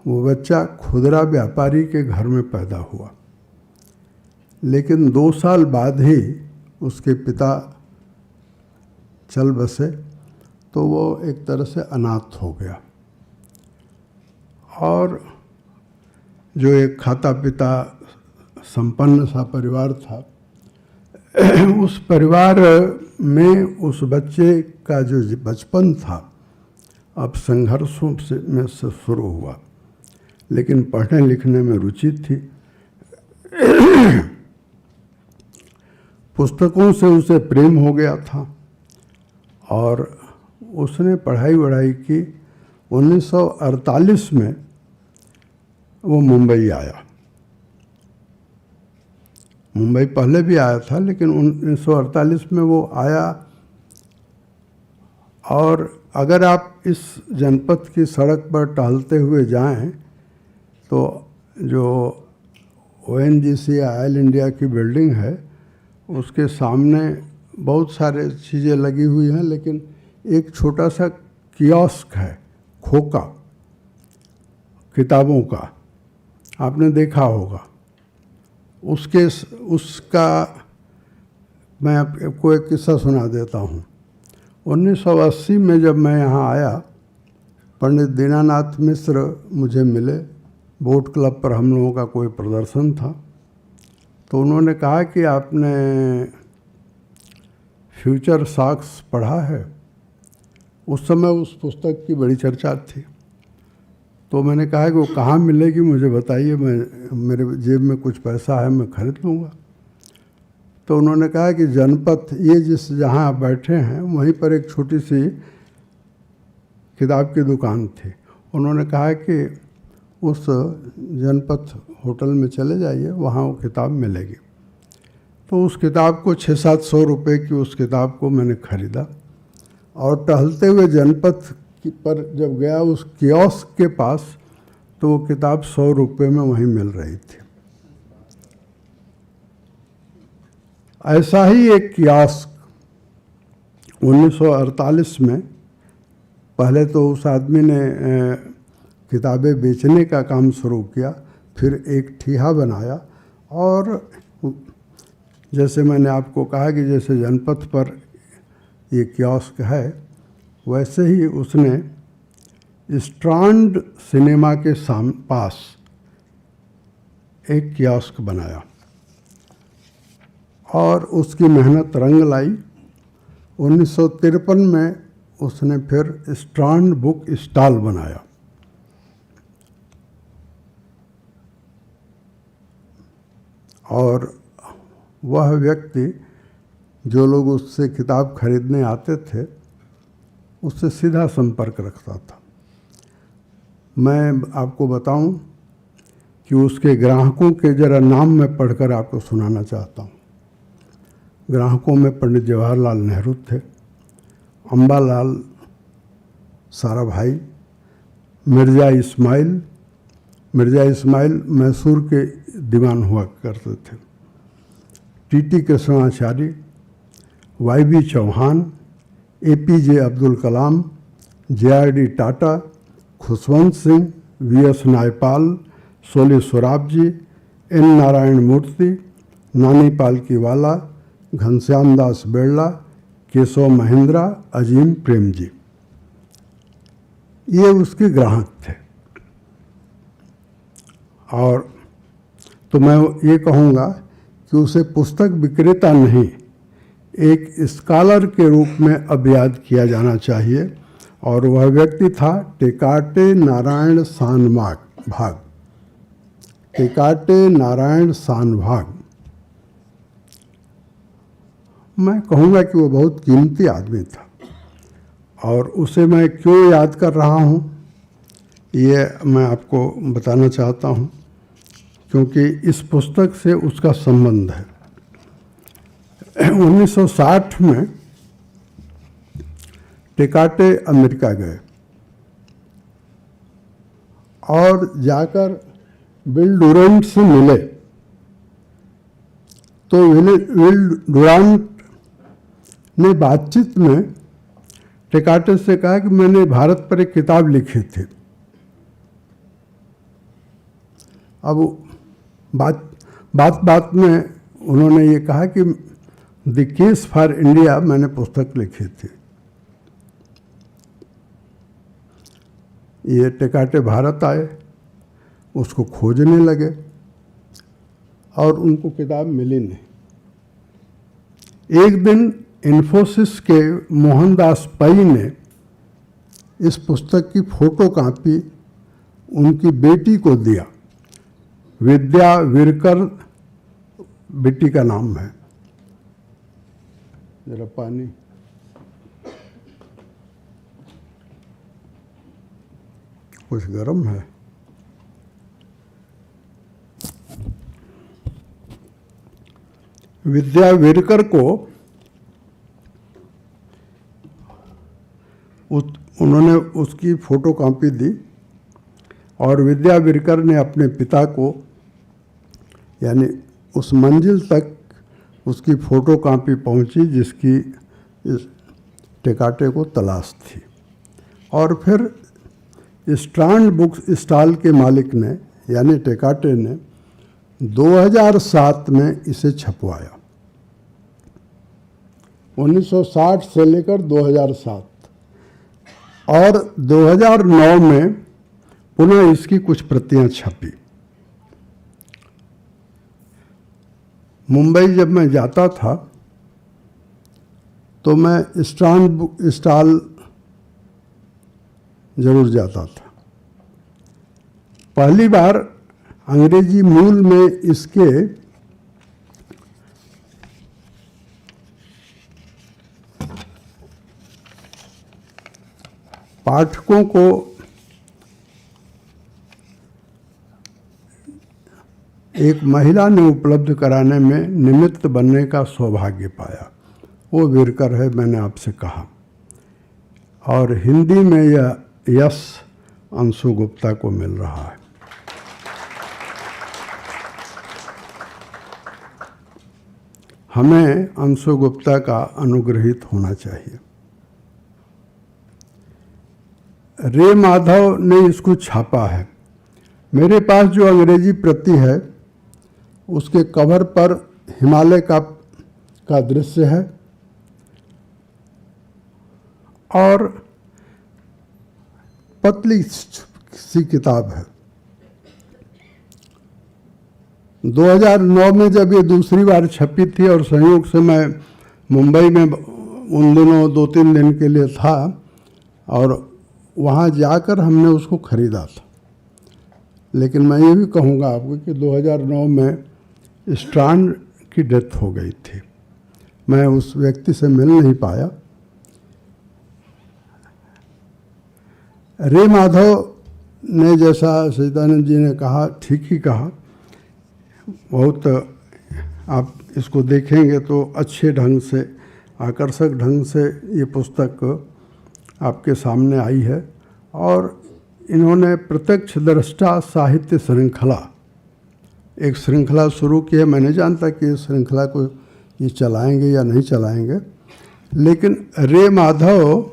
Speaker 7: वो बच्चा खुदरा व्यापारी के घर में पैदा हुआ, लेकिन 2 साल बाद ही उसके पिता चल बसे, तो वो एक तरह से अनाथ हो गया। और जो एक खाता पिता संपन्न सा परिवार था, उस परिवार में उस बच्चे का जो बचपन था अब संघर्षों में से शुरू हुआ, लेकिन पढ़ने लिखने में रुचि थी। पुस्तकों से उसे प्रेम हो गया था, और उसने पढ़ाई की। 1948 में वो मुंबई आया। मुंबई पहले भी आया था, लेकिन 1948 में वो आया। और अगर आप इस जनपद की सड़क पर टहलते हुए जाएं, तो जो ONGC ऑयल इंडिया की बिल्डिंग है, उसके सामने बहुत सारे चीज़ें लगी हुई हैं, लेकिन एक छोटा सा कियोस्क है, खोका किताबों का, आपने देखा होगा। उसका मैं आपको एक किस्सा सुना देता हूँ। 1980 में जब मैं यहाँ आया, पंडित दीनानाथ मिश्र मुझे मिले। बोट क्लब पर हम लोगों का कोई प्रदर्शन था, तो उन्होंने कहा कि आपने फ्यूचर शॉक्स पढ़ा है? उस समय उस पुस्तक की बड़ी चर्चा थी। तो मैंने कहा कि वो कहाँ मिलेगी, मुझे बताइए, मेरे जेब में कुछ पैसा है, मैं खरीद लूँगा। तो उन्होंने कहा कि जनपथ, ये जहाँ आप बैठे हैं वहीं पर एक छोटी सी किताब की दुकान थी। उन्होंने कहा कि उस जनपथ होटल में चले जाइए, वहाँ वो किताब मिलेगी। तो उस किताब को 600-700 रुपये की उस किताब को मैंने ख़रीदा, और टहलते हुए जनपथ पर जब गया उस कियोस्क के पास, तो वो किताब 100 रुपये में वहीं मिल रही थी। ऐसा ही एक कियोस्क 1948 में, पहले तो उस आदमी ने किताबें बेचने का काम शुरू किया, फिर एक ठिया बनाया, और जैसे मैंने आपको कहा कि जैसे जनपथ पर ये कियोस्क है, वैसे ही उसने स्ट्रांड सिनेमा के पास एक कियोस्क बनाया, और उसकी मेहनत रंग लाई। 1953 में उसने फिर स्ट्रांड बुक स्टॉल बनाया। और वह व्यक्ति, जो लोग उससे किताब खरीदने आते थे, उससे सीधा संपर्क रखता था। मैं आपको बताऊं कि उसके ग्राहकों के जरा नाम मैं पढ़कर आपको सुनाना चाहता हूं। ग्राहकों में पंडित जवाहरलाल नेहरू थे, अम्बालाल साराभाई, मिर्ज़ा इस्माइल मैसूर के दीवान हुआ करते थे, T T Krishnachari, YB Chauhan, APJ Abdul Kalam, JRD Tata, Khushwant Singh, VS Naipaul, Soli Sorabjee, N Narayana Murthy, Nani Palkhivala, Ghanshyam Das Birla, Keshav Mahindra, अजीम प्रेम जी, ये उसके ग्राहक थे। और तो मैं ये कहूँगा कि उसे पुस्तक विक्रेता नहीं, एक स्कॉलर के रूप में अब याद किया जाना चाहिए। और वह व्यक्ति था टेकाटे नारायण सानभाग, टेकाटे नारायण सानभाग। मैं कहूँगा कि वो बहुत कीमती आदमी था, और उसे मैं क्यों याद कर रहा हूँ ये मैं आपको बताना चाहता हूँ, क्योंकि इस पुस्तक से उसका संबंध है। 1960 में टेकाटे अमेरिका गए और जाकर विल डुरांट से मिले। तो विल डुरांट ने बातचीत में टेकाटे से कहा कि मैंने भारत पर एक किताब लिखी थी। अब बात में उन्होंने ये कहा कि द केस फॉर इंडिया मैंने पुस्तक लिखी थी। ये टेकाटे भारत आए, उसको खोजने लगे और उनको किताब मिली नहीं। एक दिन इन्फोसिस के मोहनदास पै ने इस पुस्तक की फोटो कॉपी उनकी बेटी को दिया। विद्या विरकर बेटी का नाम है। जरा पानी। कुछ गर्म है। विद्या विरकर को उन्होंने उसकी फोटो कॉपी दी और विद्या विरकर ने अपने पिता को, यानी उस मंजिल तक उसकी फोटो कॉपी पहुंची जिसकी इस टेकाटे को तलाश थी। और फिर स्ट्रांड बुक स्टॉल के मालिक ने, यानी टेकाटे ने 2007 में इसे छपवाया। 1960 से लेकर 2007 और 2009 में पुनः इसकी कुछ प्रतियां छपी। मुंबई जब मैं जाता था तो मैं स्ट्रांड बुक स्टॉल जरूर जाता था। पहली बार अंग्रेजी मूल में इसके पाठकों को एक महिला ने उपलब्ध कराने में निमित्त बनने का सौभाग्य पाया। वो विरकर है, मैंने आपसे कहा। और हिंदी में यह यश अंशु गुप्ता को मिल रहा है। हमें अंशु गुप्ता का अनुग्रहित होना चाहिए। रे माधव ने इसको छापा है। मेरे पास जो अंग्रेजी प्रति है उसके कवर पर हिमालय का दृश्य है और पतली सी किताब है। 2009 में जब ये दूसरी बार छपी थी और संयोग से मैं मुंबई में उन दिनों 2-3 दिन के लिए था और वहाँ जाकर हमने उसको ख़रीदा था। लेकिन मैं ये भी कहूँगा आपको कि 2009 में स्ट्रांड की डेथ हो गई थी। मैं उस व्यक्ति से मिल नहीं पाया। रे माधव ने, जैसा सच्चिदानंद जी ने कहा, ठीक ही कहा। बहुत आप इसको देखेंगे तो अच्छे ढंग से, आकर्षक ढंग से ये पुस्तक आपके सामने आई है। और इन्होंने प्रत्यक्ष दृष्टा साहित्य श्रृंखला, एक श्रृंखला शुरू की है। मैं नहीं जानता कि इस श्रृंखला को ये चलाएंगे या नहीं चलाएंगे, लेकिन रे माधव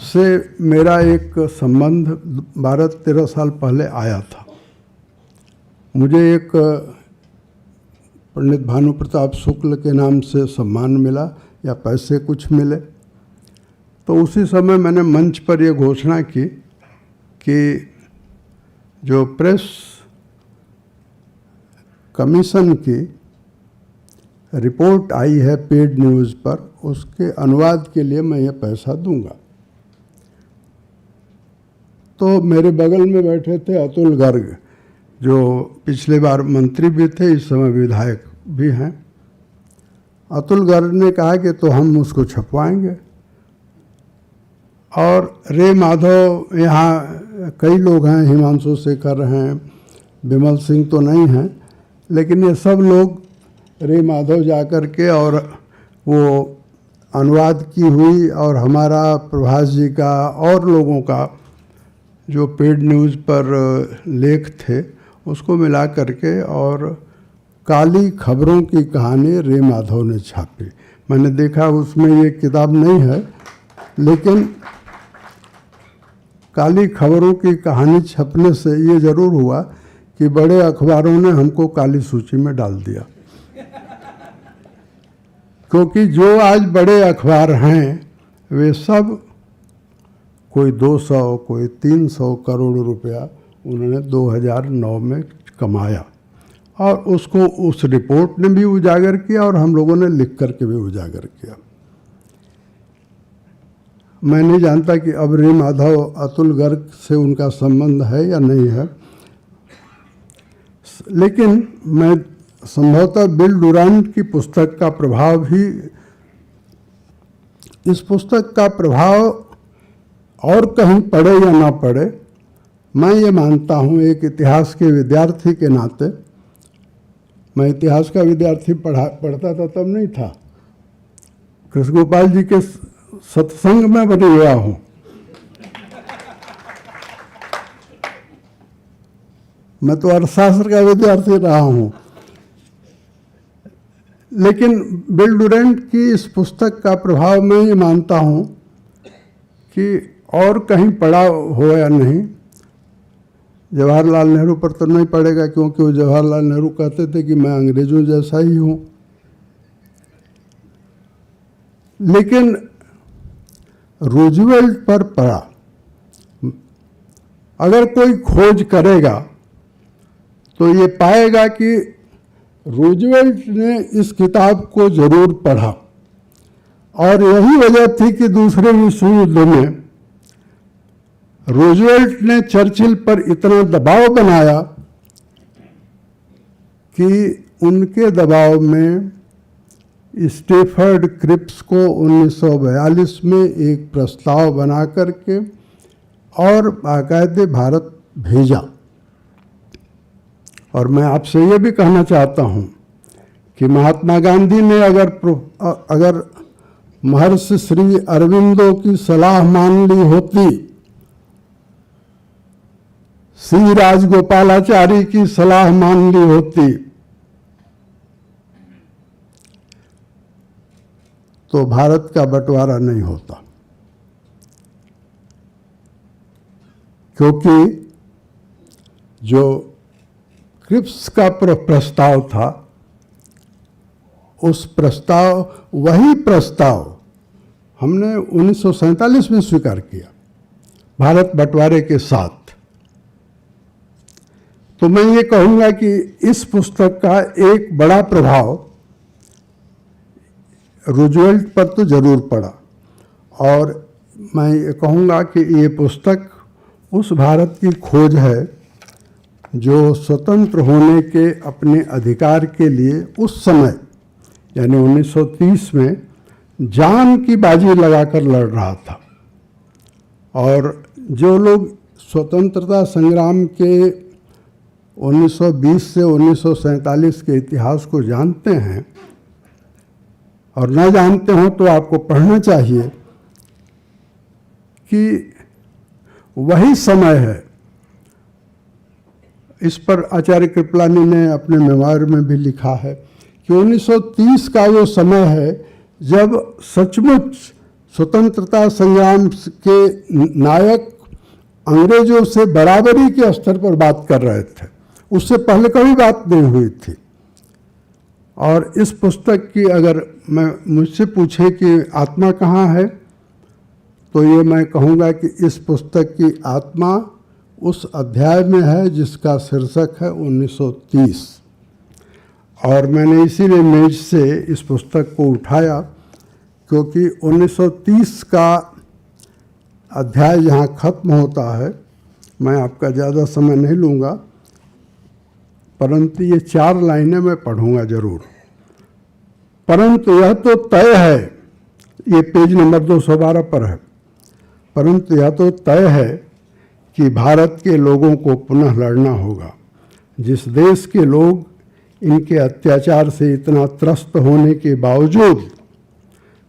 Speaker 7: से मेरा एक संबंध 12-13 साल पहले आया था। मुझे एक पंडित भानु प्रताप शुक्ल के नाम से सम्मान मिला या पैसे कुछ मिले, तो उसी समय मैंने मंच पर यह घोषणा की कि जो प्रेस कमीशन की रिपोर्ट आई है पेड न्यूज़ पर, उसके अनुवाद के लिए मैं ये पैसा दूंगा। तो मेरे बगल में बैठे थे अतुल गर्ग, जो पिछले बार मंत्री भी थे, इस समय विधायक भी हैं। अतुल गर्ग ने कहा कि तो हम उसको छपवाएंगे। और रे माधव, यहाँ कई लोग हैं, हिमांशु शेखर हैं, विमल सिंह तो नहीं हैं, लेकिन ये सब लोग रे माधव जाकर के और वो अनुवाद की हुई और हमारा प्रभास जी का और लोगों का जो पेड न्यूज़ पर लेख थे उसको मिला करके और काली खबरों की कहानी रे माधव ने छापी। मैंने देखा उसमें ये किताब नहीं है, लेकिन काली खबरों की कहानी छपने से ये ज़रूर हुआ कि बड़े अखबारों ने हमको काली सूची में डाल दिया। क्योंकि जो आज बड़े अखबार हैं वे सब कोई 200 कोई 300 करोड़ रुपया उन्होंने 2009 में कमाया, और उसको उस रिपोर्ट ने भी उजागर किया और हम लोगों ने लिख करके भी उजागर किया। मैं नहीं जानता कि अब रे माधव अतुल गर्ग से उनका संबंध है या नहीं है, लेकिन मैं संभवतः बिल डुरांट की पुस्तक का प्रभाव ही, इस पुस्तक का प्रभाव और कहीं पड़े या ना पड़े, मैं ये मानता हूँ एक इतिहास के विद्यार्थी के नाते। मैं इतिहास का विद्यार्थी पढ़ता था तब नहीं था, कृष्ण गोपाल जी के सत्संग में बने हुआ हूँ। मैं तो अर्थशास्त्र का विद्यार्थी रहा हूँ, लेकिन बिल डुरांट की इस पुस्तक का प्रभाव मैं ये मानता हूँ कि और कहीं पड़ा हो या नहीं, जवाहरलाल नेहरू पर तो नहीं पड़ेगा, क्योंकि वो जवाहरलाल नेहरू कहते थे कि मैं अंग्रेजों जैसा ही हूँ। लेकिन रूजवेल्ट पर पड़ा। अगर कोई खोज करेगा तो ये पाएगा कि रूजवेल्ट ने इस किताब को जरूर पढ़ा, और यही वजह थी कि दूसरे विश्व युद्ध में रूजवेल्ट ने चर्चिल पर इतना दबाव बनाया कि उनके दबाव में स्टेफर्ड क्रिप्स को 1942 में एक प्रस्ताव बना करके और बाकायदे भारत भेजा। और मैं आपसे ये भी कहना चाहता हूँ कि महात्मा गांधी ने अगर महर्षि श्री अरविंदो की सलाह मान ली होती, श्री राजगोपालाचारी की सलाह मान ली होती, तो भारत का बंटवारा नहीं होता। क्योंकि जो क्रिप्स का प्रस्ताव था, उस प्रस्ताव, वही प्रस्ताव हमने 1947 में स्वीकार किया भारत बंटवारे के साथ। तो मैं ये कहूँगा कि इस पुस्तक का एक बड़ा प्रभाव रूजवेल्ट पर तो जरूर पड़ा, और मैं ये कहूँगा कि ये पुस्तक उस भारत की खोज है जो स्वतंत्र होने के अपने अधिकार के लिए उस समय यानी 1930 में जान की बाजी लगाकर लड़ रहा था। और जो लोग स्वतंत्रता संग्राम के 1920 से 1947 के इतिहास को जानते हैं और न जानते हो तो आपको पढ़ना चाहिए कि वही समय है। इस पर आचार्य कृपलानी ने अपने मेमोयर में भी लिखा है कि 1930 का वो समय है जब सचमुच स्वतंत्रता संग्राम के नायक अंग्रेजों से बराबरी के स्तर पर बात कर रहे थे। उससे पहले कभी बात नहीं हुई थी। और इस पुस्तक की अगर मुझसे पूछे कि आत्मा कहाँ है, तो ये मैं कहूँगा कि इस पुस्तक की आत्मा उस अध्याय में है जिसका शीर्षक है 1930। और मैंने इसीलिए मेज से इस पुस्तक को उठाया क्योंकि 1930 का अध्याय जहाँ खत्म होता है, मैं आपका ज़्यादा समय नहीं लूँगा, परंतु ये 4 लाइनें मैं पढ़ूँगा ज़रूर। परंतु यह तो तय है, ये पेज नंबर 212 पर है, परंतु यह तो तय है कि भारत के लोगों को पुनः लड़ना होगा। जिस देश के लोग इनके अत्याचार से इतना त्रस्त होने के बावजूद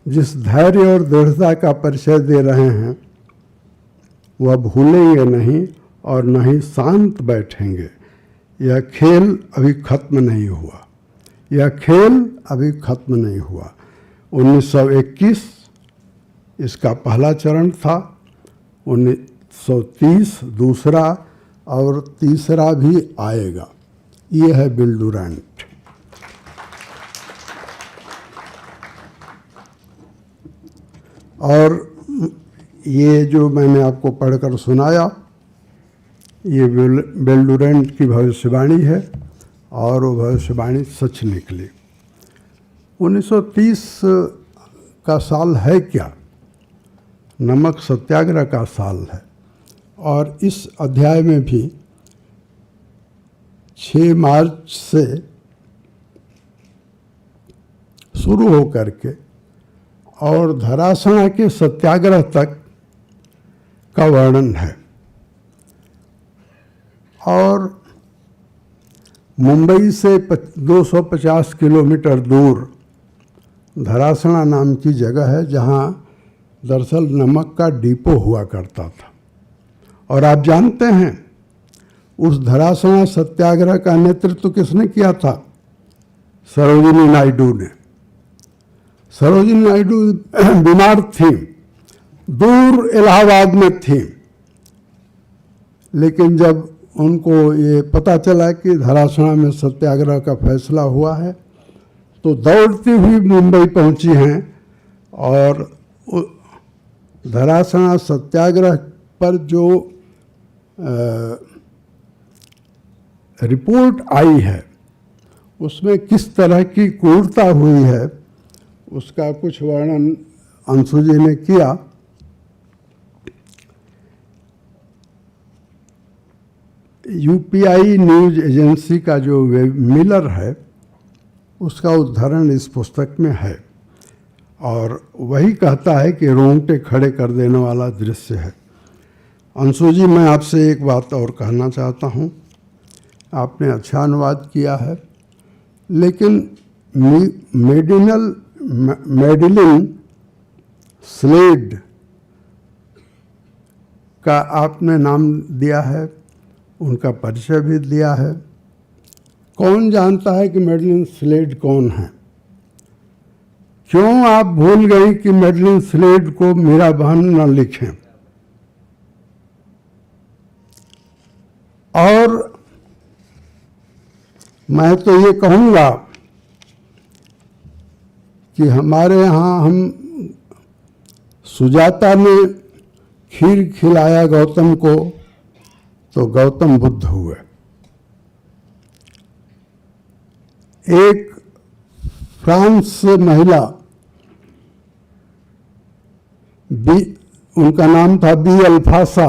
Speaker 7: जिस धैर्य और दृढ़ता का परिचय दे रहे हैं, वह भूलेंगे नहीं और न ही शांत बैठेंगे। यह खेल अभी खत्म नहीं हुआ, यह खेल अभी खत्म नहीं हुआ। 1921 इसका पहला चरण था, 1930 दूसरा और तीसरा भी आएगा। ये है विल डुरैंट। और ये जो मैंने आपको पढ़कर सुनाया, ये विल डुरैंट की भविष्यवाणी है और वो भविष्यवाणी सच निकली। 1930 का साल है क्या? नमक सत्याग्रह का साल है। और इस अध्याय में भी 6 मार्च से शुरू हो करके और धरासना के सत्याग्रह तक का वर्णन है। और मुंबई से 250 किलोमीटर दूर धरासना नाम की जगह है जहाँ दरअसल नमक का डिपो हुआ करता था। और आप जानते हैं उस धरासना सत्याग्रह का नेतृत्व किसने किया था? सरोजिनी नायडू ने। सरोजिनी नायडू बीमार थी, दूर इलाहाबाद में थी, लेकिन जब उनको ये पता चला कि धरासना में सत्याग्रह का फैसला हुआ है तो दौड़ती हुई मुंबई पहुंची हैं और धरासना सत्याग्रह पर जो रिपोर्ट आई है उसमें किस तरह की क्रूरता हुई है उसका कुछ वर्णन अंशु जी ने किया। यूपीआई न्यूज एजेंसी का जो मिलर है उसका उद्धरण इस पुस्तक में है और वही कहता है कि रोंगटे खड़े कर देने वाला दृश्य है। अंशु जी, मैं आपसे एक बात और कहना चाहता हूँ। आपने अच्छा अनुवाद किया है, लेकिन मेडिलिन स्लेड का आपने नाम दिया है, उनका परिचय भी दिया है। कौन जानता है कि मेडिलिन स्लेड कौन है? क्यों आप भूल गई कि मेडिलिन स्लेड को मीरा बहन न लिखें? और मैं तो ये कहूँगा कि हमारे यहाँ हम सुजाता ने खीर खिलाया गौतम को तो गौतम बुद्ध हुए। एक फ्रांस से महिला उनका नाम था बी अल्फासा,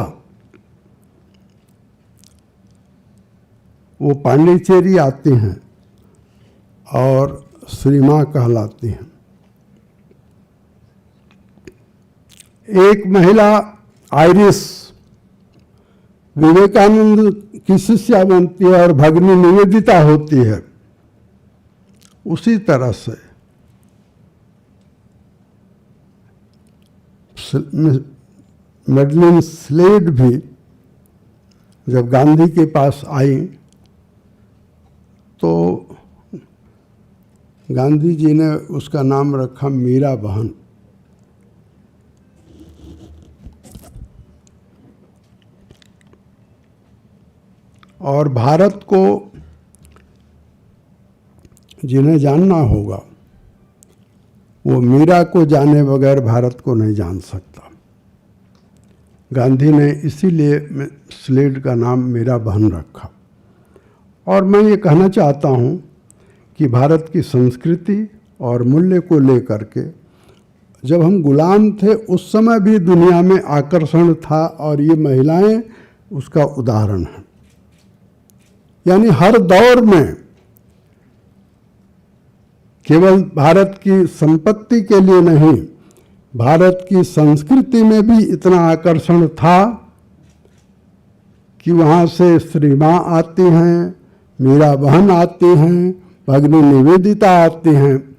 Speaker 7: वो पांडिचेरी आती हैं और श्री माँ कहलाती हैं। एक महिला आयरिश विवेकानंद की शिष्या बनती है और भगिनी निवेदिता होती है। उसी तरह से मेडलिन स्लेड भी जब गांधी के पास आई तो गांधी जी ने उसका नाम रखा मीरा बहन। और भारत को जिन्हें जानना होगा वो मीरा को जाने बगैर भारत को नहीं जान सकता। गांधी ने इसीलिए स्लेट का नाम मीरा बहन रखा। और मैं ये कहना चाहता हूँ कि भारत की संस्कृति और मूल्य को लेकर के जब हम गुलाम थे उस समय भी दुनिया में आकर्षण था, और ये महिलाएं उसका उदाहरण हैं। यानी हर दौर में केवल भारत की संपत्ति के लिए नहीं, भारत की संस्कृति में भी इतना आकर्षण था कि वहाँ से श्री माँ आती हैं, मीरा बहन आती हैं, भगिनी निवेदिता आती हैं,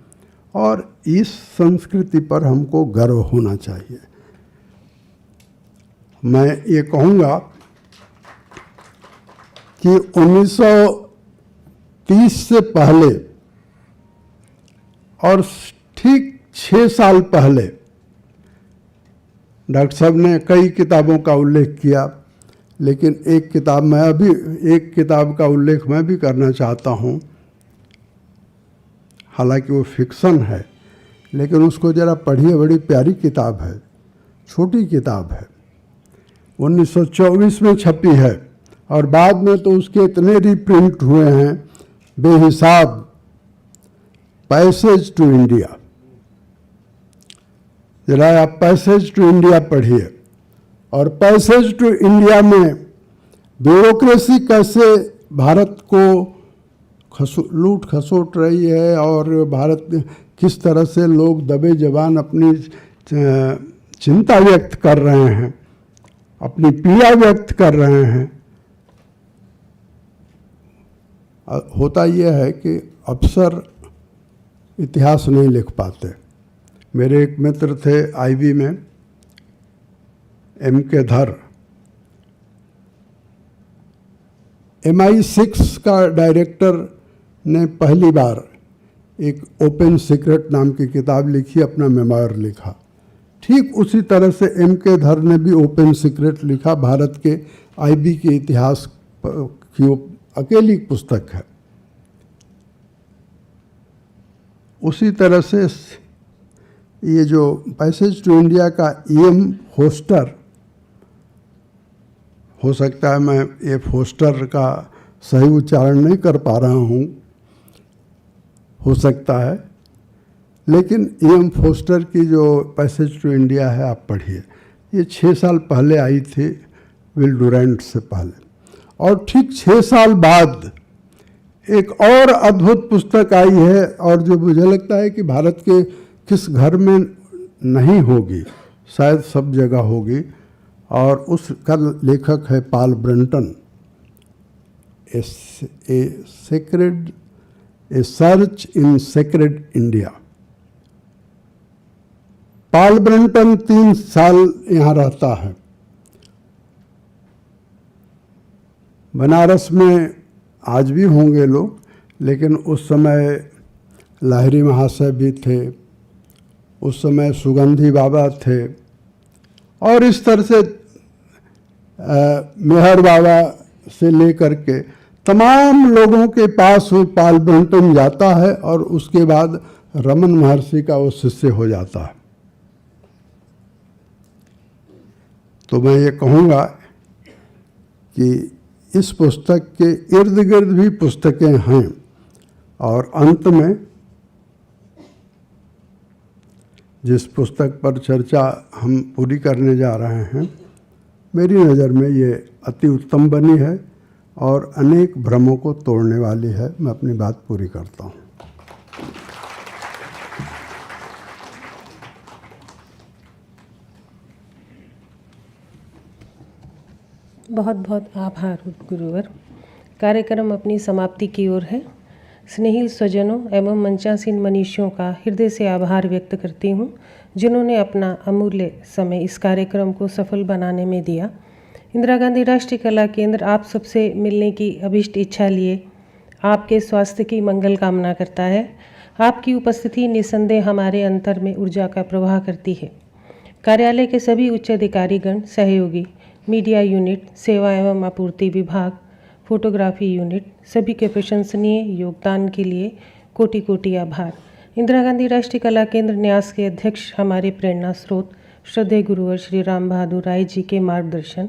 Speaker 7: और इस संस्कृति पर हमको गर्व होना चाहिए। मैं ये कहूँगा कि 1930 से पहले और ठीक 6 साल पहले डॉक्टर साहब ने कई किताबों का उल्लेख किया, लेकिन एक किताब का उल्लेख मैं भी करना चाहता हूँ। हालांकि वो फिक्शन है, लेकिन उसको ज़रा पढ़िए, बड़ी प्यारी किताब है, छोटी किताब है, 1924 में छपी है, और बाद में तो उसके इतने रीप्रिंट हुए हैं बेहिसाब। पैसेज टू इंडिया, जरा आप पैसेज टू इंडिया पढ़िए। और पैसेज टू इंडिया में ब्यूरोक्रेसी कैसे भारत को लूट खसोट रही है, और भारत में किस तरह से लोग दबे जबान अपनी चिंता व्यक्त कर रहे हैं, अपनी पीड़ा व्यक्त कर रहे हैं। होता यह है कि अफसर इतिहास नहीं लिख पाते। मेरे एक मित्र थे आईबी में, MK धर, MI6 का डायरेक्टर ने पहली बार एक ओपन सीक्रेट नाम की किताब लिखी, अपना मेमोयर लिखा। ठीक उसी तरह से MK धर ने भी ओपन सीक्रेट लिखा, भारत के आईबी के इतिहास की वो अकेली पुस्तक है। उसी तरह से ये जो पैसेज टू इंडिया का EM फोस्टर, हो सकता है मैं ये फोस्टर का सही उच्चारण नहीं कर पा रहा हूँ, हो सकता है, लेकिन EM फोस्टर की जो पैसेज टू इंडिया है आप पढ़िए। ये 6 साल पहले आई थी, विल डुरेंट से पहले। और ठीक 6 साल बाद एक और अद्भुत पुस्तक आई है, और जो मुझे लगता है कि भारत के किस घर में नहीं होगी, शायद सब जगह होगी, और उसका लेखक है Paul Brunton, A search in sacred India. Paul Brunton 3 साल यहाँ रहता है। बनारस में आज भी होंगे लोग, लेकिन उस समय लाहिरी महाशय भी थे, उस समय सुगंधी बाबा थे, और इस तरह से मेहर बाबा से लेकर के तमाम लोगों के पास वो पॉल ब्रंटन जाता है, और उसके बाद रमन महर्षि का वो शिष्य हो जाता है। तो मैं ये कहूँगा कि इस पुस्तक के इर्द गिर्द भी पुस्तकें हैं, और अंत में जिस पुस्तक पर चर्चा हम पूरी करने जा रहे हैं, मेरी नज़र में ये अति उत्तम बनी है और अनेक भ्रमों को तोड़ने वाली है। मैं अपनी बात पूरी करता हूँ।
Speaker 1: बहुत बहुत आभार गुरुवर। कार्यक्रम अपनी समाप्ति की ओर है। स्नेहिल स्वजनों एवं मंचासीन मनीषियों का हृदय से आभार व्यक्त करती हूँ, जिन्होंने अपना अमूल्य समय इस कार्यक्रम को सफल बनाने में दिया। इंदिरा गांधी राष्ट्रीय कला केंद्र आप सबसे मिलने की अभीष्ट इच्छा लिए आपके स्वास्थ्य की मंगल कामना करता है। आपकी उपस्थिति निसंदेह हमारे अंतर में ऊर्जा का प्रवाह करती है। कार्यालय के सभी उच्च अधिकारीगण, सहयोगी, मीडिया यूनिट, सेवा एवं आपूर्ति विभाग, फोटोग्राफी यूनिट, सभी के प्रशंसनीय योगदान के लिए कोटि कोटि आभार। इंदिरा गांधी राष्ट्रीय कला केंद्र न्यास के अध्यक्ष, हमारे प्रेरणा स्रोत, श्रद्धेय गुरुवर श्री राम बहादुर राय जी के मार्गदर्शन